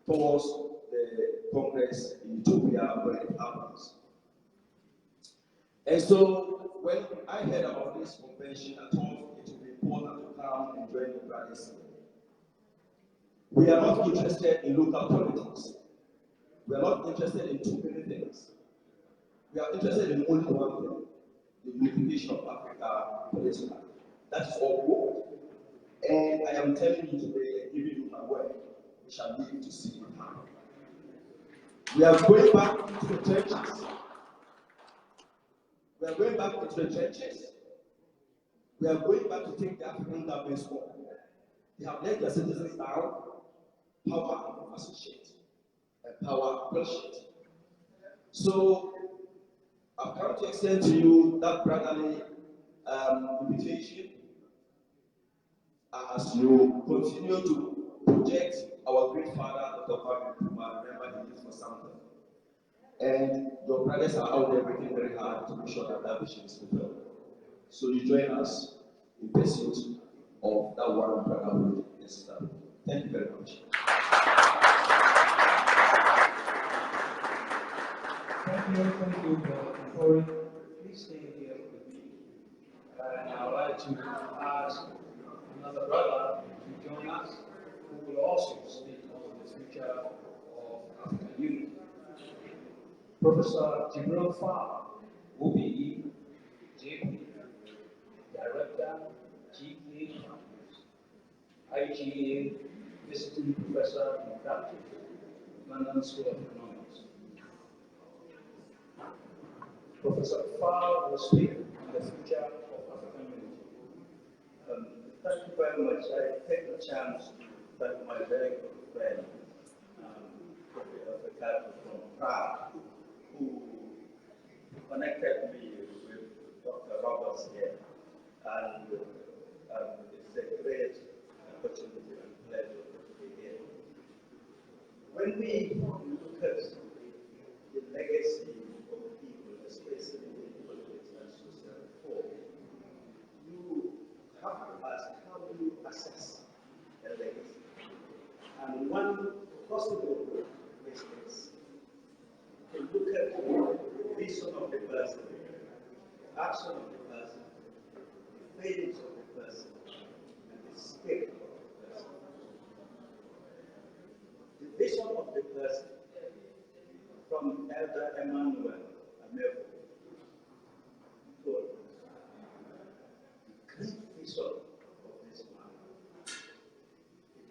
towards the Congress in Ethiopia when it happens. And so when I heard about this convention, I thought it would be important to come and join the brothers. We are not interested in local politics. We are not interested in too many things. We are interested in only one thing, the unification of Africa politically. That is all we want. And I am telling you today and giving you my word, we shall live to see it happen. We are going back into the trenches. We are going back into the trenches. We are going back to take the African governments home. They have let their citizens down. Power associate and power bullshit. So I've come to extend to you that brotherly invitation as you continue to project our great father, Dr. Kwame Nkrumah. Remember, he did for something. And your brothers are out there working very hard to make sure that that vision is fulfilled. So you join us in pursuit of that one brotherhood and sisterhood. Thank you very much. Thank you, Corey. Please stay here with me. And I would like to ask another brother to join us, who will also speak on the future of African unity. Professor Jibril Farr, OBE, JP, Director, GK, IGA, Visiting Professor in Practice, London School of Economics. Professor Farr will speak on the future of African unity. Thank you very much. I take the chance to thank my very good friend, Professor from Prague, who connected me with Dr. Roberts here. And it's a great opportunity and pleasure to be here. When we look at the legacy of people, especially in politics and social reform, you have to ask, how do you assess a legacy? And one possible is to look at the vision of the person, the action of the person, the failings of the person, and the spirit of the person. The vision of the person from Elder Emmanuel Amefu told the great vision of this man.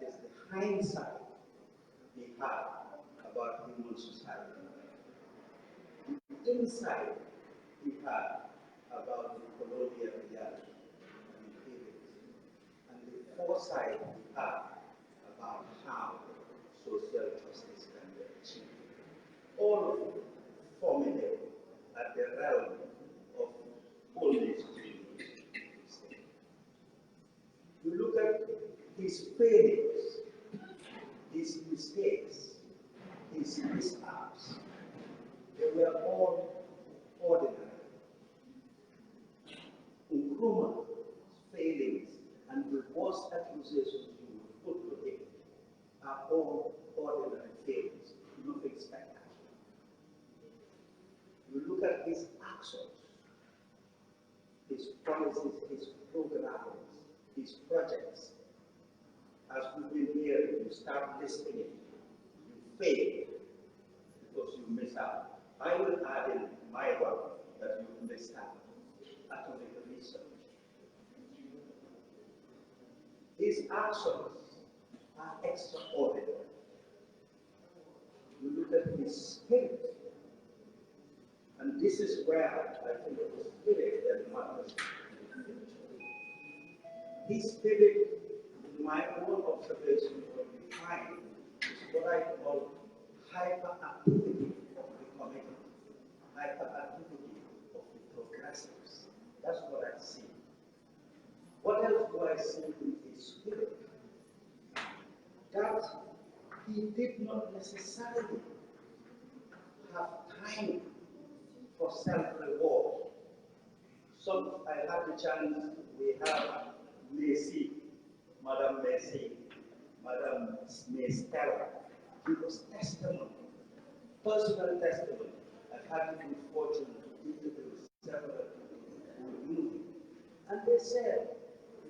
It is the hindsight he had about human society. The insight he had about the colonial reality and the foresight he had about how social justice can be achieved. All of it formulated at the realm of old age dreams. You look at his failures, his mistakes, his mishaps, they were all ordinary. Nkrumah's failings and the worst accusations you would put to him are all ordinary failings, nothing spectacular. You look at his actions, his promises, his programs, his projects. As we've been hearing, you start listing it. You fail because you miss out. I will add in my work that you missed out. Atomic research. His actions are extraordinary. You look at his spirit, and this is where I think the spirit that matters. His spirit, in my own observation, what we find is what I call hyperactivity of the community, hyperactivity of the progressives. That's what I see. What else do I see in his spirit? That he did not necessarily have time for self-reward. I had the chance, we have Macy, Madame Macy, Madame Stella, give us testimony, personal testimony. I've had the good fortune to interview several people who knew him. And they said,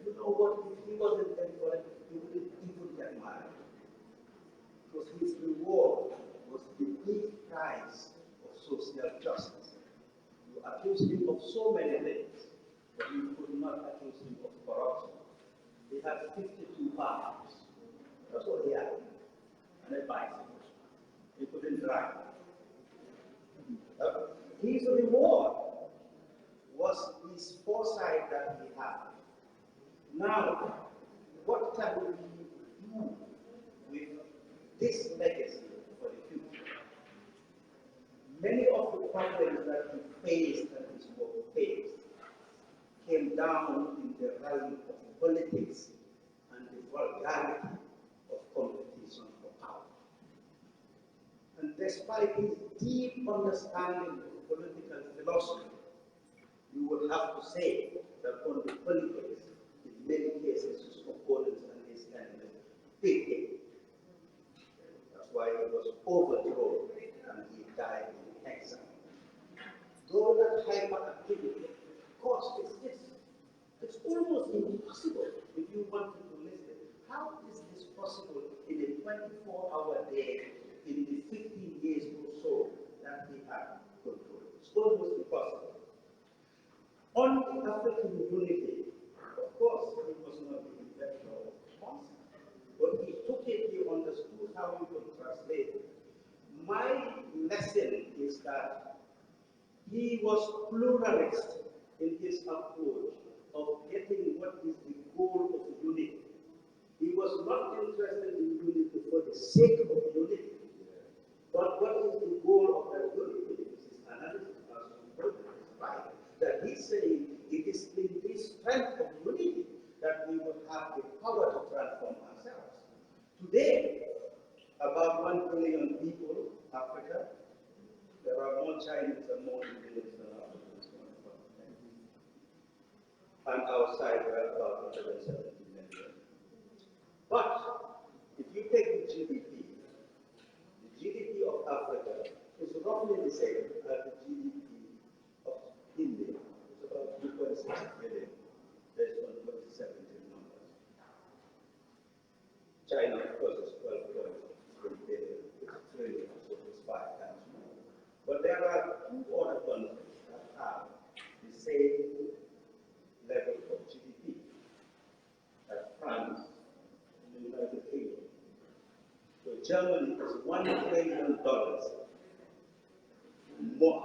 you know what, if he wasn't employed, he wouldn't even get married. Because his reward was the big prize of social justice. You accused him of so many things, but you could not accuse him of corruption. He had 52 farms. That's what he had. And a bicycle. He couldn't drive. His reward was his foresight that he had. Now, what can we do with this legacy for the future? Many of the problems that he faced and his work faced came down in the realm of politics and the vulgarity of competition for power. And despite his deep understanding of political philosophy, you would have to say that on the politics, in many cases, his opponents and his enemies beat him. That's why he was overthrown and he died in exile. Though that hyperactivity, of course, it's almost impossible if you wanted to listen. How is this possible in a 24-hour day, in the 15 years or so that he had control? It's almost impossible. On the African unity, of course, he was not the inventor of the concept, but he took it, he understood how you could translate it. My lesson is that he was pluralist in his approach of getting what is the goal of unity. He was not interested in unity for the sake of unity, but what is the goal of that unity? This is analysis as right. That he's saying it is in this strength of unity that we will have the power to transform ourselves. Today, about 1 billion people, Africa, there are more Chinese and more Indians than Africans. And outside, there are about 170 million. But if you take the GDP of Africa is roughly the same as the GDP of India. It's about 2.6 billion based on 2017 numbers. China, of course, is 12.3 billion. It's trillion, so it's 5 times more. But there are 2 other countries that have the same level of GDP as France and the United Kingdom. So Germany is $1 trillion,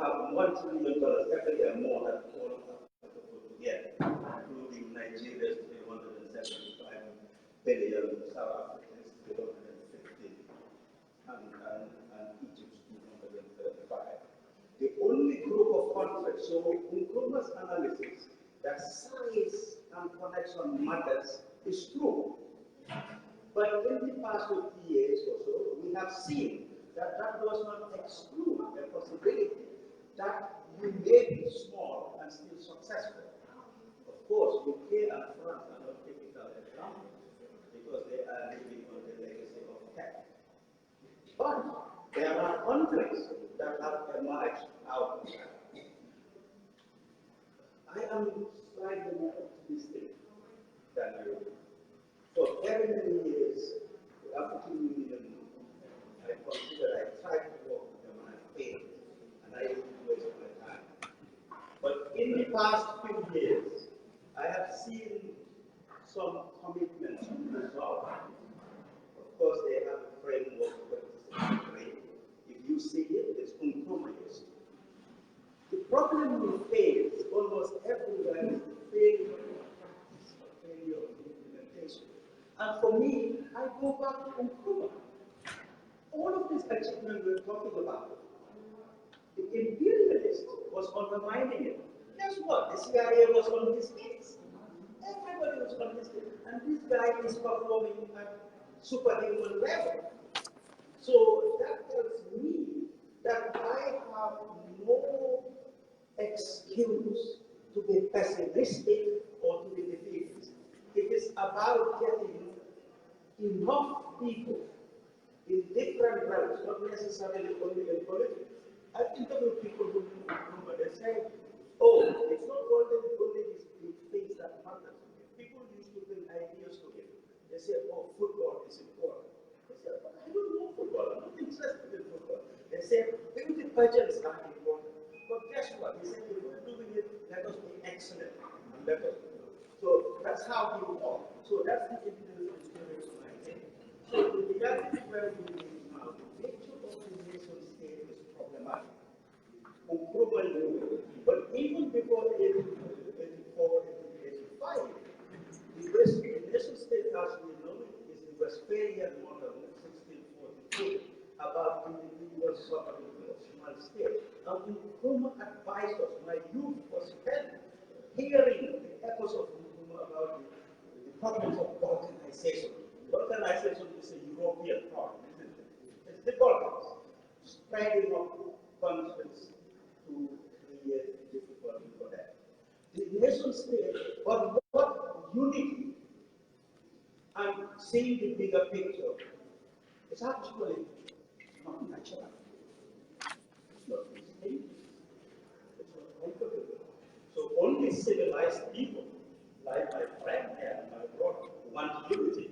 have $1 trillion every year more than all of Africa put together, including Nigeria's 375 billion, South Africa's 350 and Egypt 235. The only group of countries, so Nkrumah's analysis that size and connection matters is true. But in the past 50 years or so, we have seen that that does not exclude the possibility that you may be small and still successful. Of course, UK and France are not typical examples because they are living on the legacy of tech. But there are countries that have emerged out of that. I am slightly more optimistic than you. For very many years, the African Union, I consider I tried to work with them and I failed, and I didn't waste my time. But in the past few years, I have seen some commitment to resolve. Of course, they have a framework that is if you see it, it's uncompromised. The problem we face almost everywhere is the failure of practice, or failure of implementation. And for me, I go back to Nkrumah. All of this achievement we're talking about, the imperialist was undermining it. Guess what? The CIA was on his case. Everybody was on his case. And this guy is performing at superhuman level. So that tells me that I have no excuse to be pessimistic or to be defeatist. It is about getting enough people in different realms, not necessarily only in politics. I interview people who know, they say, oh, it's not only these things that matter. People used to bring ideas to him. They say, oh, football is important. They say, but I don't know football. I'm not interested in football. They say, beauty pageants are important. But guess what? He said, if we're doing it, let us be excellent. And let us do it. So that's how he walked. So that's the evidence I think. So the reality where we live now, the nature of the nation state is problematic. But even before 1884, 1885, the nation state as we know it is the Westphalian model of 1642 about individual sovereignty of small state. And Nkrumah advised us, my youth was spent hearing the echoes of Nkrumah about the problems of Balkanization. Balkanization is a European problem, isn't it? It's the Balkans, spreading of countries to create difficulty for them. The nation state, but what unity and seeing the bigger picture is actually not natural. It's not instinctive. It's not comfortable. So only civilized people, like my friend here, my brother, want unity.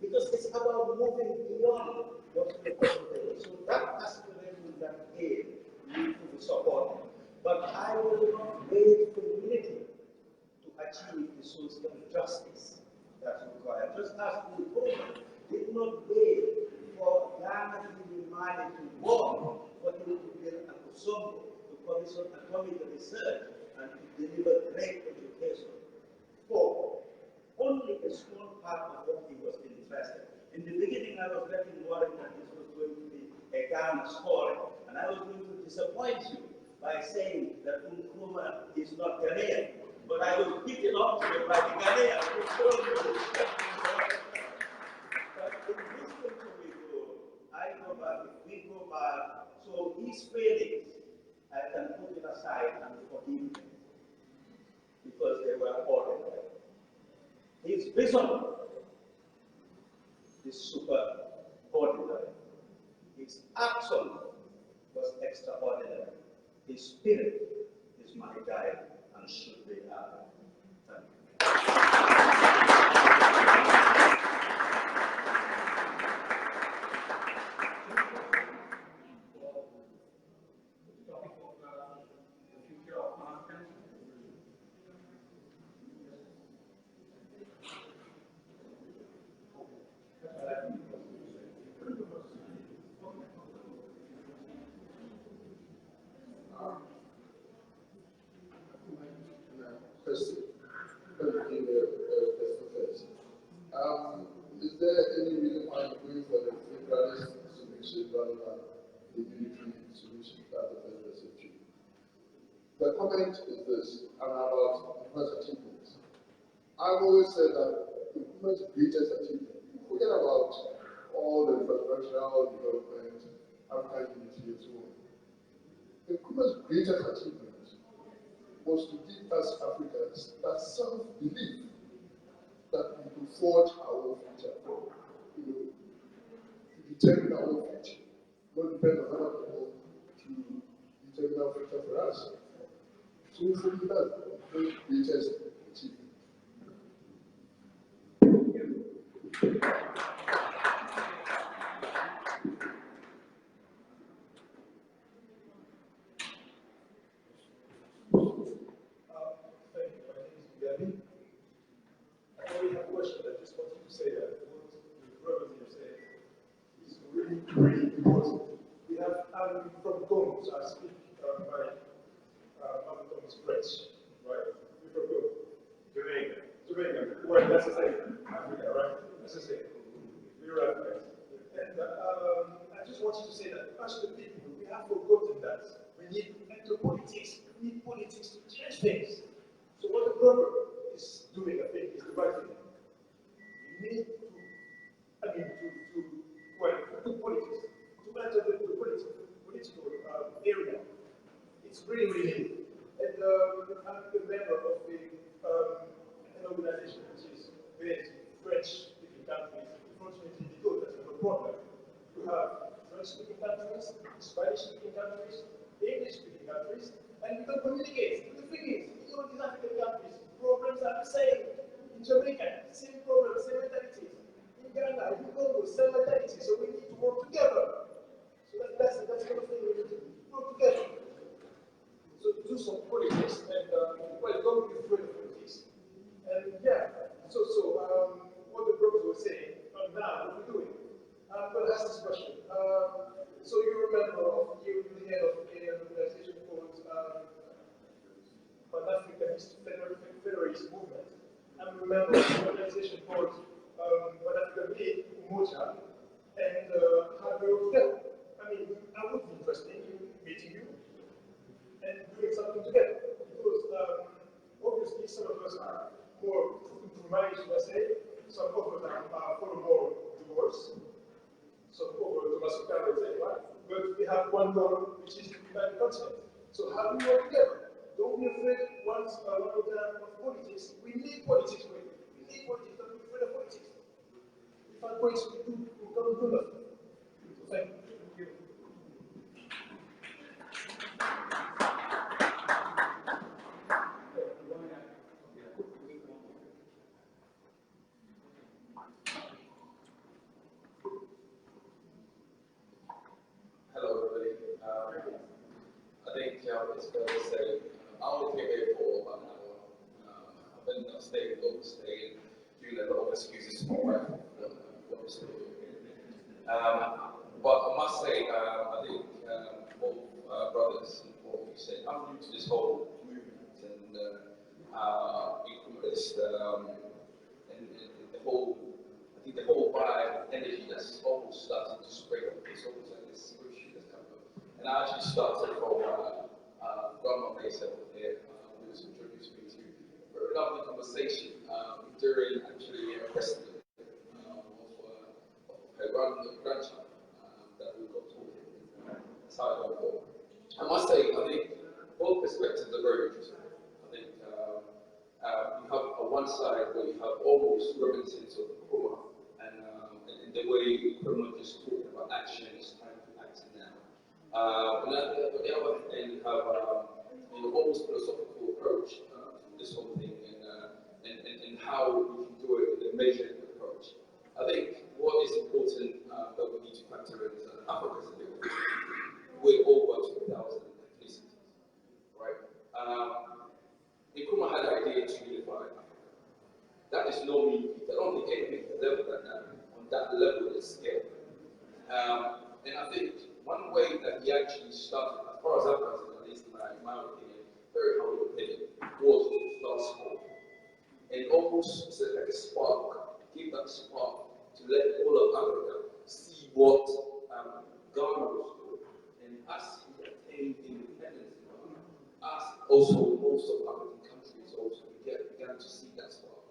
Because it's about moving beyond what we contemplate. So that aspiration, that aim, need to be supported. But I will not wait for unity to achieve the social justice that's required. Just as the Nkrumah did not wait for Ghana to be Mali to war, but him to build a Kosovo, to commission atomic research, and to deliver great education. For only a small part of what he was interested. In the beginning, I was getting worried that this was going to be a Ghana story, and I was going to disappoint you by saying that Nkrumah is not Ghanaian. But I was beaten up to it by the Ghanaians who told me that. But in this country I go back, we go back, so his failings, I can put it aside and forgive him, because they were ordinary. His vision is super ordinary. His action was extraordinary. His spirit is my guide and should be ours. Thank First, rather than a military solution as the first message. The comment is this, and about Nkrumah's achievements. I've always said that Nkrumah's greatest achievement, forget about all the infrastructural development, African unity, and so on. Nkrumah's greatest achievement was to give us Africans that self-belief that we could forge our own future, to determine our own future, not depend on other people to determine our future for us. So for me, that's the greatest achievement. Thank you. My name is Gabi. I already have a question. I just wanted to say that what the brothers here said is really, really important. We have, I'm from Congo, so I speak my mother tongue is French, right? You're from Congo? Jamaica. Jamaica. Well, that's the same. Africa, right? That's the same. We're Africans. And I just wanted to say that as the people, we have forgotten that we need politics. We need politics to change things. So what the program is doing, I think, is the right thing. We need to, to politics, to enter the political area. It's really, really needed. And I'm a member of an organization which is based in French-speaking countries. Unfortunately, because that's not a problem. You have French-speaking countries, Spanish-speaking countries, English-speaking countries, and we can communicate. The thing is, in all these African countries, programs are the same. In Jamaica, same programs, same mentalities. In Ghana, in Congo, same mentality. So we need to work together. So that's the kind of thing we need to do. Work together. So do some politics, and don't be afraid of politics. And yeah, what the brothers were saying, now, what we're doing. I'm going to ask this question. So you remember, you're the head of an organization called Pan-Africanist Federalist Movement. I remember an organization called Pan-African Umoja, and how we work together. I mean, I would be interested in meeting you and doing something together. Because obviously some of us are more compromised, let's say, some of us are for more divorce, some of us are right? But we have one goal, which is to unite the continent. So how do we work together? Don't be afraid once of politics. We need politics, we need politics, don't be afraid of politics. If our politics we don't do nothing. So thank you. Hello, everybody. I think it's fair to say I only came here for about an hour. I've been staying, doing a lot of excuses for my wife. What I'm still doing. But I must say, I think both brothers and what you said, I'm new to this whole movement and equalist and the whole. I think the whole vibe, energy that's almost starting to spread. It's almost like this spiritual that's coming up. And I actually started from Grandma Mesa here, who was introduced me to a very lovely conversation during actually a festival of her grandchild that we got talking. That's how it went. I must say, I think both perspectives are very interesting. I think you have on one side where you have almost reminiscence of Nkrumah. And the way Nkrumah just talking about action, it's time to act now. But on the other hand, you have almost philosophical approach to this whole thing and how we can do it in a measured approach. I think what is important that we need to factor in is that Africa is a big country with over 2,000 ethnicities, right? Nkrumah had the idea to unify Africa. That is no mean feat. I don't think anything has ever done that on that level of scale. And I think one way that he actually started, as far as I'm concerned, at least in my opinion, very humble opinion, was to start small. And almost like a spark, give that spark to let all of Africa see what Ghana also most of African countries also began to see that as well.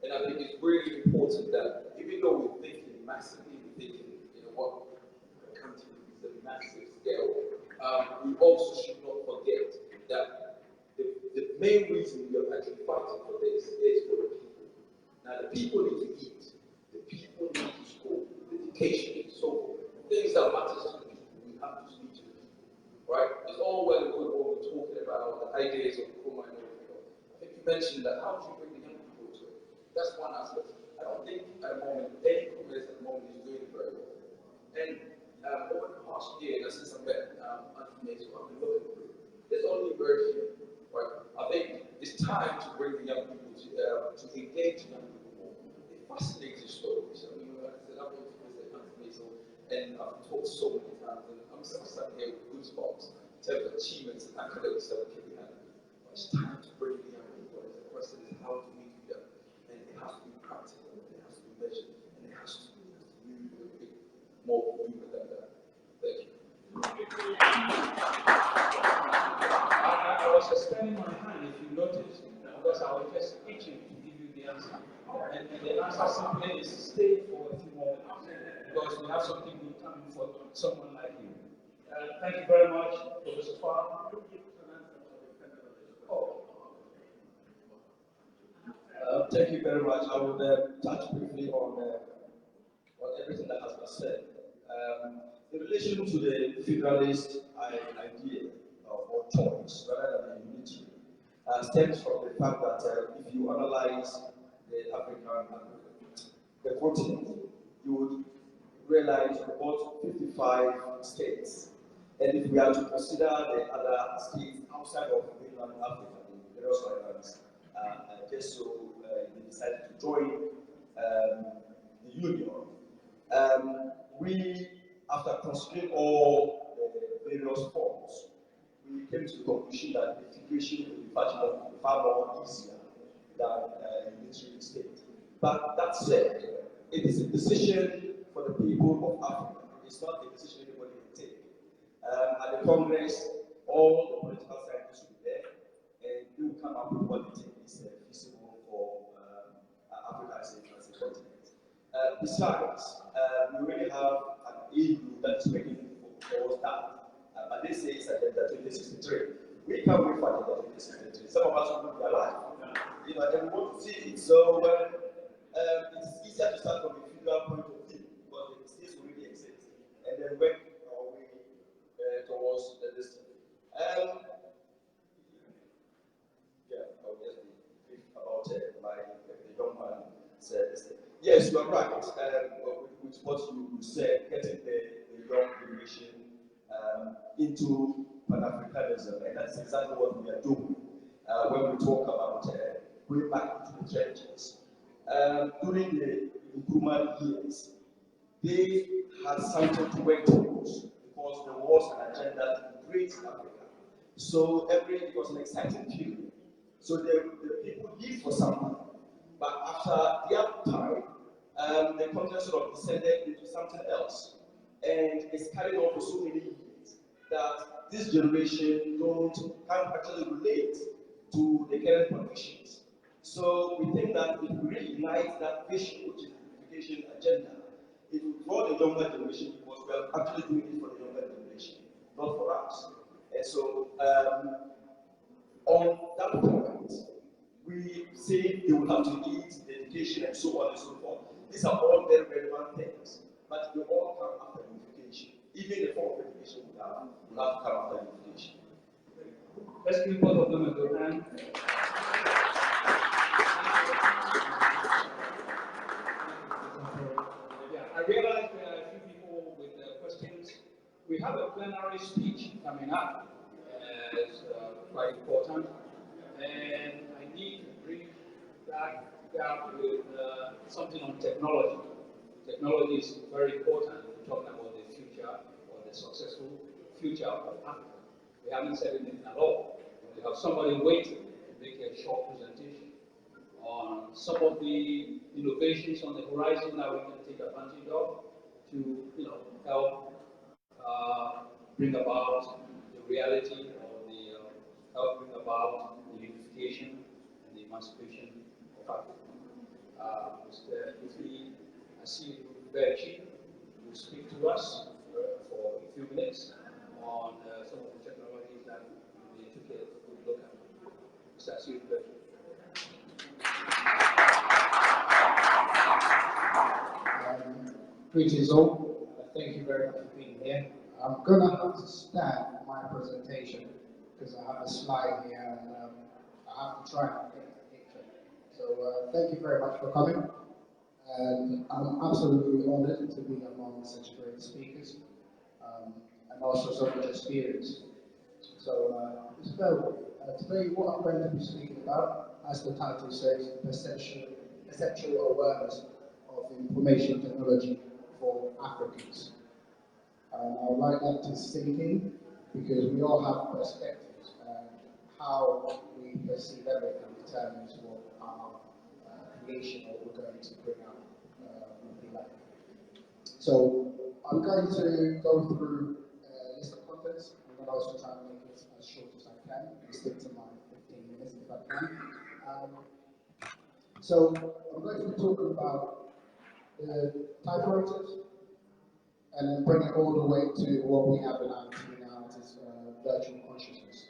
And I think it's really important that even though we're thinking massively, we're thinking, what country is a massive scale, we also should not forget that the main reason we are actually fighting for this is for the people. Now, the people need to eat, the people need to school, education, so things that matters to the people, we have to speak to the people, right? It's all well and good what we're talking about, the ideas of Nkrumah and everything. I think you mentioned that, how do you bring the young people to it? That's one aspect. I don't think at the moment, any progress at the moment is doing very well. And over the past year, since I met Anthony, so I've been looking through, there's only very few, right? I think it's time to bring the young people to engage young people more. They're fascinating stories. I mean, like I said, I've been to visit Anthony, and I've talked so many times, and I'm sitting here with goosebumps in terms of achievements and academics that we have. But it's time to bring the young people. And the question is, how do we do that? And it has to be practical, it has to be measured, and it has to really be a bit more deeper than that. Thank you. I was extending my hand, if you noticed, because I was just itching to give you the answer. And the answer simply is stay for a few more minutes, because we have something good coming for someone like you. Thank you very much, Professor Farr. Thank you very much. I will touch briefly on everything that has been said. In relation to the federalist idea or choice rather than the unitary, stems from the fact that if you analyze the the continent, you would realize about 55 states. And if we are to consider the other states outside of mainland Africa, the various islands, just so they decided to join the Union, we, after considering all the various forms, we came to the conclusion that the integration will be far more easier than a unitary state. But that said, it is a decision for the people of Africa. It's not a decision anybody can take. At the Congress, all the political scientists will be there, and they will come up with what they think is feasible for Africa as a continent. Besides, we already have an EU that is making towards that. But they say it's Agenda 2063. We can't wait for Agenda 2063. Some of us will not be alive. And we want to see it. So it's easier to start from a federal point of view because the states already exist, and then work our way towards the distance. I'll just be brief about the young man said this thing. Yes, you are right. With what you said, getting the young generation into Pan-Africanism, and that's exactly what we are doing when we talk about going back into the trenches. During the Nkrumah years, they had something to work towards because there was an agenda to integrate Africa. So it was an exciting period. So the people lived for something. But after their time, the continent sort of descended into something else. And it's carried on for so many years that this generation can't actually relate to the current conditions. So we think that if we reignite that vision, which is the unification agenda, it will draw the younger generation because we are actually doing it for the younger generation, not for us. And so on that point, we say they will have to eat, the education, and so on and so forth. These are all very relevant things, but they all come after unification. Even the form of education will have to come after unification. Let's give both of them a good hand. I realize there are a few people with questions. We have a plenary speech coming up. It's quite important. And I need to bring that up with something on technology. Technology is very important when we're talking about the future or the successful future of Africa. We haven't said anything at all. We have somebody waiting to make a short presentation on some of the innovations on the horizon that we can take advantage of to, help bring about the reality or help bring about about the unification and the emancipation of Africa. Mr. Ify, I see you very keen to speak to us for a few minutes on some of the technologies that we took a good look at. Mr. Asiu Ify. Greetings all. Thank you very much for being here. I'm going to have to start my presentation because I have a slide here and I have to try and get the picture. So thank you very much for coming. And I'm absolutely honored to be among such great speakers and also so much experience. So today what I'm going to be speaking about, as the title says, perceptual awareness of information technology for Africans. And I would like that to sink in because we all have perspectives and how we perceive everything determines what our creation or we're going to bring out will be like. So I'm going to go through a list of contents. I'm going to also try and make it as short as I can and stick to my 15 minutes if I can. So I'm going to be talking about the typewriters, and then bring it all the way to what we have in IT now, which is virtual consciousness.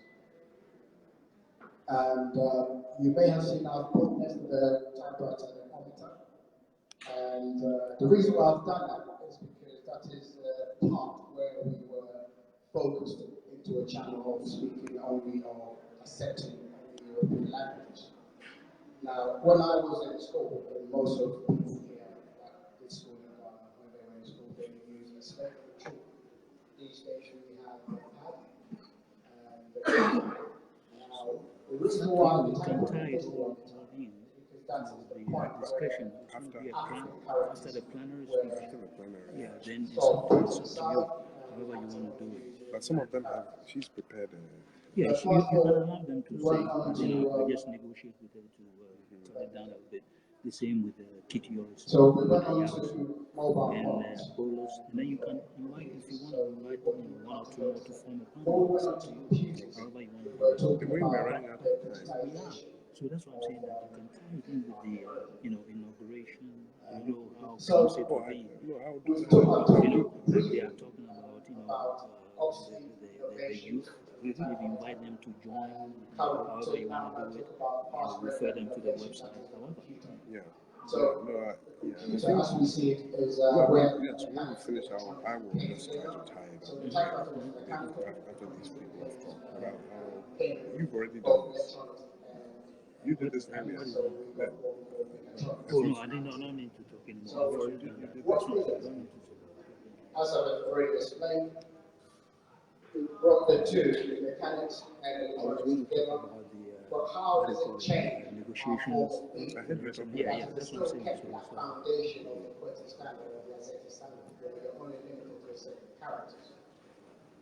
And you may have seen I've put next to the typewriter the monitor. And the reason why I've done that is because that is the part where we were focused into a channel of speaking only or accepting only European languages. Now, when I was in school, and most of the people here at this school in Ghana, when they were in school, they used a slate and chalk. These days we have a pad and now the reason why we can tie it all in because that's the point discussion after the planner is yeah, then it's up to you, however you want to do it. But some of them have, she's prepared. Yeah, you can allow them to say, I just negotiate with them to turn it down a bit. The same with TTOs. So we went on to mobile phones. Bolos, and then you can invite, if you want to invite one or two more to form a panel, it's up to you, however you want to do it. We're running out of time. Yeah, so that's why I'm saying that you can tie it in with the, inauguration, how concept will be. Like they are talking about, the youth. Maybe invite them to join, however you want to do it, and refer them to the website, however. Yeah. So, So as we see it is when we finish, I will just try to tie it up after these people have talked about how you've already done this. You did this earlier. Oh no, I did not need to talk anymore. So you did this one. As I've already explained, we brought the two, mechanics and electronics together. But how does it change? Negotiations. Yeah, that's what I'm saying. Kept that foundation of the poetic standard or the ascetic standard, where you're only limited to a certain characters.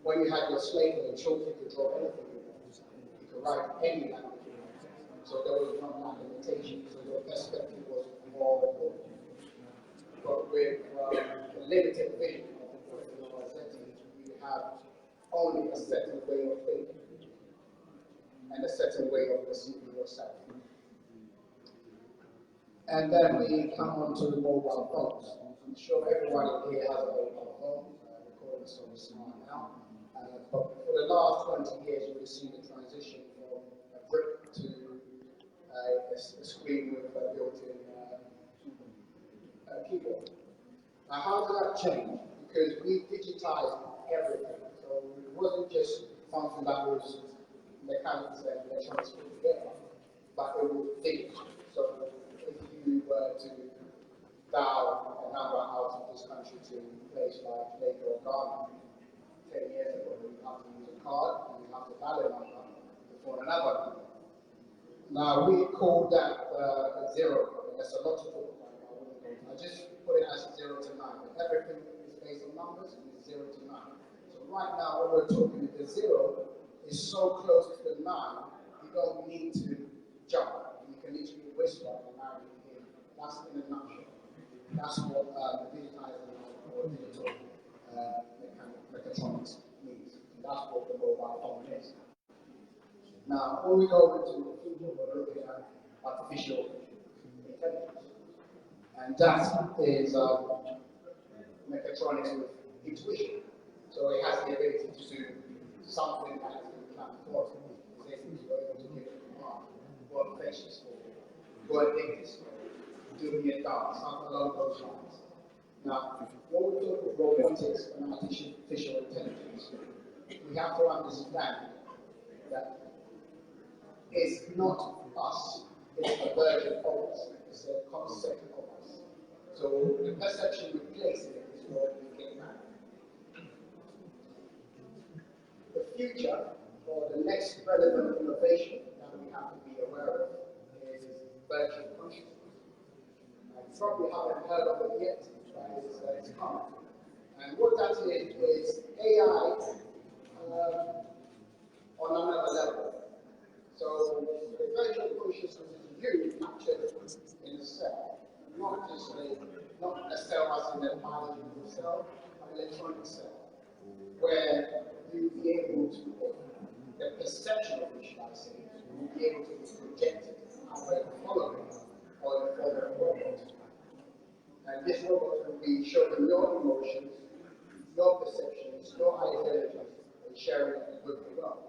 When you had your slate and your chalk, you could draw anything you want. You could write any language you want. So there was no limitation. So your perspective was more important. But with the limited vision of the poetic or ascetic, you have only a certain way of thinking and a certain way of perceiving yourself. And then we come on to mobile phones. I'm sure everyone here has a mobile phone. We call it so smart now. But for the last 20 years, we've seen the transition from a brick to a screen with a built-in keyboard. Now, how did that change? Because we digitized everything. So it wasn't just something that was mechanics and electronics put together, but it was digital. So if you were to dial a number out of this country to a place like Lake or Ghana 10 years ago, you have to use a card and you have to dial a number before another number. Now we call that a zero. There's a lot to talk about. I just put it as 0 to 9, but everything is based on numbers and it's 0 to 9. So right now, when we're talking, the 0 is so close to the 9, you don't need to jump. You can literally whisper and now you can hear. That's in a nutshell. That's what digitizing or digital mechatronics means. And that's what the mobile phone is. Now, when we go into the future, we're looking at artificial intelligence. And that is mechatronics with intuition. So it has the ability to do something that has been planned for it. Say things you're able to give a command, go and fetch this for you, go and dig this for you, do me a dance, something along those lines. Now, when we talk of robotics and artificial intelligence, we have to understand that it's not us, it's a version of us, it's a concept of us. So the perception we place in it is what we get back. The future, or the next relevant innovation that we have to be aware of, is virtual consciousness. You probably haven't heard of it yet, but it's coming. And what that is AI on another level. So the virtual consciousness is you captured in a cell, not a cell as in a biological cell, an electronic cell, where you'll be able to, the perception of which I say, you'll be able to project it as a following or a form of robot. And this robot will be showing your emotions, your perceptions, your ideologies, and sharing it with the world.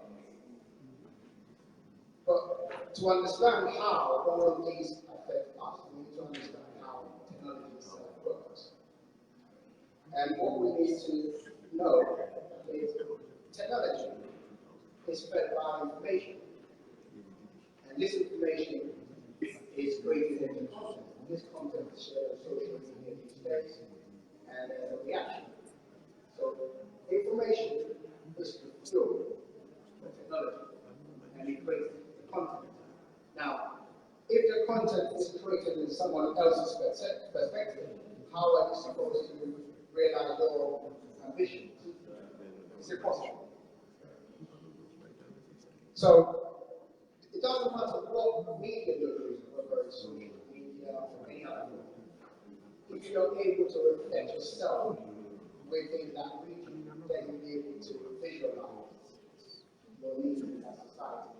But to understand how all of these affect us, we need to understand how technology itself works. And what we need to know is technology is fed by information. And this information is created into content. This content is shared on social media these days, and there's a reaction. So information is the fuel for technology, and it creates the content. Now, if the content is created in someone else's perspective, how are you supposed to realize your ambitions? It's impossible. So, it doesn't matter what media you're using, whether it's social media or any other form. If you're able to reflect yourself within that region, then you'll be able to visualize your needs in that society.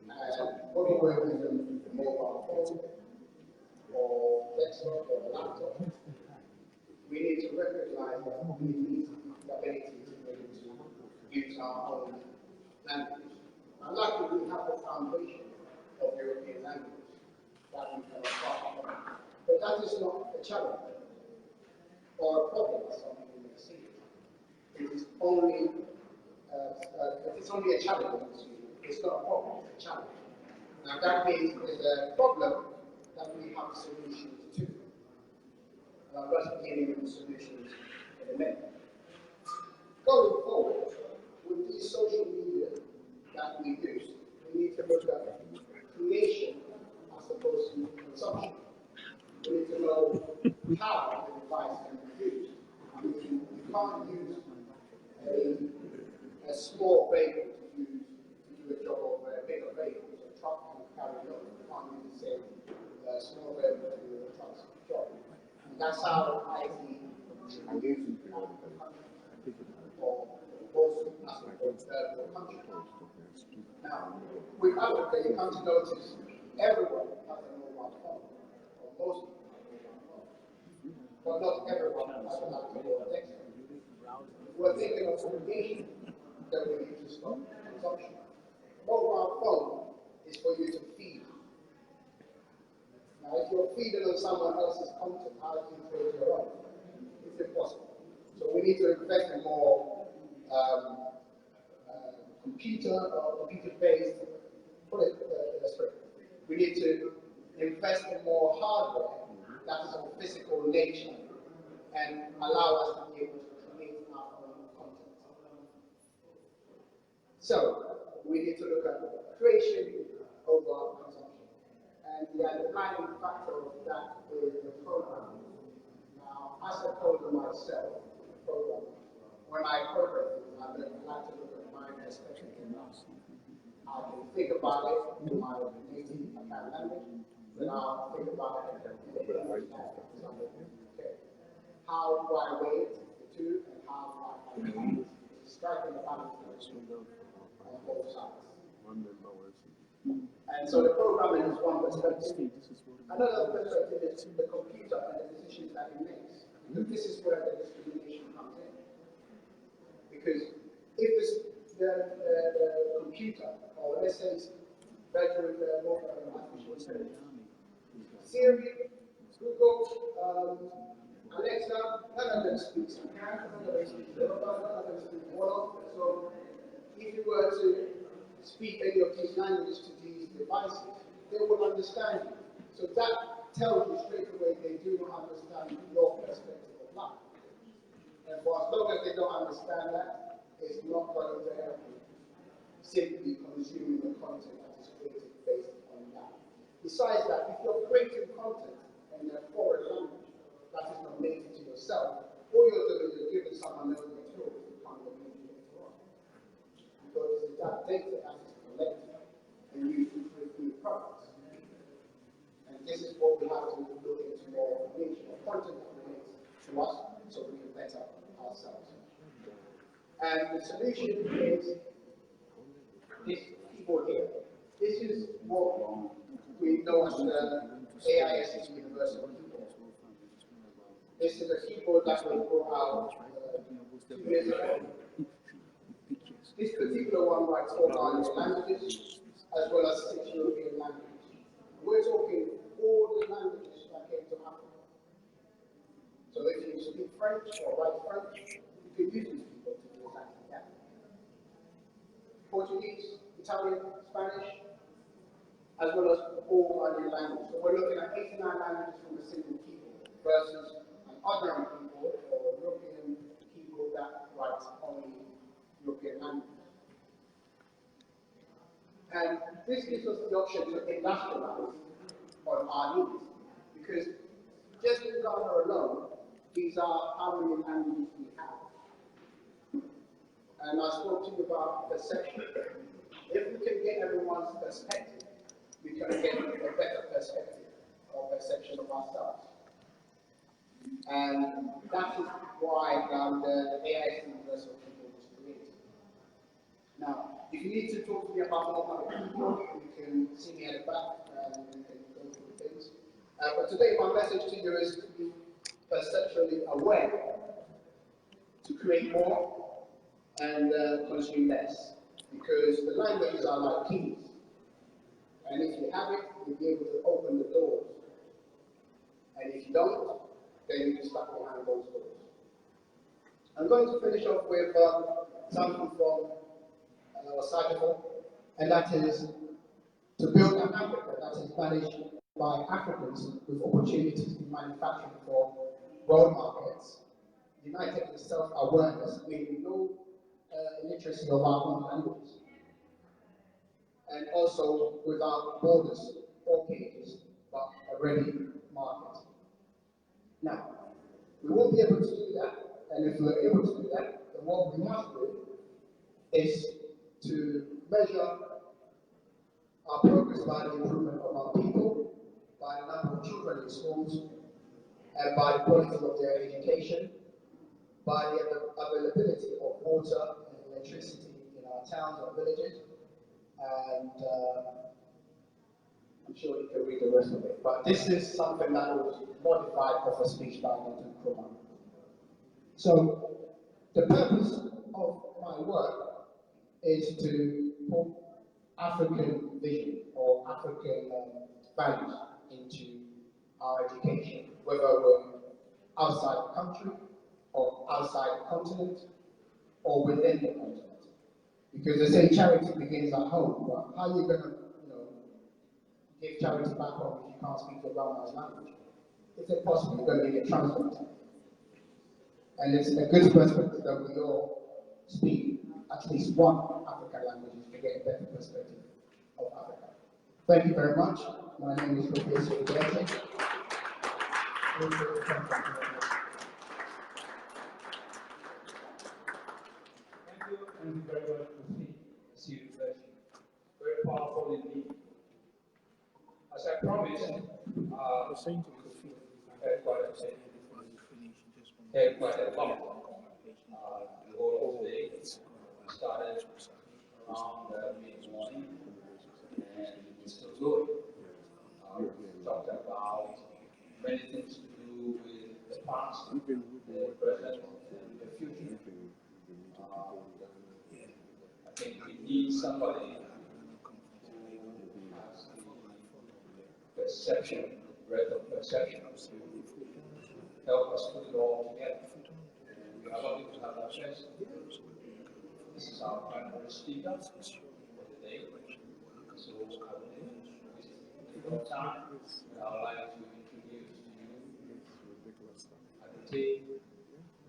And whether we're using a mobile phone or desktop or laptop, we need to recognize that we need the ability to be able to use our own language. And luckily, we have the foundation of European language that we can apply. But that is not a challenge or a problem, as some people may see. It is only a challenge. It's not a problem, it's a challenge. Now that means there's a problem that we have solutions to. And I'm going to give you the solutions in a minute. Going forward, with these social media that we use, we need to look at creation as opposed to consumption. We need to know how the device can be used. You can't use a small vehicle to do a job of a bigger vehicle. So a truck can carry on. You can't use the same small vehicle to do a truck's job. And that's how I see should be used for most aspects of the country. Now, with Africa, you come to notice everyone has a mobile phone, or most people have a mobile phone. But not everyone has a laptop or a desktop. If we're thinking of creation, then we need to stop consumption. Mobile phone is for you to feed. Now, if you're feeding on someone else's content, how do you create your own? It's impossible. So we need to invest in more computer-based, we need to invest in more hardware that is of physical nature and allow us to be able to create our own content. So, we need to look at creation over consumption. And the underlying factor of that is the programming. Now, as a coder myself, when I program, I like to look at my perspective. I can think about it in my native language, then I'll think about it in the English language. Okay. How do I weigh the two, and how do I striking the balance on both sides? And so the programming is one perspective. Another perspective is the computer and the decisions that it makes. Because this is where the discrimination comes in. Because if the computer, or let's say it's better with more artificial intelligence, Siri, Google, Alexa, none of them speak Japan, none of them speak Yoruba, none of them speak Wolof. So if you were to speak any of these languages to these devices, they will understand you. So that tells you straight away they do not understand your perspective of life. And for as long as they don't understand that, it's not going to help you simply consuming the content that is created based on that. Besides that, if you're creating content in a foreign language that is not native to yourself, all you're doing is giving someone else the material to come and use it later on. Because it's that data that is collected and used to create new products. And this is what we have to look into more information of content that relates to us so we can better ourselves. And the solution is this keyboard here. This is what we know as the AIS Universal Keyboard. This is a keyboard that we brought out 2 years ago. This particular one writes 4 languages, as well as 6 European languages. We're talking all the languages that came to Africa. So if you speak French or write French, you can use this keyboard to do exactly that. Portuguese, Italian, Spanish, as well as all other languages. So we're looking at 89 languages from a single keyboard versus an Ottoman keyboard or European keyboard that writes only European languages. And this gives us the option to industrialize on our needs. Because just in Ghana alone, these are how many languages we have. And I spoke to you about perception. If we can get everyone's perspective, we can get a better perspective or perception of ourselves. And that is why the AI Universal Keyboard was created. Now, if you need to talk to me about more about the keyboard, you can see me at the back and we can go through things. But today, my message to you is to be perceptually aware, to create more and consume less. Because the languages are like keys. And if you have it, you'll be able to open the doors. And if you don't, then you're stuck behind those doors. I'm going to finish off with something from Osagifo, and that is to build an Africa that is managed by Africans with opportunities in manufacturing for world markets, united in self-awareness, meaning no illiteracy of our own language, and also without borders or cages, but a ready market. Now, we won't be able to do that, and if we're able to do that, then what we must do is to measure our progress by the improvement of our people, by the number of children in schools, and by the quality of their education, by the availability of water and electricity in our towns or villages, and I'm sure you can read the rest of it. But this is something that was modified off a speech by Milton Krumah. So, the purpose of my work is to put African vision or African values into our education, whether we're outside the country or outside the continent or within the continent. Because they say charity begins at home, but how are you going to, give charity back home if you can't speak your grandma's language? It's impossible. You're going to need a translator. And it's a good perspective that we all speak at least one African language to get a better perspective of Africa. Thank you very much. My name is Professor Udeche. Thank you very much for the student session. Very powerful indeed. As I promised, had quite a lot. The whole day started around mid-morning. think we need somebody who has the perception, breadth of perception, help us put it all together. We are lucky to have that chance. This is our primary speaker for the day. So I will take more time, and I would like to introduce to you Aditi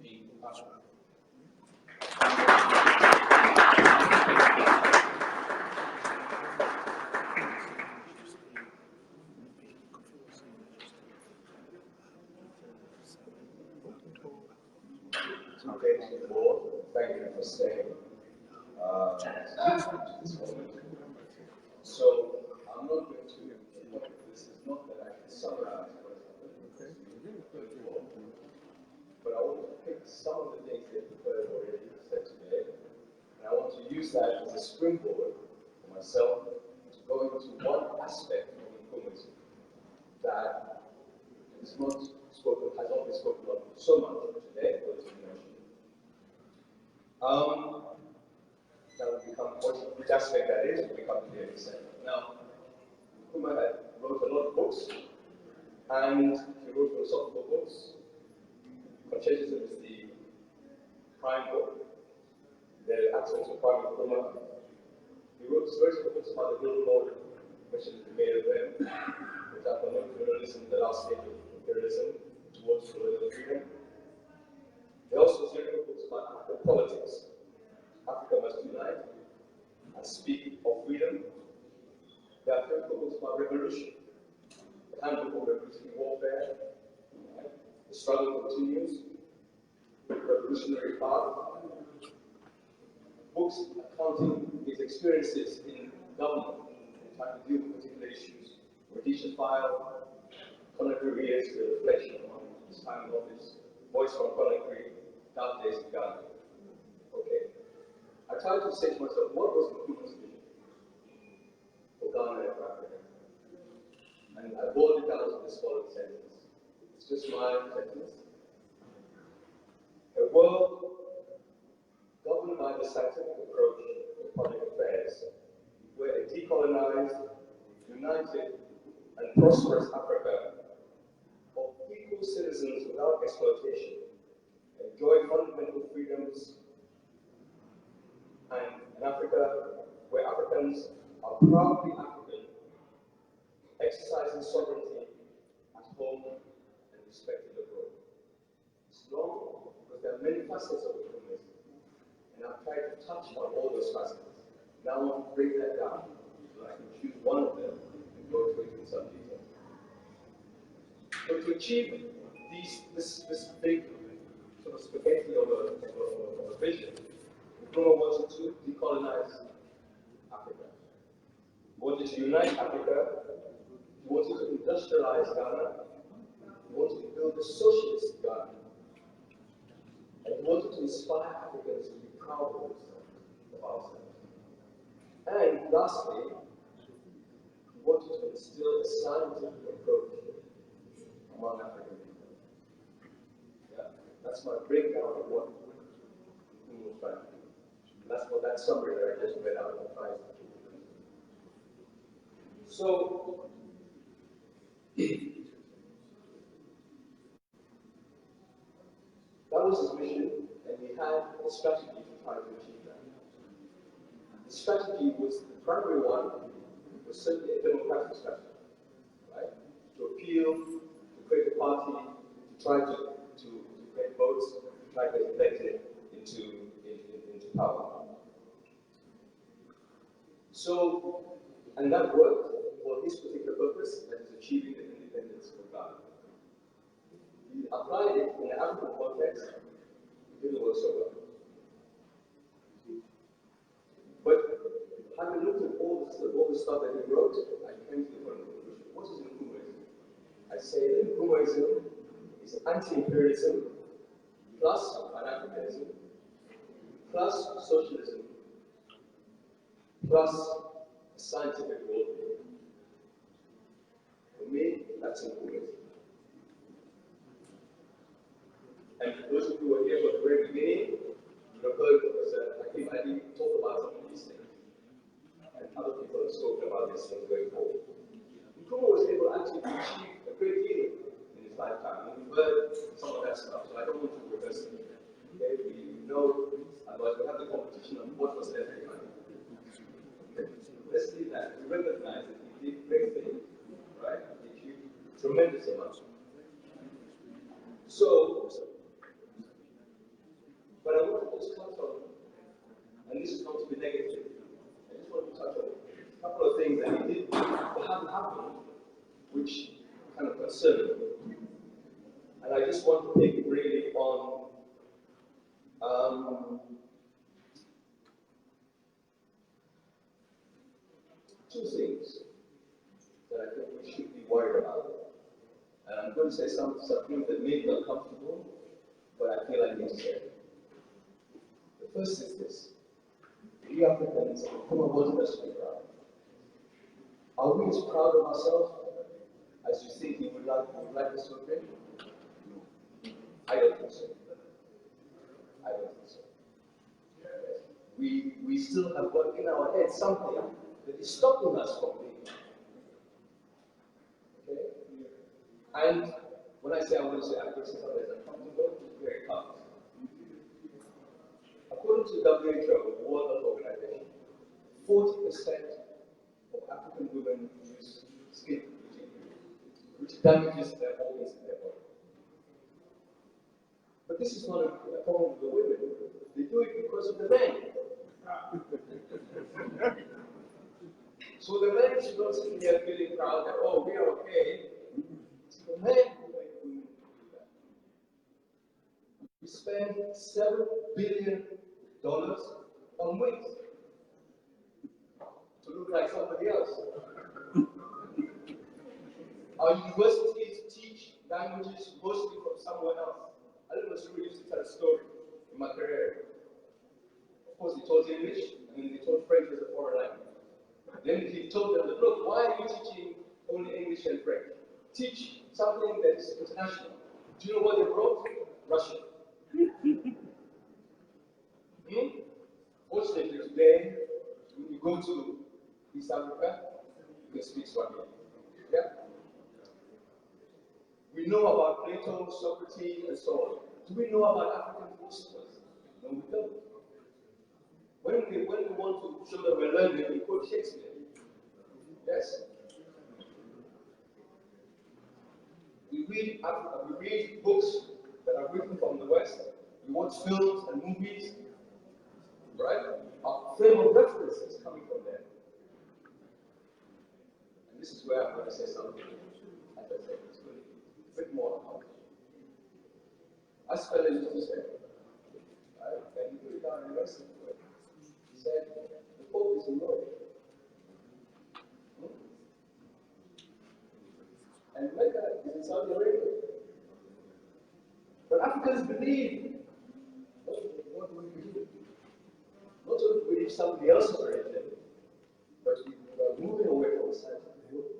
being Pastor. Okay, board, thank you for staying. So, I'm not going to, this is not that I can summarize what happened, but I want to pick some of the things that you've heard already said today, and I want to use that as a springboard for myself to go into one aspect of Nkrumah's that is not spoken, has not been spoken of so much today, but it's been mentioned. That will become, which aspect that is, will become clear in a second. Now, Nkrumah wrote a lot of books, and he wrote philosophical books. Concheticism is the prime book. The Axioms of Prime Nkrumah. He wrote several books about the global order, which is the main of them. For example, imperialism, the last stage of imperialism towards political freedom. He also wrote books about African politics. Africa must unite and speak of freedom. There are critical books about revolution. The Handbook of Revolutionary Warfare. The struggle continues. Revolutionary path. Books accounting his experiences in government, trying to deal with particular issues. Rhodesia File, Conakry Years, the reflection on his time in office. Voice from Conakry, Dark Days in Ghana. Okay. I tried to say to myself, what was Nkrumah's vision for Ghana and for Africa? And I boiled it down to this following sentence. It's just my sentence. A world governed by the scientific approach to public affairs, where a decolonized, united, and prosperous Africa of equal citizens without exploitation enjoy fundamental freedoms, and an Africa where Africans are proudly African, exercising sovereignty at home and respected abroad. It's long because there are many facets of Nkrumah, and I've tried to touch on all those facets. Now I want to break that down so I can choose one of them and go through it in some detail. But to achieve this big sort of spaghetti of a vision, Nkrumah wanted to decolonize Africa. He wanted to unite Africa. He wanted to industrialize Ghana. He wanted to build a socialist Ghana. And he wanted to inspire Africans to be proud of themselves, of ourselves. And lastly, he wanted to instill a scientific approach among African people. Yeah, that's my breakdown of what we will try to do. And that's what that summary that I just read out tries to do. So, that was his mission, and we had a strategy to try to achieve that. The strategy was, the primary one, was certainly a democratic strategy, right? To appeal, to create a party, to try to get votes, to try to get elected into power. So, and that worked for his particular purpose, that is achieving the independence of Ghana. He applied it in the African context, it didn't work so well. But having looked at all the stuff that he wrote, I came to the following conclusion. What is Nkrumahism? I say that Nkrumahism is anti-imperialism plus Pan-Africanism plus socialism plus a scientific worldview. For me, that's Nkrumahism. And for those of you who are here from the very beginning, you have heard, because I think I didn't talk about some of these this thing going forward. Nkrumah was able actually to achieve a great deal in his lifetime. And we've heard some of that stuff, so I don't want to reverse it. Okay, we know, otherwise we have the competition on what was left behind. Let's leave that. We recognize that he did great things, right? He achieved tremendous amounts. So, but I want to just touch on, and this is not to be negative, I just want to touch on a couple of things that he did that haven't happened, which kind of concern me. And I just want to pick really on two things that I think we should be worried about. And I'm going to say some things that may be uncomfortable, but I feel I need to say. The first is this. We Africans who are wanting us to be proud. Are we as proud of ourselves as you think you would like us to be? No. I don't think so. I don't think so. We still have got in our head something that is stopping us from being. Okay? And when I say I want to say Africa is uncomfortable, it's very tough. According to WHO, the World Health Organization, 40% of African women use skin bleaching, which damages their organs in their body. But this is not a problem with the women. They do it because of the men. So the men should not sit here feeling proud that, oh, we are okay. It's the men who make women do that. We spend $7 billion on wigs to look like somebody else. Our universities teach languages mostly from somewhere else. I don't know if we used to tell a story in my career. Of course, they taught English, and then they taught French as a foreign language. Then he told them, look, why are you teaching only English and French? Teach something that is international. Do you know what they wrote? Russian. Fortunately, today, when you go to East Africa, you can speak Swahili. Yeah? We know about Plato, Socrates, and so on. Do we know about African philosophers? No, we don't. When we want to show that we're learning, we quote Shakespeare. Yes? We read books that are written from the West. We watch films and movies. Right? Our frame of reference is coming from there. And this is where I'm going to say something. As I said, it's going to be a bit more about it. As Fela used to say, right? And he put it down in the rest of the way. He said, the Pope is in Rome. And Mecca is in Saudi Arabia. But Africans believe, what do we believe? Not only do we believe somebody else's religion, but we are moving away from the scientific world.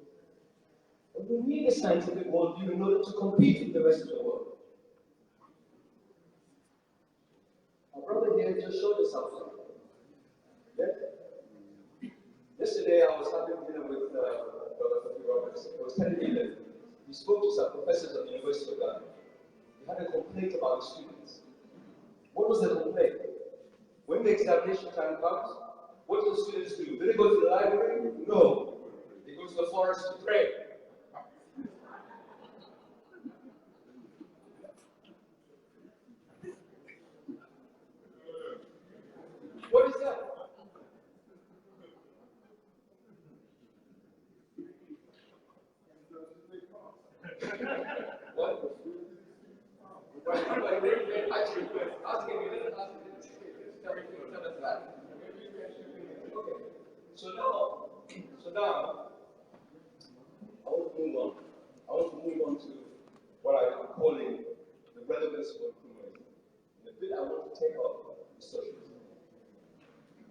And we need a scientific worldview in order to compete with the rest of the world. Our brother here just showed us something. Yeah? Yesterday I was having dinner with Brother Fatih Roberts. He was telling me that he spoke to some professors at the University of Ghana. He had a complaint about the students. What was the complaint? When the examination time comes, what do the students do? Do they go to the library? No. They go to the forest to pray. What is that? What? Actually, asking me, tell us that. Okay. So now, I want to move on. I want to move on to what I'm calling the relevance of Nkrumah. The bit I want to take off is socialism.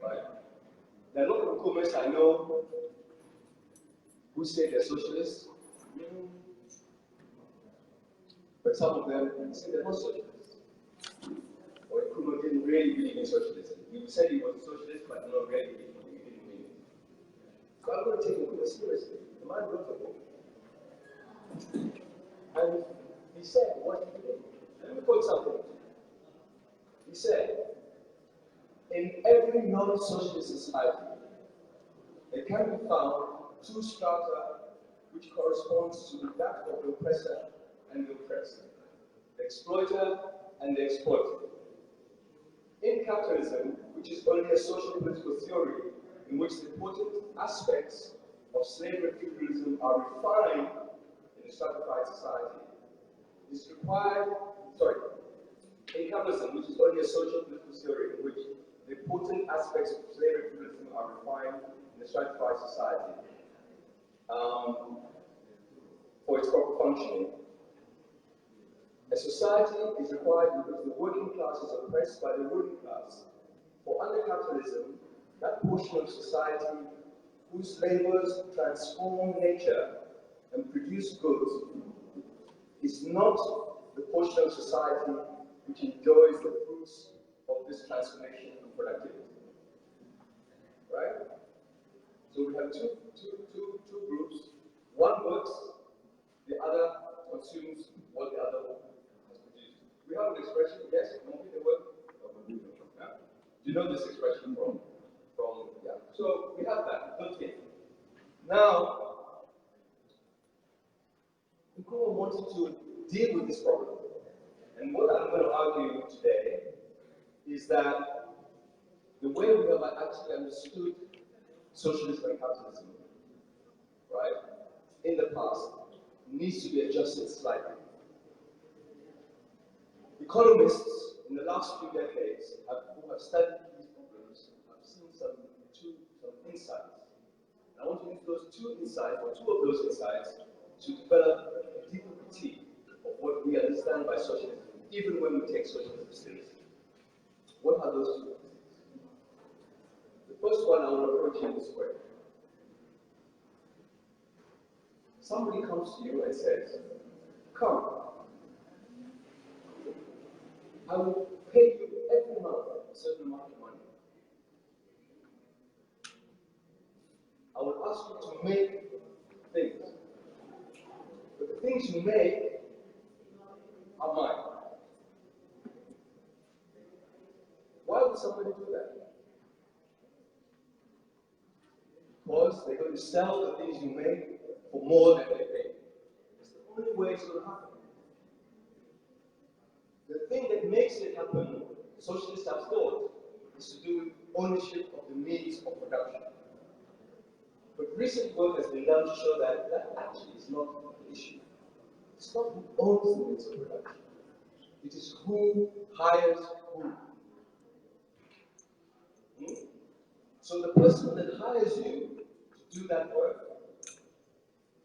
Right? There are a lot of Nkrumahs I know who say they're socialists, but some of them say they're not socialists. Or Nkrumah didn't really believe in socialism. He said he was a socialist, but not really, he didn't mean it. So So I'm going to take him seriously. The man wrote a book. And he said what he did. Let me quote something. He said, in every non-socialist society, there can be found two strata which corresponds to that of the oppressor and the oppressed, the exploiter and the exploited. In capitalism, which is only a social political theory in which the important aspects of slavery and feudalism are refined in a stratified society, it's required, in capitalism, which is only a social political theory in which the important aspects of slavery and feudalism are refined in a stratified society, for its proper functioning. A society is required in which the working class is oppressed by the ruling class. For under capitalism, that portion of society whose labors transform nature and produce goods is not the portion of society which enjoys the fruits of this transformation and productivity. Right? So we have two groups. One works, the other consumes what the other has produced. We have an expression, yes, the work. Yeah? Do you know this expression from yeah? So we have that, okay. Now, Nkrumah wanted to deal with this problem. And what I'm going to argue today is that the way we have actually understood socialism and capitalism, right, in the past, needs to be adjusted slightly. Economists in the last few decades who have studied these problems have seen some insights. And I want to use those two insights, or two of those insights, to develop a deeper critique of what we understand by socialism, even when we take socialism seriously. What are those two things? The first one I will approach in this way. Somebody comes to you and says, come, I will pay you every month a certain amount of money. I will ask you to make things. But the things you make are mine. Why would somebody do that? Because they're going to sell the things you make for more than they pay. It's the only way it's going to happen. The thing that makes it happen, socialists have thought, is to do with ownership of the means of production. But recent work has been done to show that that actually is not the issue. It's not who owns the means of production. It is who hires who. So the person that hires you to do that work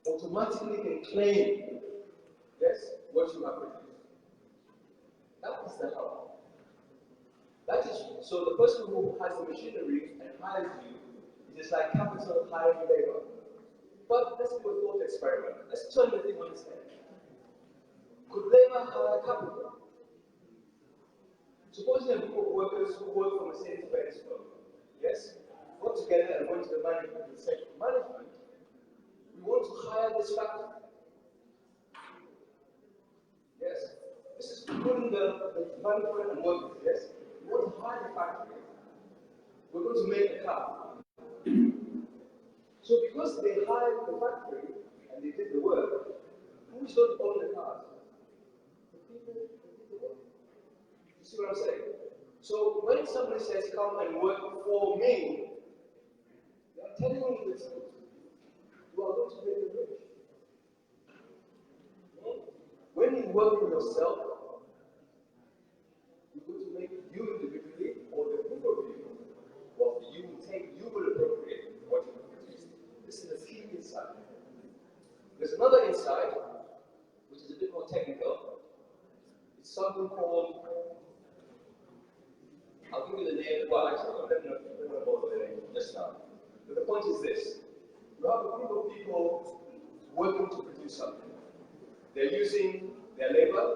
automatically can claim, yes, what you have produced. That is the how. That is, so the person who has the machinery and hires you, it is like capital hiring labor. But let's do a thought experiment. Let's turn the thing on its head. Could labor hire capital? Suppose you have a group of workers who work for Mercedes-Benz firm. Yes? Got together and went to the management and said, management, we want to hire this factory. Yes? This is putting the management and workers, yes? We want to hire the factory. We're going to make a car. So because they hired the factory and they did the work, who's going to own the cars? The people who did the work. You see what I'm saying? So when somebody says, come and work for me, they're telling you the truth. You are going to make them rich. When you work for yourself, you're going to make you individually, or the group of you, what you will take, you will appropriate what you produce. This is a key insight. There's another insight, which is a bit more technical. It's something called, I'll give you the name, well actually, let me not bother the name just now. But the point is this. You have a group of people working to produce something. They're using their labor,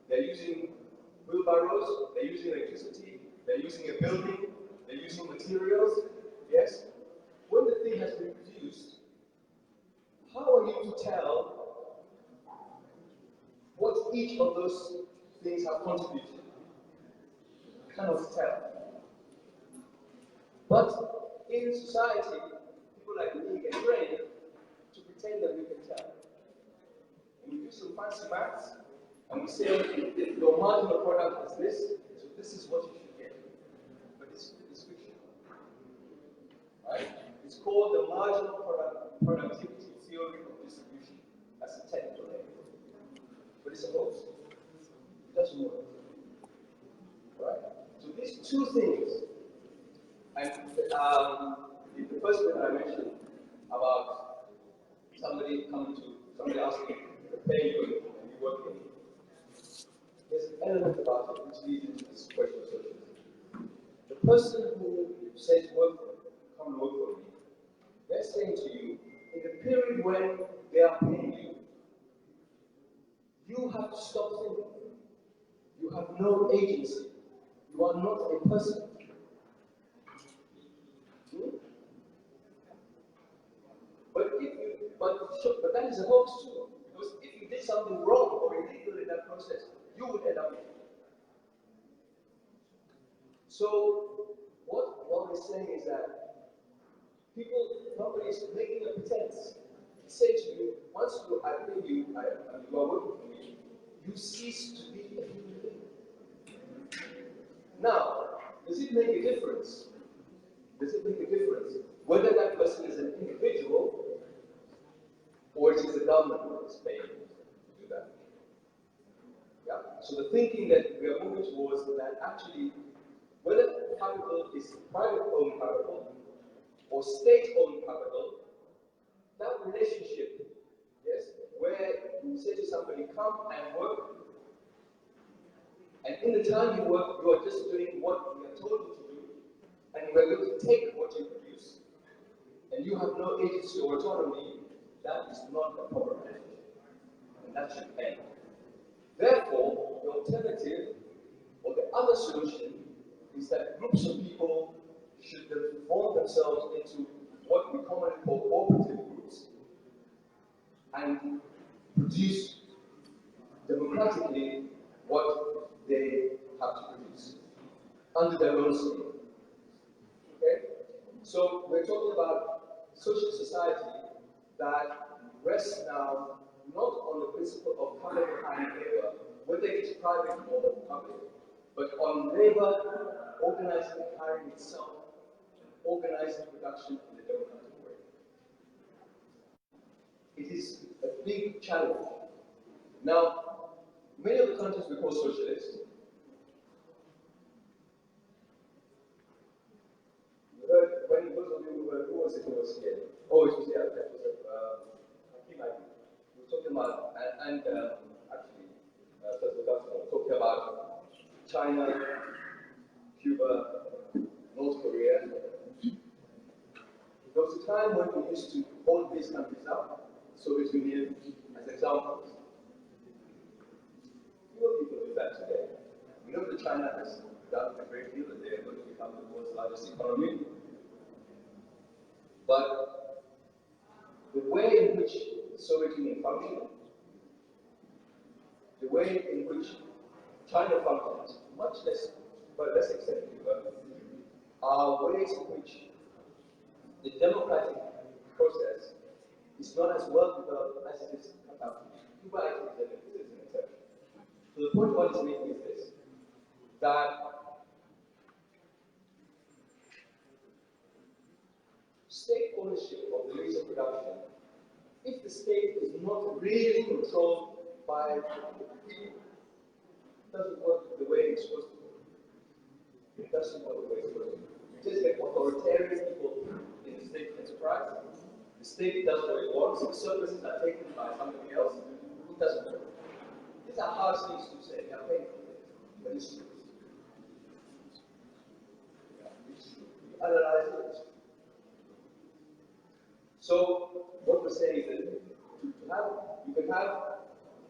they're using wheelbarrows, they're using electricity, they're using a building, they're using materials, yes? When the thing has been each of those things have contributed? Cannot tell. But in society, people like me get trained to pretend that we can tell. And we do some fancy maths, and we say, your marginal product is this, so this is what you should get. But it's fiction. Right? It's called the marginal productivity theory of distribution. That's a technical name. But it's a hoax. It doesn't work. Right? So these two things, and the first one I mentioned about somebody asking to pay you and you working. There's an element about it which leads into this question of socialism. The person who says come and work for me, they're saying to you, in the period when they are paying you, you have to stop thinking. You have no agency. You are not a person. But that is a hoax too. Because if you did something wrong or illegal in that process, you would end up in it. So what we're saying is that companies making a pretense to say to you, once I pay you, and you are working for me, you cease to be a human being. Now, does it make a difference? Does it make a difference whether that person is an individual or it is the government that is paying to do that? Yeah? So the thinking that we are moving towards is that actually, whether capital is private-owned capital or state-owned capital, that relationship, yes, where you say to somebody, come and work, and in the time you work, you are just doing what we are told you to do, and we are going to take what you produce, and you have no agency or autonomy, that is not a proper relationship, and that should end. Therefore, the alternative, or the other solution, is that groups of people should form themselves into what we commonly call cooperative groups, and produce democratically what they have to produce under their own scheme. Okay? So we're talking about social society that rests now not on the principle of capital and labor, whether it's private or public, but on labor organizing and hiring itself, organizing production in a democratic way. It is a big challenge. Now, many of the countries we call socialist, you heard when those of you who was here? Oh, it was here. That was we were talking about, and actually, talking about China, Cuba, North Korea. There was a time when we used to hold these countries up, Soviet Union, as examples. Fewer people do that today. We know that China has done a great deal, and they are going to become the world's largest economy. But the way in which the Soviet Union functioned, the way in which China functions, much less, but less extent Cuba, are ways in which the democratic process is not as well developed as it is in Qatar. Cuba actually is an exception. So the point one is making is this, that state ownership of the means of production, if the state is not really controlled by the people, it doesn't work the way it's supposed to work. It doesn't work the way it's supposed to work. You just get authoritarian people in the state enterprise. The state does what it wants. The services are taken by somebody else. It doesn't work. These are hard things to say. They are painful, but it's true. It's true. You analyze it. So what we're saying is that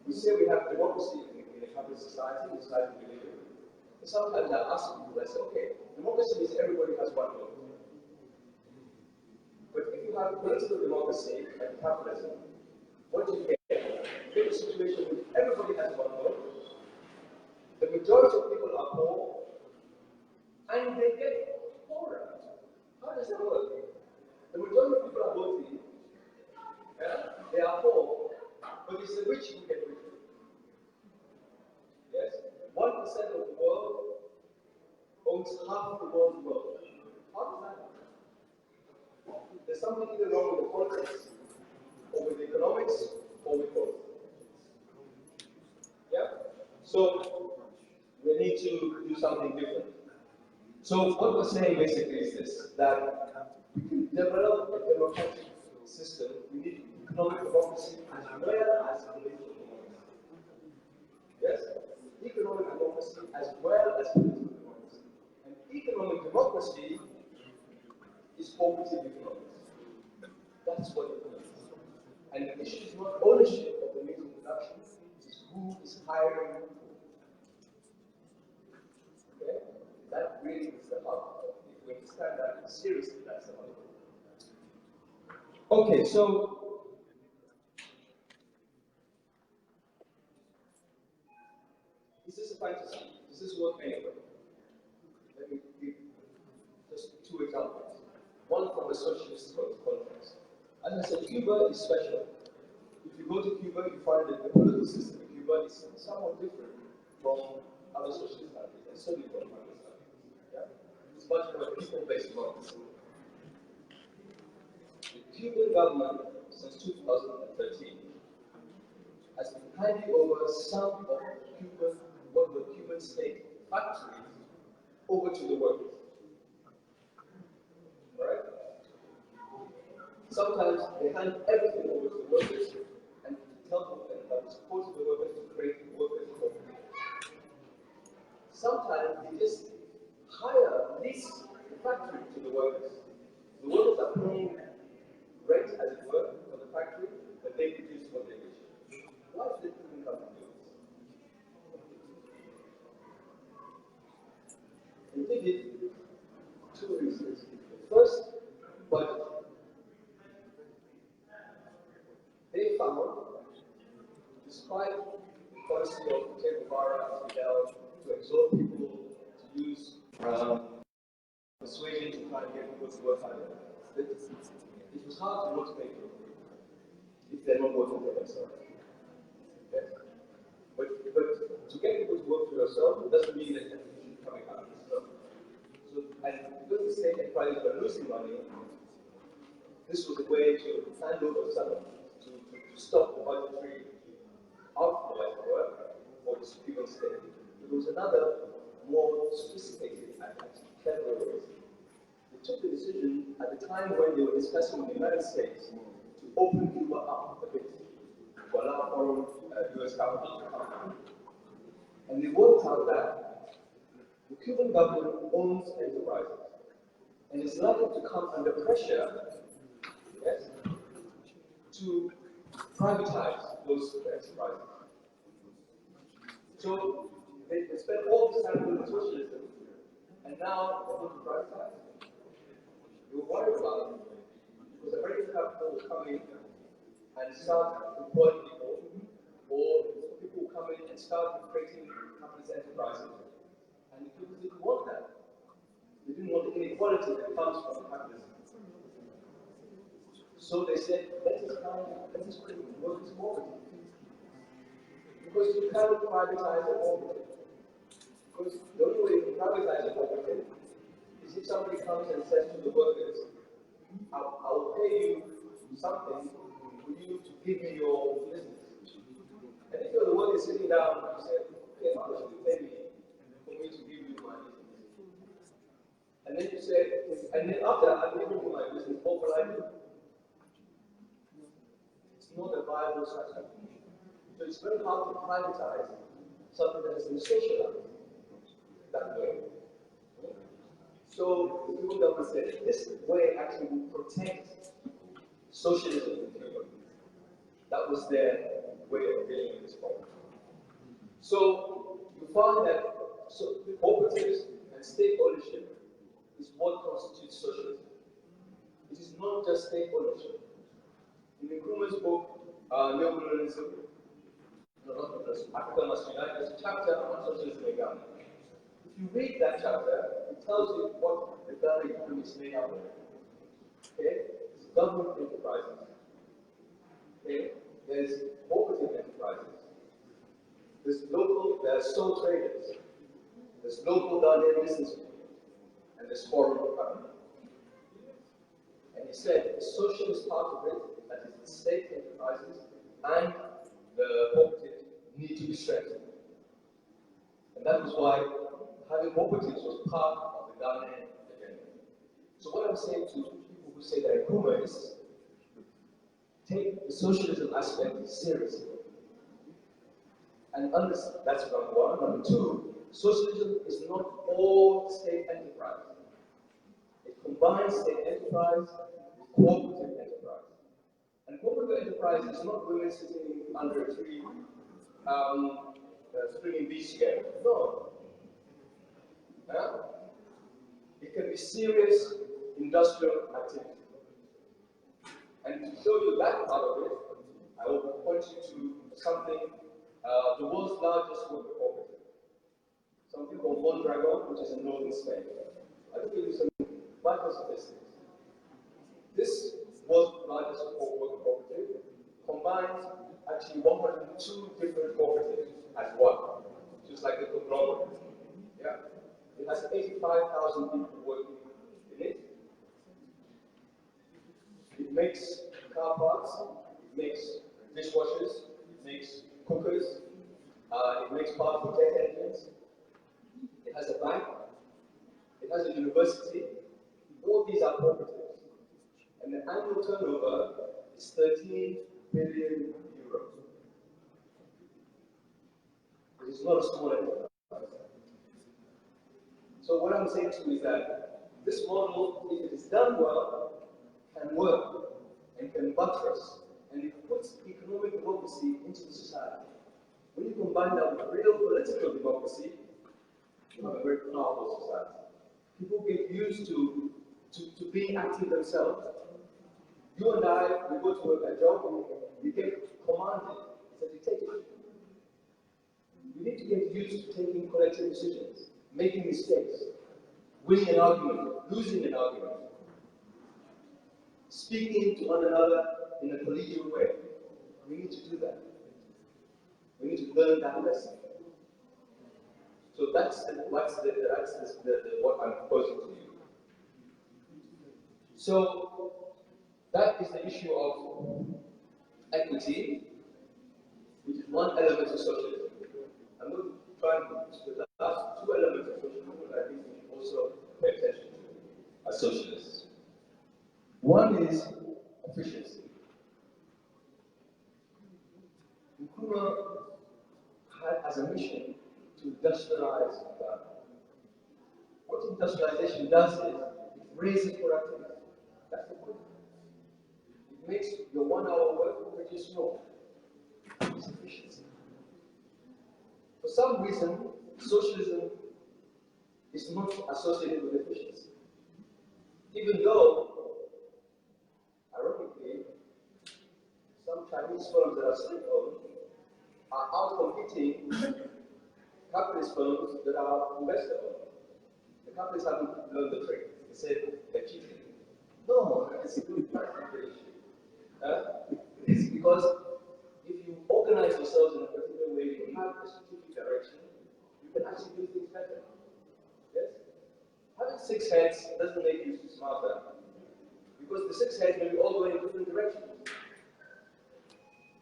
we say we have democracy in a capitalist society, in a society we live in. And sometimes I ask people, I say, okay, democracy means everybody has one vote. But if you have political democracy and capitalism, what do you get? You get a situation where everybody has one vote, majority of people are poor, and they get poorer. How does that work? The majority of people are wealthy, yeah? They are poor, but it's the rich who get richer. Yes? 1% of the world owns half of the world's wealth. How does that happen? There's something either wrong with the politics, or with economics, or with both. Yeah? So, we need to do something different. So, what we're saying basically is this, that we can develop a democratic system. We need economic democracy as well as political democracy. Yes? Economic democracy as well as political democracy. And economic democracy is cooperative economics. That's what it is. And the issue is not ownership of the means of production, it's who is hiring who. Okay? That really is the hub. If we understand that seriously, that's the hub. Okay, so this is a fantasy. Does this work anyway? Let me give just two examples. One from a socialist context. As I said, Cuba is special. If you go to Cuba, you find that the political system in Cuba is somewhat different from other socialist countries, and certainly from Pakistan. Yeah? It's much more people-based democracy. The Cuban government, since 2013, has been handing over some of Cuban, what were Cuban state factories, over to the workers. Right? Sometimes they hand everything over to the workers and tell them that it's supposed to the workers to create workers' property. Sometimes they just lease the factory to the workers. The workers are paying rent, as it were, for the factory, but they produce what they wish. Why did the Cuban government do this? They did it for two reasons. First, budget. They found, despite the policy of Che Guevara and Fidel to exhort people to use persuasion to try and get people to work harder, it was hard to motivate people if they're not working for themselves. Okay? But to get people to work for themselves doesn't mean that you should be coming out of this. So, and because the state enterprises were losing money, this was a way to hand over some, to stop the budgetary outflow, as it were, for the Cuban state. But there was another, more sophisticated and clever way. They took the decision at the time when they were discussing with the United States to open Cuba up a bit, to allow foreign US capital to come. And they worked out that the Cuban government owns enterprises and is likely to come under pressure, yes, to privatize those enterprises. So they spent all this time doing socialism, and now they want to privatize. They were worried about it because American capital will come in and start employing people, or people will come in and start creating capitalist enterprises. And the Cubans didn't want that. They didn't want the inequality that comes from capitalism. So they said, let us create workers' property. Because you cannot privatize a property. Because the only way you can privatize a property is if somebody comes and says to the workers, I will pay you something for you to give me your business. And if you're the worker sitting down, you say, okay, how much do you pay me for me to give you my business? And then you say, and then after I've given you my business, what will I do? It's not a viable strategy. So it's very hard to privatize something that has been socialized that way. So the Cuban government said this way actually will protect socialism in Cuba. That was their way of dealing with this problem. So you find that cooperatives and state ownership is what constitutes socialism. It is not just state ownership. In Nkrumah's book, Neoliberalism, no, not Federation, Africa Must Unite, there's a chapter on socialism in Ghana. If you read that chapter, it tells you what the Ghana economy is made up of. Okay? It's government enterprises. Okay? There's cooperative enterprises. There are sole traders. There's local Ghanaian business people. And there's foreign capital. And he said the socialist part of it, that is the state enterprises and the cooperative, need to be strengthened. And that was why having cooperatives was part of the Ghanaian agenda. So what I'm saying to people who say they're Nkrumah is, take the socialism aspect seriously. And understand, that's number one. Number two, socialism is not all state enterprise. It combines state enterprise with cooperative enterprise. And cooperative enterprise is not women sitting under a tree, stringing beads together. No. It can be serious industrial activity. And to show you that part of it, I will point you to something, the world's largest worker cooperative. Something called Mondragon, which is in northern Spain. I will give you some vital statistics. This world's largest worker cooperative combines actually 102 different cooperatives as one, just like the conglomerate. Yeah. It has 85,000 people working in it. It makes car parts, it makes dishwashers, it makes cookers, it makes parts for jet engines. It has a bank, it has a university. All these are cooperatives. And the annual turnover is 13 billion euros. It is not a small enterprise. So what I'm saying to you is that this model, if it is done well, can work and can buttress, and it puts economic democracy into the society. When you combine that with real political democracy, you have a very powerful society. People get used to being active themselves. You and I, we go to a job, we get commanded. It's a dictatorship. We need to get used to taking collective decisions, making mistakes, winning an argument, losing an argument, speaking to one another in a collegial way. We need to do that. We need to learn that lesson. So that's what I'm proposing to you. So that is the issue of equity, which is one element of socialism. I'm going to try and the last two elements of socialism that I think we should also pay attention to as socialists. One is efficiency. Nkrumah had as a mission to industrialize Ghana. What industrialization does is it raises productivity. That's the point. It makes your 1 hour work pretty small. It's efficiency. For some reason, socialism is not associated with efficiency. Even though, ironically, some Chinese firms that are state-owned are out-competing capitalist firms that are investor-owned. The capitalists haven't learned the trick. They said they're cheating. No, it's a good practical issue. It's because if you organize yourselves in a particular way, you have a strategic direction, you can actually do things better. Yes? Having 6 heads doesn't make you smarter, because the 6 heads may be all going in different directions.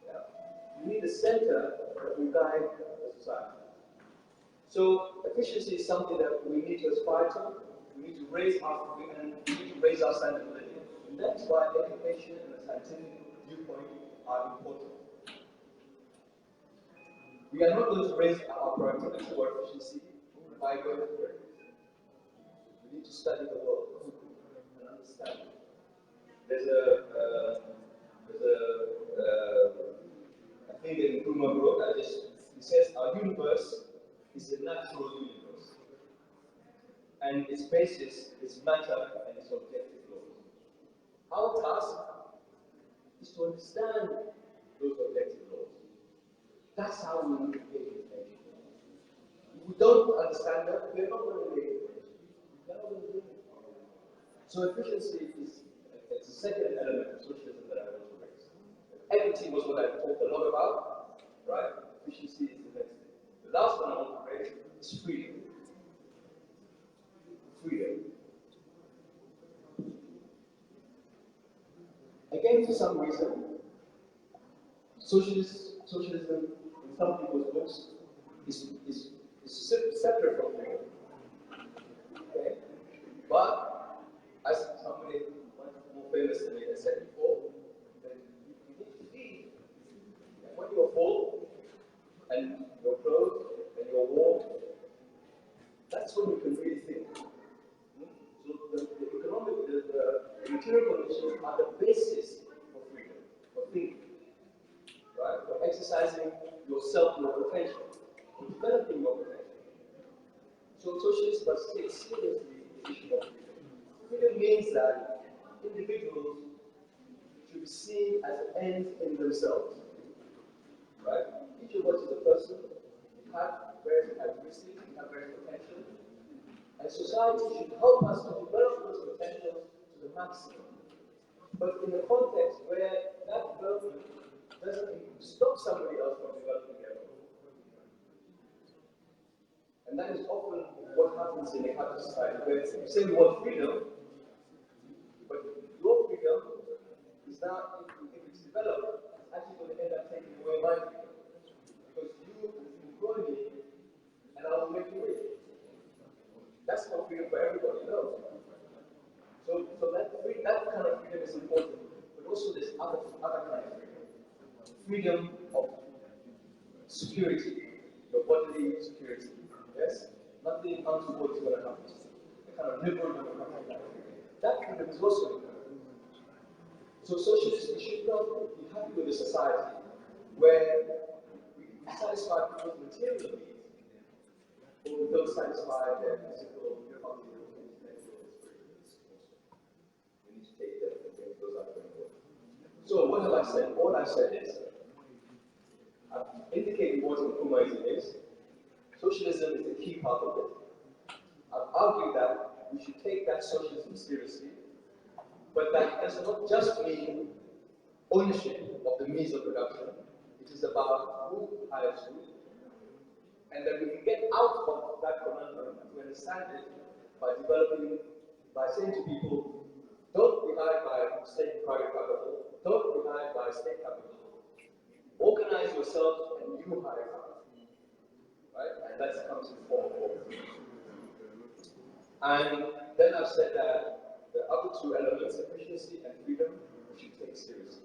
Yeah? You need a center that will guide the society. So efficiency is something that we need to aspire to. We need to raise our standard of living. And that's why education and a scientific viewpoint are important. We are not going to raise our productivity or efficiency by going to work. We need to study the world and understand it. There's I think in Nkrumah wrote, he says our universe is a natural universe, and its basis is matter and its objective laws. Our task is to understand those objective laws That's how we need to engage with nature. If we don't understand that, we're not going to engage with nature. We're not going to do it. So efficiency is it's the second element of socialism that I want to raise. Equity was what I talked a lot about, right? Efficiency is the next thing. The last one I want to raise is freedom. Freedom. Again, for some reason, socialism in some people's books is separate from freedom. Okay? But as somebody more famous than me has said before, that you need to feed. And when you're full and you're clothed and you're warm, that's when you can really think. So the economic, the material conditions are the basis for freedom, for thinking, right? For exercising yourself, your potential, for developing your potential. So socialists must take seriously the issue of freedom. Freedom means that individuals should be seen as ends in themselves, right? Each of us is a person, we have various characteristics, we have various potential, and society should help us to develop those potentials to the maximum. But in a context where that development doesn't stop somebody else from developing their own. And that is often what happens in a capitalist society, where you say we want freedom, but your freedom is not, if it's developed, it's actually going to end up taking away my freedom. Because you employ me, and I will make you rich. That's not freedom for everybody, no. So that kind of freedom is important, but also there's other kind of freedom. Freedom of security, your bodily security. Yes? Nothing untoward is going to happen to you. The kind of liberal democratic freedom. That freedom is also important. So socialists should not be happy with a society where we satisfy people's material needs, but we don't satisfy their physical, cognitive, intellectual experiences. We need to take them and bring those up and forth. So what have I said? All I've said is, I've indicated what Nkrumah's is. Socialism is a key part of it. I've argued that we should take that socialism seriously, but that does not just mean ownership of the means of production. It is about who hires who, and that we can get out of that conundrum to understand it by saying to people, don't be hired by state and private capital, don't be hired by state capital. Organize yourself and you hire capital. Right? And that comes in form of work. And then I've said that the other two elements, efficiency and freedom, we should take seriously.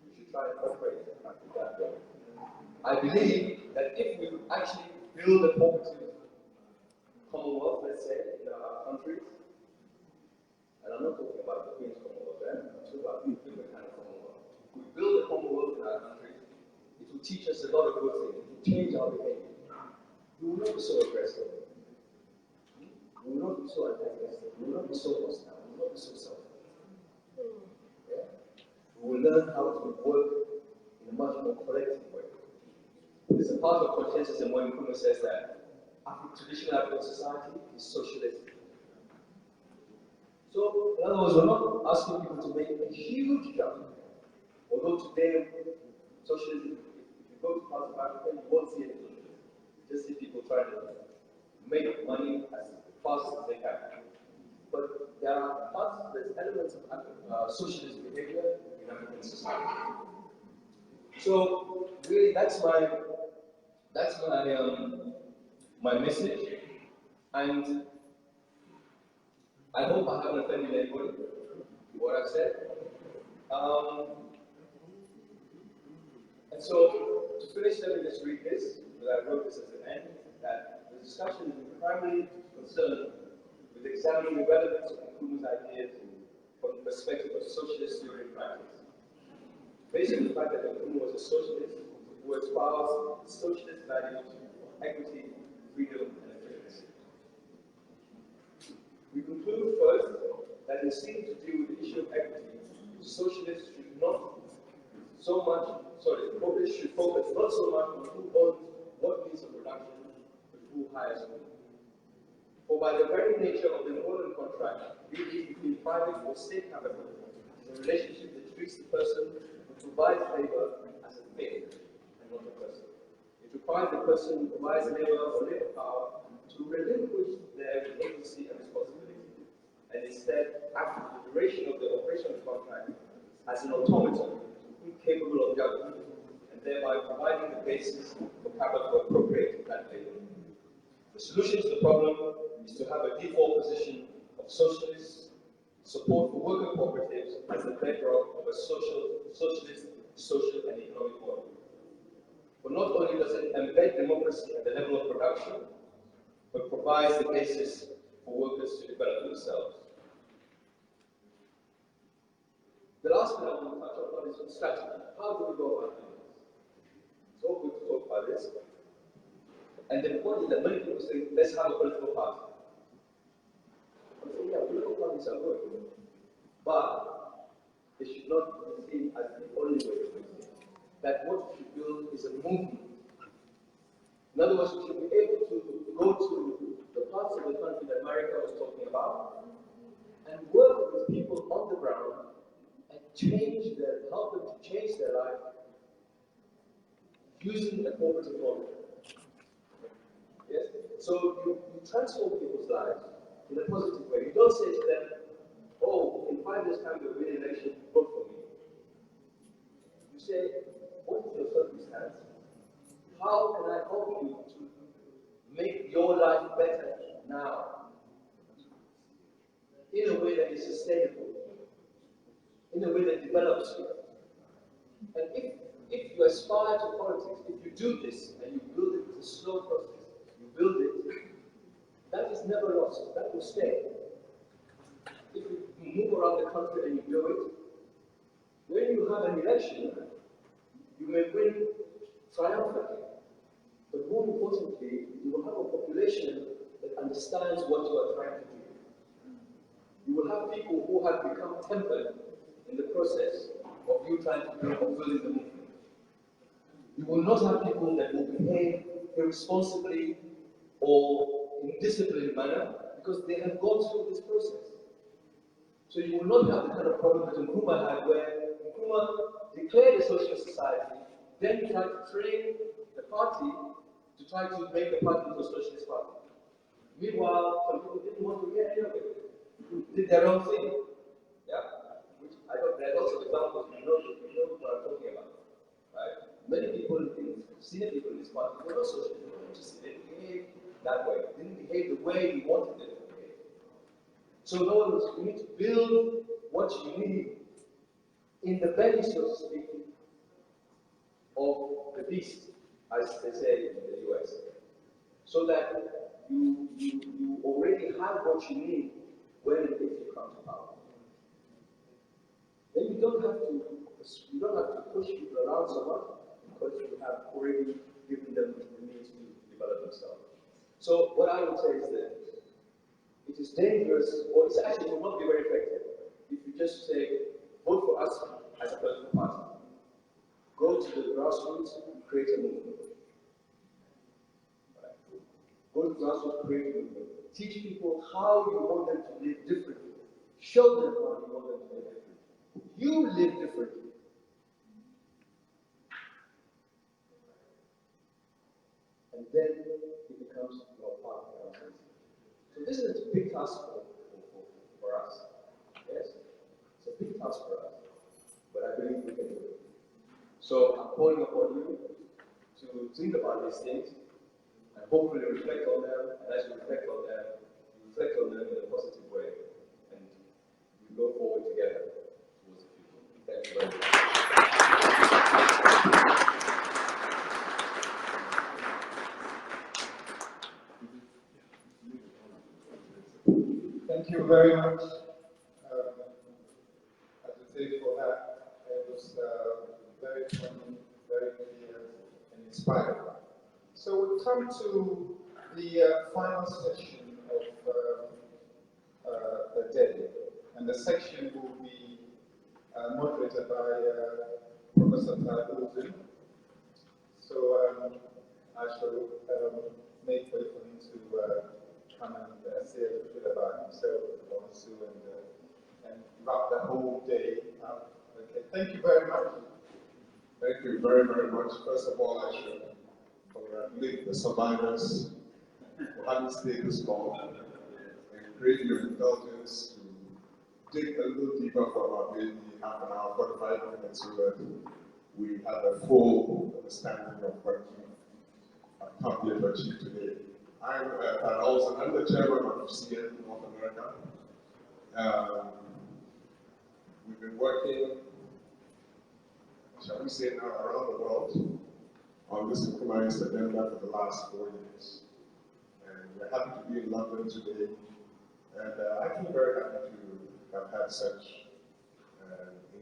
We should try and operate that way. I believe that if we actually build a cooperative commonwealth, let's say, in our countries, and I'm not talking about the Queen's Commonwealth, I'm talking about a different kind of commonwealth. If we build a commonwealth in our countries, it will teach us a lot of good things. It will change our behavior. We will not be so aggressive. We will not be so antagonistic. We will not be so hostile. We will not be so selfish. Yeah? We will learn how to work in a much more collective way. There's a part of conscientism when Nkrumah says that traditional African society is socialistic. So, in other words, we're not asking people to make a huge jump. Although today, socialism, if you go to parts of Africa, you won't see any socialism. You just see people trying to make money as fast as they can. But there are parts, there's elements of socialist behavior in African society. So, really, that's my my message, and I hope I haven't offended anybody with what I've said. And so, to finish, let me just read this, because I wrote this as an end, that the discussion is primarily concerned with examining the relevance of Nkrumah's ideas from the perspective of socialist theory and practice. Based on the fact that Nkrumah was a socialist who espoused socialist values of equity, freedom, and efficiency. We conclude first that in seeking to deal with the issue of equity, socialists should not so much progress should focus not so much on who owns what means of production, but who hires whom. For by the very nature of the employment contract, be it between private or state capital, it is a relationship that treats the person who provides labor as a thing and not a person. It requires the person who provides labor or labor power to relinquish their agency and responsibility, and instead act for the duration of the operation of the contract as an automaton incapable of judgment, and thereby providing the basis for capital to appropriate that labor. The solution to the problem is to have a default position of socialist support for worker cooperatives as the bedrock of a socialist social and economic model. For not only does it embed democracy at the level of production, but provides the basis for workers to develop themselves. The last thing I want to touch on is strategy. How do we go about doing this? It's all good to talk about this. And the point is that many people say, let's have a political party. I say, yeah, political parties are good. But it should not be seen as the only way to do things. That what we should build is a movement. In other words, we should be able to go to the parts of the country that Marika was talking about and work with people on the ground and help them to change their life using a cooperative model. Yes? So you transform people's lives in a positive way. You don't say to them, oh, in 5 years' time we'll win an election, vote for me. You say, what is your circumstance? How can I help you to make your life better now? In a way that is sustainable, in a way that develops you. And if you aspire to politics, if you do this and you build it, it's a slow process, you build it, that is never lost, that will stay. If you move around the country and you do it, when you have an election, you may win triumphantly. But more importantly, you will have a population that understands what you are trying to do. You will have people who have become tempered in the process of you trying to build the movement. You will not have people that will behave irresponsibly or in a disciplined manner because they have gone through this process. So you will not have the kind of problem that Nkrumah had, where Nkrumah declared a socialist society, then tried to train the party to try to make the party into a socialist party. Meanwhile, some people didn't want to hear any of it, did their own thing. Yeah? Which I don't, there are lots of examples, you know what I'm talking about. Right? Many people, senior people in this party, were not socialists, they were interested, they didn't behave that way, they didn't behave the way we wanted them to behave. So in other words, you need to build what you need in the belly, so to speak, of the beast, as they say in the US. So that you already have what you need when and if you come to power. Then you don't have to push people around so much because you have already given them the means to develop themselves. So what I would say is that it is dangerous, or it actually will not be very effective if you just say, vote for us as a political party. Go to the grassroots and create a movement. Right? Go to the grassroots, create a movement. Teach people how you want them to live differently. Show them how you want them to live differently. You live differently. And then it becomes your part of our society. So this is a big task for us. Yes? It's a big task for us. But I believe we can do it. So I'm calling upon you to think about these things and hopefully reflect on them. And as you reflect on them in a positive way. And we go forward together towards the future. Thank you very much. Thank you very much, Advocate, for that. It was very funny, very clear, and inspiring. So we come to the final section of the day, and the section will be moderated by Professor Tabu. So I shall make way for him to come and say a little bit about himself, also, and wrap the whole day up. Okay, thank you very much. Thank you very, very much. First of all, I should congratulate the survivors for having stayed this long and create your indulgence to dig a little deeper for about maybe half an hour, 45 minutes, so that we have a full understanding of what you come here to achieve today. I'm the chairman of CN North America. We've been working, shall we say now, around the world on this Africanist agenda for the last 4 years. And we're happy to be in London today. And I feel very happy to have had such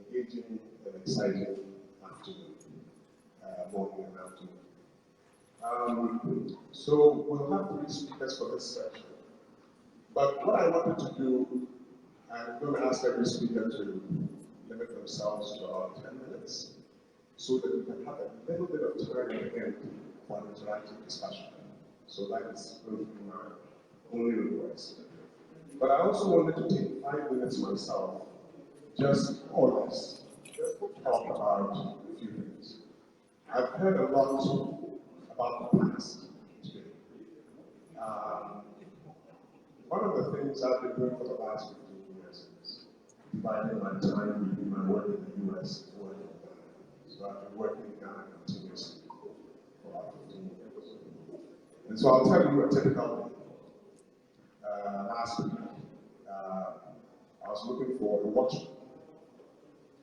engaging and exciting afternoon, morning and afternoon. So we'll have 3 speakers for this session. But what I wanted to do, I'm going to ask every speaker to limit themselves to about 10 minutes, so that we can have a little bit of time at the end for an interactive discussion. So that is going to be my only request. But I also wanted to take 5 minutes myself, just more or less, just to talk about a few things. I've heard a lot about the past today. One of the things I've been doing for the last 15 years is dividing my time between my work in the US and work in Ghana. So I've been working in Ghana continuously for about 15 years. And so I'll tell you a typical day. Last week, I was looking for a watchman.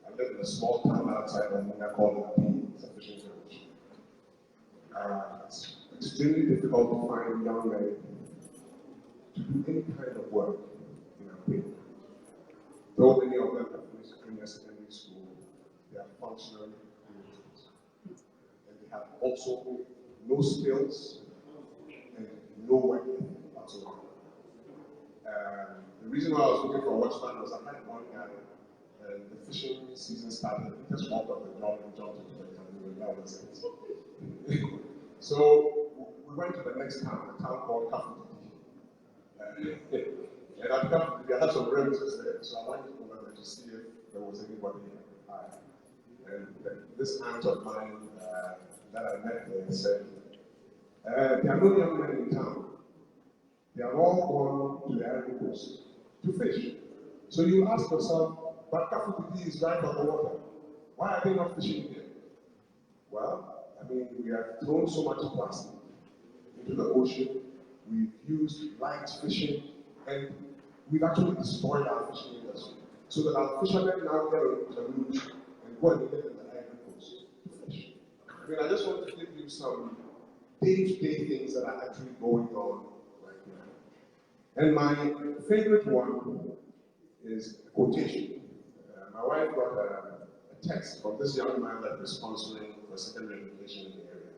I live in a small town outside of Manila called P. It's a fishing village. It's extremely difficult to find young men to do any kind of work in our way. Though many of them have finished junior secondary school, they are functionally illiterate. And they have also no skills and no work whatsoever. The reason why I was looking for a watchman was I had one guy, and the fishing season started. He just walked off the job and jumped into the canoe, and that was it. So we went to the next town, a town called Kafutiki. And at Kafutiki, I had some relatives there, so I went over there to see if there was anybody hired. And this aunt of mine that I met there said, there are no young men in town. They are all gone to the Ivory Coast to fish. So you ask yourself, but Kafutiki is right on the water. Why are they not fishing here? Well, I mean, we have thrown so much plastic into the ocean, we've used light fishing, and we've actually destroyed our fishing industry. So that our fishermen now get on canoes and go and live in the Ivory Coast to fish. I mean, I just want to give you some day-to-day things that are actually going on right now. And my favorite one is a quotation. My wife got a text from this young man that was sponsoring for secondary education in the area.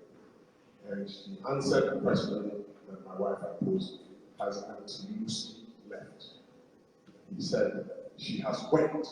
And she answered the question that my wife had posed, has Auntie Lucy left? He said, she has went.